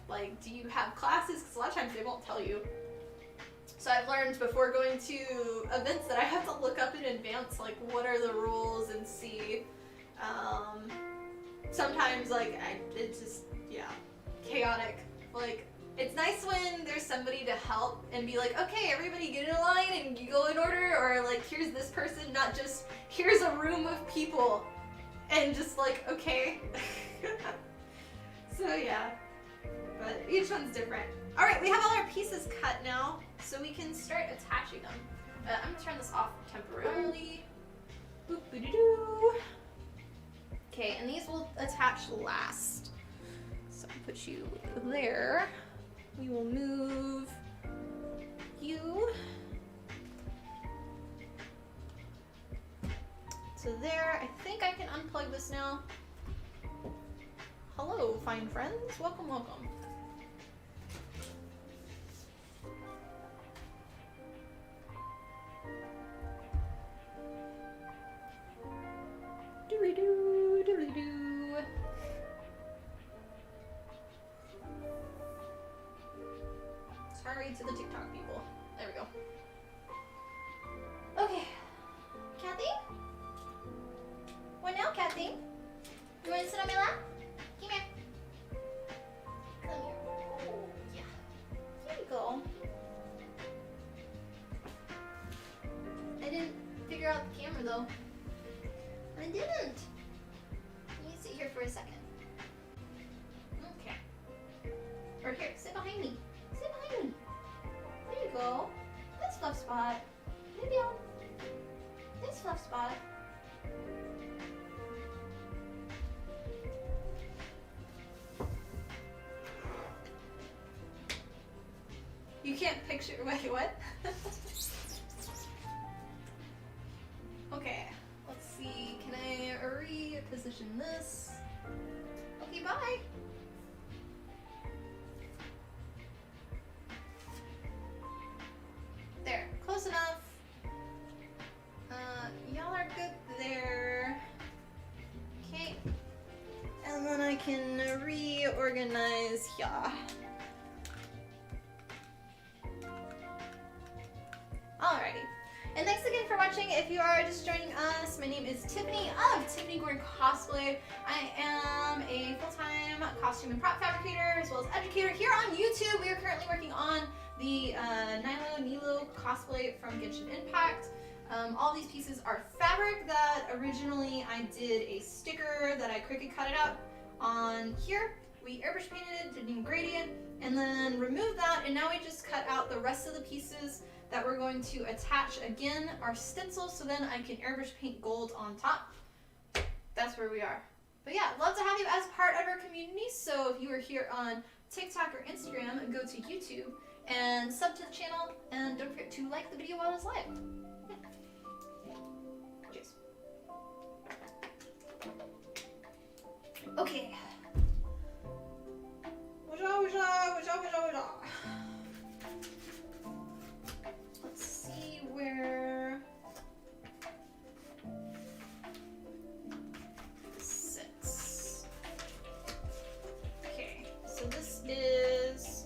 like, do you have classes? Because a lot of times they won't tell you. So I've learned before going to events that I have to look up in advance, like, what are the rules and see. Sometimes, like, it's just, yeah, chaotic. Like, it's nice when there's somebody to help and be like, okay, everybody get in a line and you go in order, or like, here's this person, not just, here's a room of people, and just like, okay. So yeah, but each one's different. All right, we have all our pieces cut now, so we can start attaching them. I'm gonna turn this off temporarily. Boop-a-doo-doo. Okay, and these will attach last. So I'll put you there. We will move you to there. I think I can unplug this now. Hello, fine friends. Welcome, welcome. Doodly-doo, doodly-doo. Sorry to the TikTok people. There we go. Okay. Kathy? What now, Kathy? You want to sit on my lap? Come here. Come here. Yeah. Here you go. I didn't figure out the camera though. I didn't. You sit here for a second. Okay. Or here, sit behind me. Sit behind me. There you go. That's fluff spot. Maybe I'll... This fluff spot. You can't picture... Wait, what? Okay. Let's see. Can I reposition this? Okay, bye. There, close enough. Y'all are good there. Okay. And then I can reorganize, yeah. Alrighty. And thanks again for watching. If you are just joining us, my name is Tiffany of Tiffany Gordon Cosplay. I am a full-time costume and prop fabricator as well as educator here on YouTube. We are currently working on the Nilou cosplay from Genshin Impact. All these pieces are fabric that originally I did a sticker that I Cricut cut it out on here. We airbrush painted it, did a new gradient, and then removed that, and now we just cut out the rest of the pieces that we're going to attach again, our stencils, so then I can airbrush paint gold on top. That's where we are. But yeah, love to have you as part of our community, so if you are here on TikTok or Instagram, go to YouTube and sub to the channel, and don't forget to like the video while it's live. Cheers. Okay. Let's see where this sits. Okay, so this is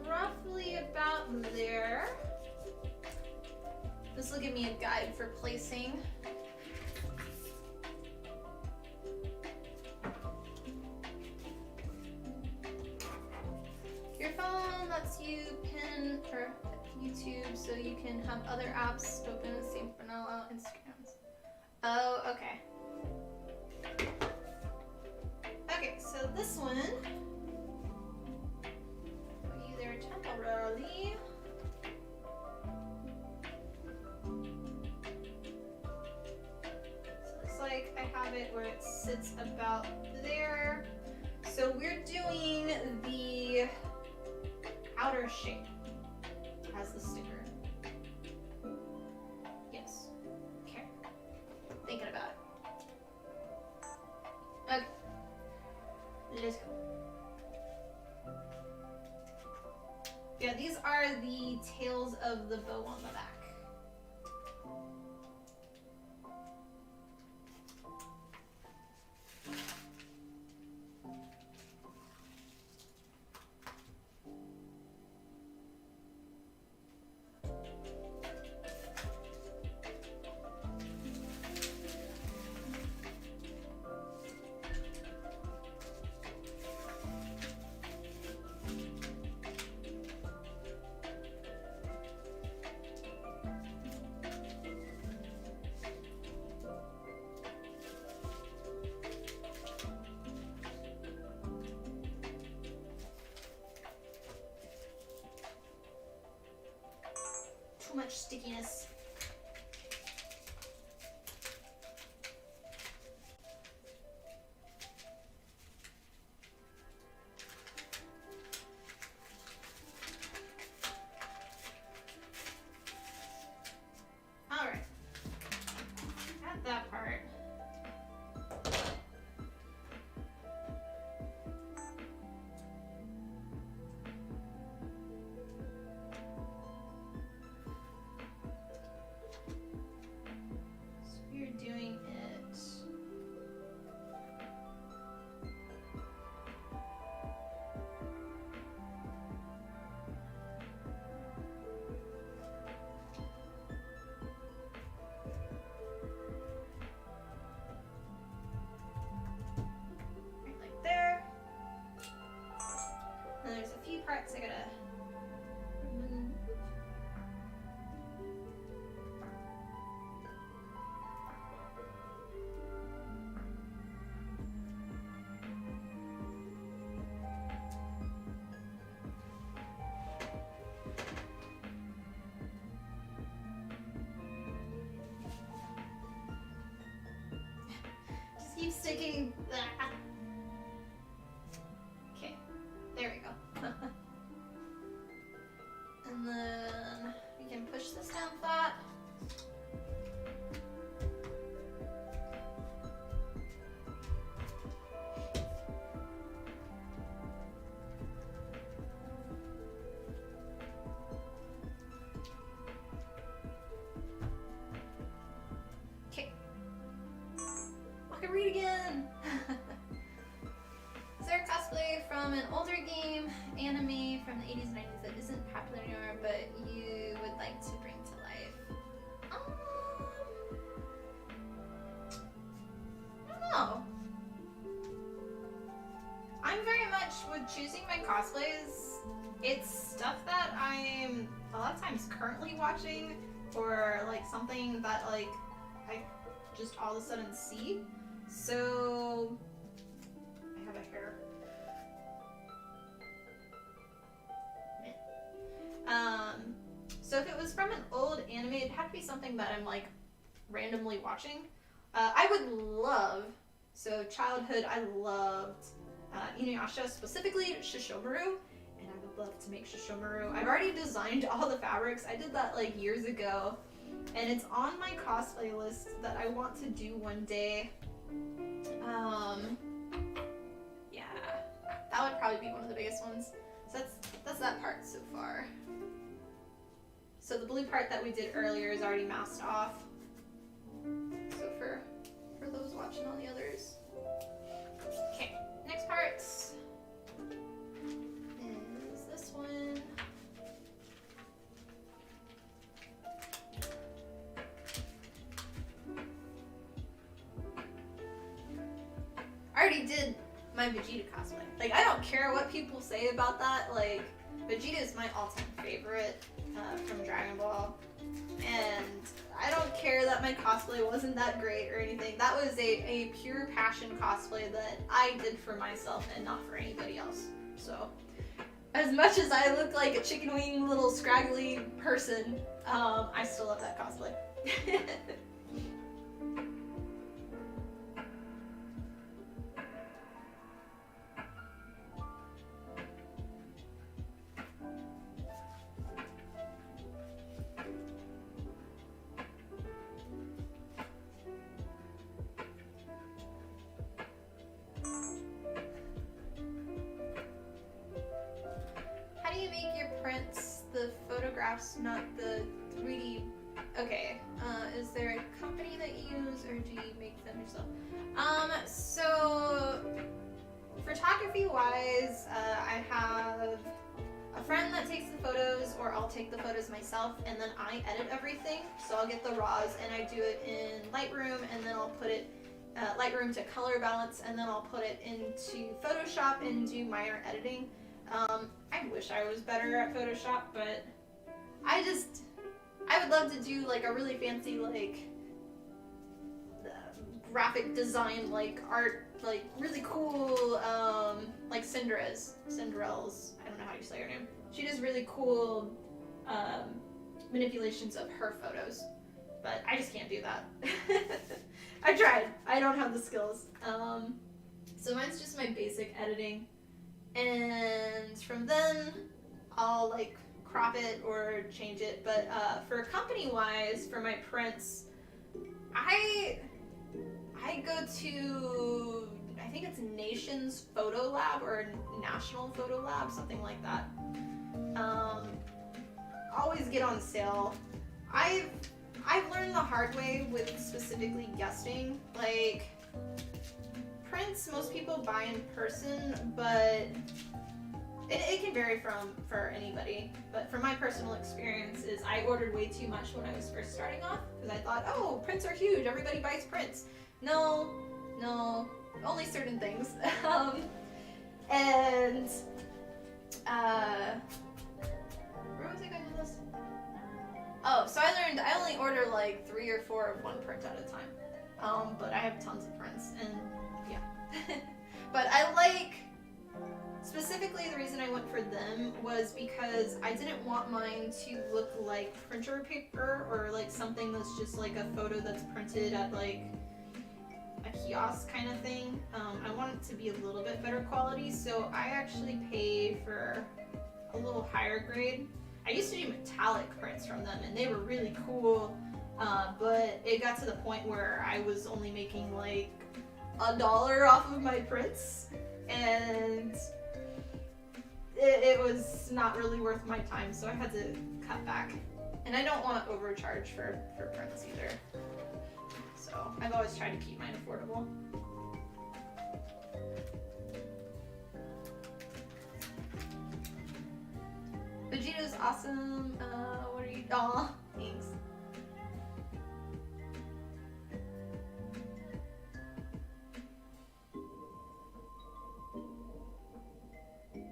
roughly about there. This will give me a guide for placing. Your phone lets you pin for YouTube so you can have other apps open at the same time, but not allow Instagrams. Oh, okay. Okay, so this one, put you there temporarily. So it looks like I have it where it sits about there. So we're doing the outer shape as the sticker. Yes. Okay. Thinking about it. Okay. Let's go. Yeah, these are the tails of the bow on the back. Too much stickiness. All right. Got that part. Doing it. Right like there. And there's a few parts I gotta remove. Keep sticking. Okay, there we go. And then we can push this down flat. Read again! Is there a cosplay from an older game, anime from the 80s and 90s that isn't popular anymore, but you would like to bring to life? I don't know. I'm very much with choosing my cosplays. It's stuff that I'm a lot of times currently watching, or like something that like I just all of a sudden see. So, I have a hair. So if it was from an old anime, it'd have to be something that I'm like randomly watching. I would love, so childhood, I loved Inuyasha, specifically Shishomaru, and I would love to make Shishomaru. I've already designed all the fabrics. I did that like years ago, and it's on my cosplay list that I want to do one day. Yeah, that would probably be one of the biggest ones. So that's that part so far. So the blue part that we did earlier is already masked off. So for those watching on the others. Okay, next part is this one. I already did my Vegeta cosplay. Like, I don't care what people say about that. Like, Vegeta is my all-time favorite from Dragon Ball. And I don't care that my cosplay wasn't that great or anything. That was a pure passion cosplay that I did for myself and not for anybody else. So, as much as I look like a chicken wing little scraggly person, I still love that cosplay. Not the 3D. Okay, is there a company that you use, or do you make them yourself? So photography wise, I have a friend that takes the photos, or I'll take the photos myself, and then I edit everything. So I'll get the raws and I do it in Lightroom, and then I'll put it Lightroom to color balance, and then I'll put it into Photoshop and do minor editing. I wish I was better at Photoshop, but I would love to do like a really fancy like graphic design, like art, like really cool, like Cinderella's, I don't know how you say her name. She does really cool manipulations of her photos, but I just can't do that. I tried, I don't have the skills. So mine's just my basic editing, and from then I'll like crop it or change it. But for company wise, for my prints, I go to, I think it's Nations Photo Lab or National Photo Lab, something like that. Always get on sale. I've learned the hard way with specifically guesting. Like, prints most people buy in person, but it can vary for anybody, but from my personal experience is I ordered way too much when I was first starting off, because I thought, oh, prints are huge, everybody buys prints. No, only certain things. And where was I going with this? Oh, so I learned I only order like 3 or 4 of one print at a time. But I have tons of prints, and yeah. But I like, specifically the reason I went for them was because I didn't want mine to look like printer paper or like something that's just like a photo that's printed at like a kiosk kind of thing. I want it to be a little bit better quality, so I actually pay for a little higher grade. I used to do metallic prints from them, and they were really cool, but it got to the point where I was only making like $1 off of my prints, and it was not really worth my time, so I had to cut back. And I don't want to overcharge for prints either. So I've always tried to keep mine affordable. Vegeta's awesome. What are you? Aw, thanks.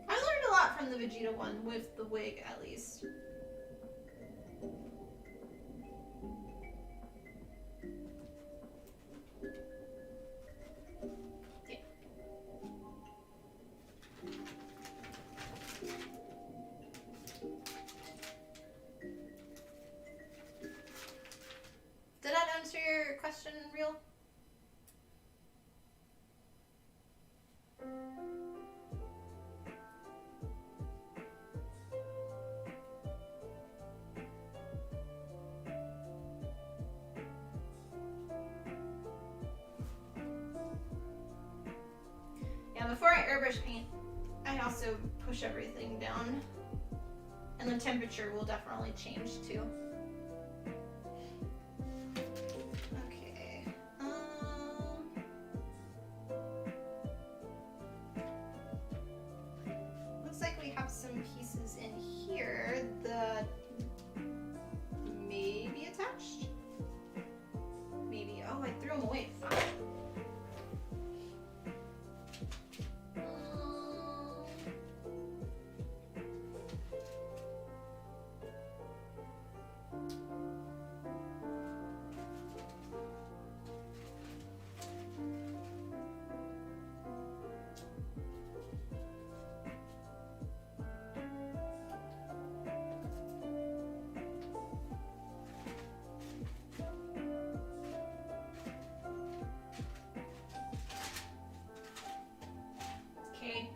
I learned a lot from the Vegeta one, with the wig at least. Yeah. Did that answer your question, Real? airbrush paint, I also push everything down. And the temperature will definitely change too. Okay. Looks like we have some pieces in here that may be attached. Maybe. Oh, I threw them away. Fuck. Okay.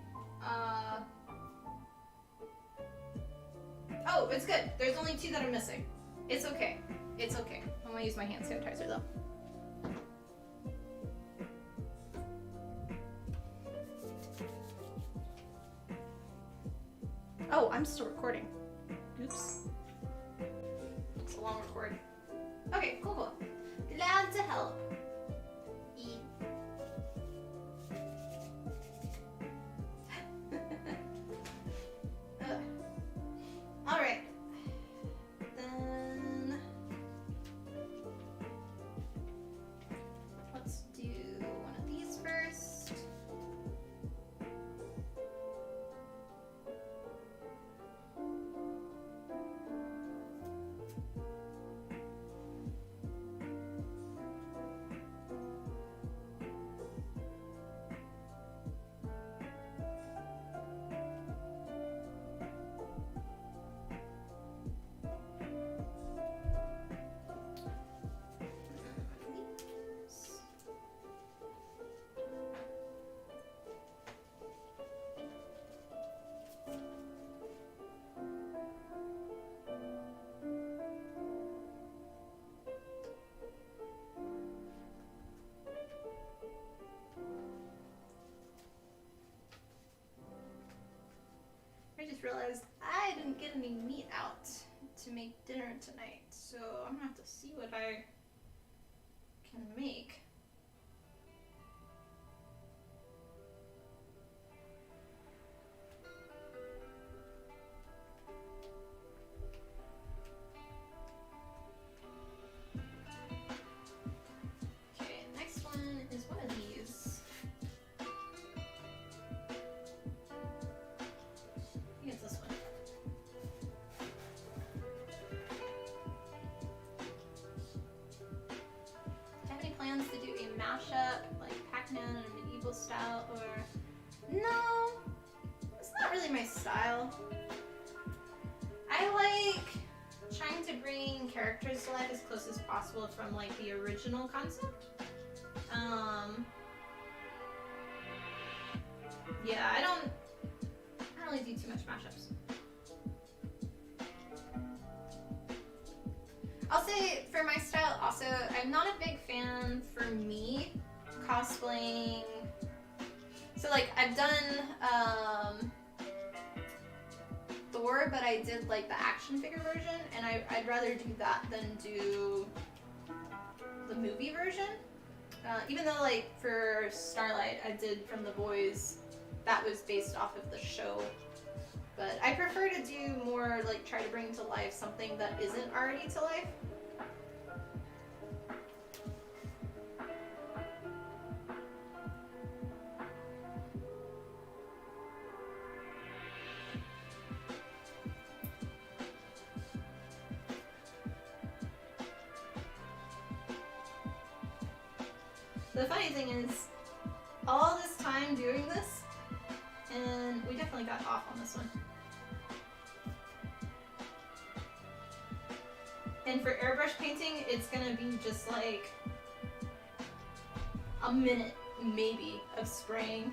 Oh, it's good. There's only 2 that are missing. It's okay. It's okay. I'm gonna use my hand sanitizer though. Oh, I'm still recording. Oops. It's a long record. Okay, cool, cool. Glad to help. All right. Then let's do one of these first. I just realized I didn't get any meat out to make dinner tonight, so I'm gonna have to see what I can make. Okay, next one is one of these. I think it's this one. Do you have any plans to do a mashup, like Pac-Man in a medieval style, or... No, it's not really my style. I like trying to bring characters to life as close as possible from like the original concept. Yeah, I don't really do too much mashups. I'll say for my style also, I'm not a big fan for me cosplaying. So like I've done Thor, but I did like the action figure version, and I'd rather do that than do the movie version. Even though like for Starlight I did from The Boys, that was based off of the show. But I prefer to do more like try to bring to life something that isn't already to life. The funny thing is, all this time doing this, and we definitely got off on this one. And for airbrush painting, it's gonna be just like a minute, maybe, of spraying,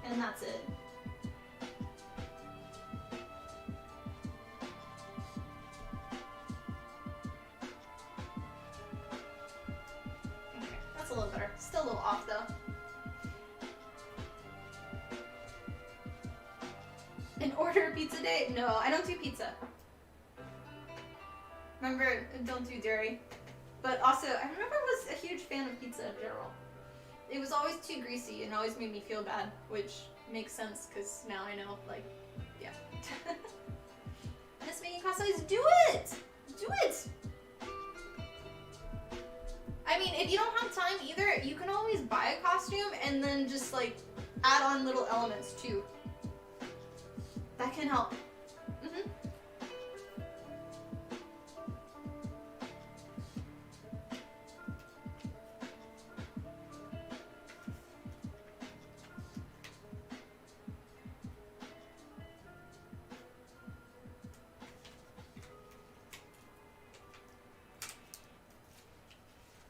and that's it. Okay, that's a little better. Still a little off though. And order a pizza day? No, I don't do pizza. Remember, don't do dairy. But also, I remember I was a huge fan of pizza in general. It was always too greasy and always made me feel bad, which makes sense because now I know, like, yeah. Just making cosplays, do it! Do it! I mean, if you don't have time either, you can always buy a costume and then just like add on little elements too. That can help. Mm-hmm.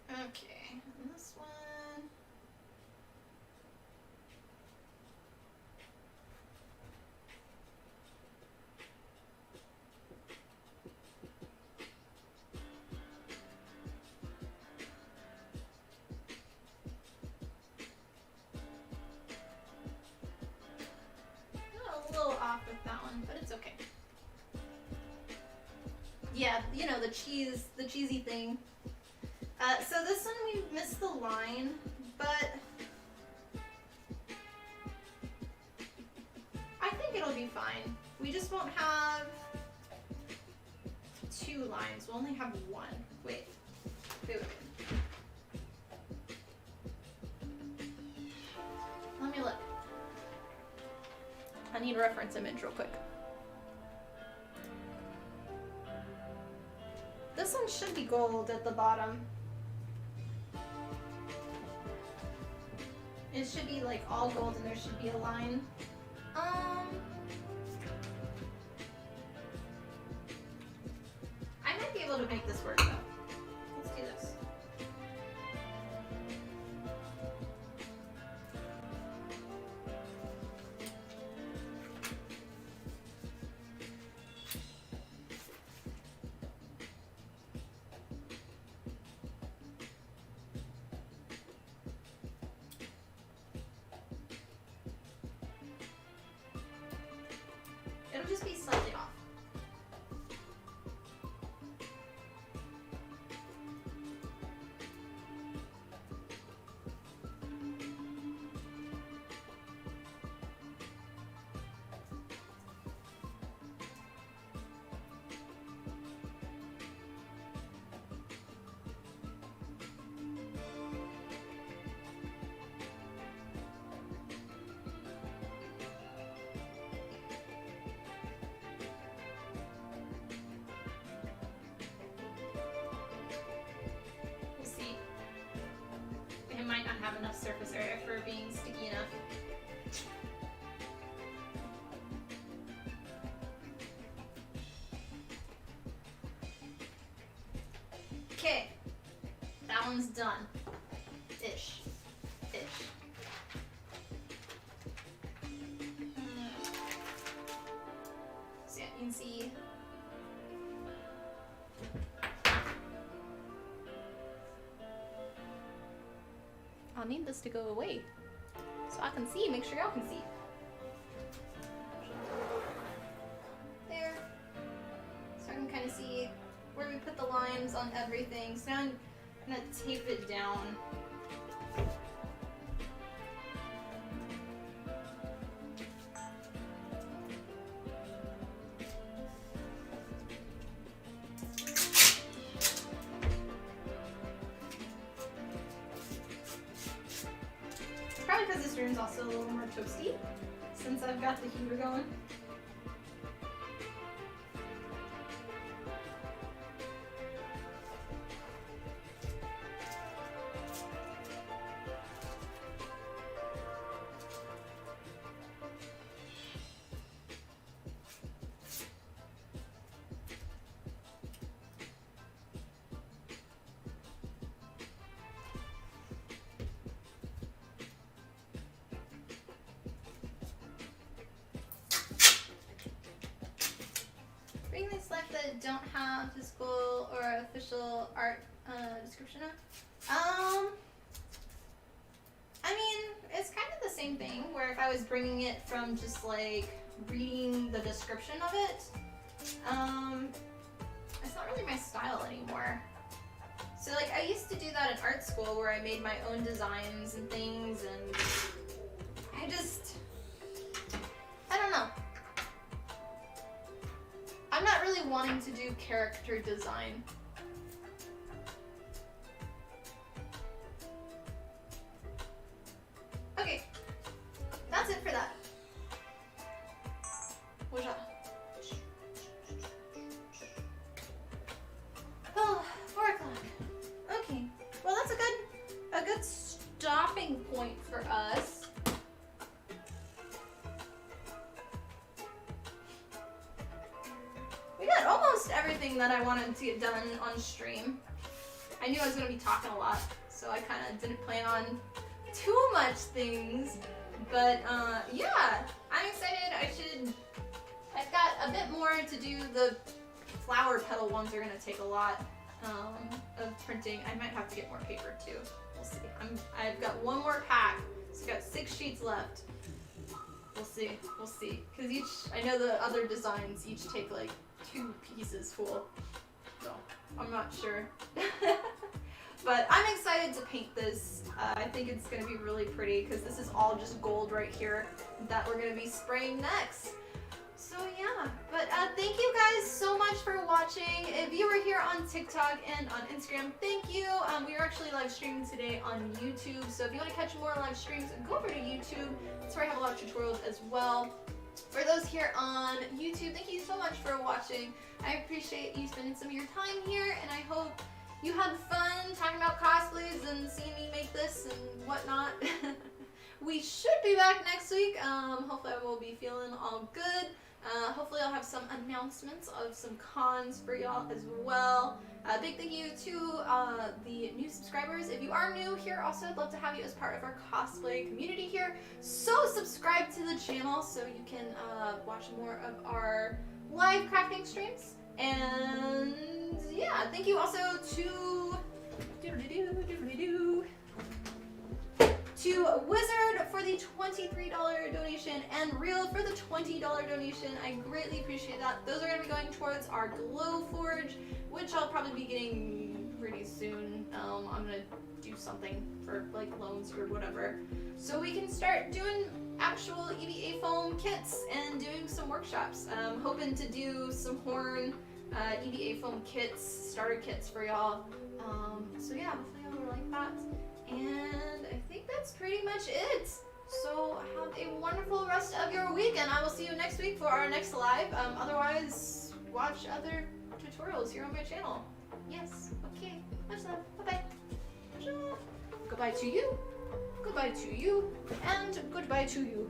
Okay, and this one. A little off with that one, but it's okay. Yeah, you know, the cheesy thing. So this one we missed the line, but I think it'll be fine. We just won't have 2 lines. We'll only have 1. Wait. Let me look. I need a reference image real quick. This one should be gold at the bottom. It should be like all gold and there should be a line. I might be able to make this work though. Let's do this. It'll just be slightly off. Might not have enough surface area for being sticky enough. Okay, that one's done. Ish. So yeah, you can see. I'll need this to go away so I can see, make sure y'all can see. There. So I can kind of see where we put the lines on everything. So now I'm gonna tape it down. Probably because this room's also a little more toasty since I've got the heater going. That don't have physical or official art description of. I mean, it's kind of the same thing where if I was bringing it from just like reading the description of it. It's not really my style anymore. So like I used to do that in art school where I made my own designs and things, and I don't know. I'm not really wanting to do character design. Okay, that's it for that. What's up? Oh, 4 o'clock. Okay, well that's a good stopping point for us. We got almost everything that I wanted to get done on stream. I knew I was going to be talking a lot, so I kind of didn't plan on too much things. But yeah, I'm excited. I've got a bit more to do. The flower petal ones are going to take a lot of printing. I might have to get more paper too. We'll see. I've got one more pack, so I've got 6 sheets left. We'll see. We'll see. Because I know the other designs each take like 2 pieces full, so I'm not sure. But I'm excited to paint this. I think it's going to be really pretty because this is all just gold right here that we're going to be spraying next. So yeah, but thank you guys so much for watching. If you were here on TikTok and on Instagram, thank you. We are actually live streaming today on YouTube, so if you want to catch more live streams, go over to YouTube. That's where I have a lot of tutorials as well. For those here on YouTube, thank you so much for watching. I appreciate you spending some of your time here, and I hope you had fun talking about cosplays and seeing me make this and whatnot. We should be back next week. Hopefully I will be feeling all good. Hopefully I'll have some announcements of some cons for y'all as well. Big thank you to the new subscribers. If you are new here, also I'd love to have you as part of our cosplay community here. So subscribe to the channel so you can watch more of our live crafting streams. And yeah, thank you also to Wizard for the $23 donation and Real for the $20 donation. I greatly appreciate that. Those are going to be going towards our Glow Forge, which I'll probably be getting pretty soon. I'm going to do something for like loans or whatever, so we can start doing actual EVA foam kits and doing some workshops. I'm hoping to do some horn EVA foam kits, starter kits for y'all. So yeah, hopefully y'all will like that. And I think that's pretty much it. So have a wonderful rest of your week, and I will see you next week for our next live. Otherwise, watch other tutorials here on my channel. Yes, okay. Much love. Bye-bye. Goodbye to you. Goodbye to you. And goodbye to you.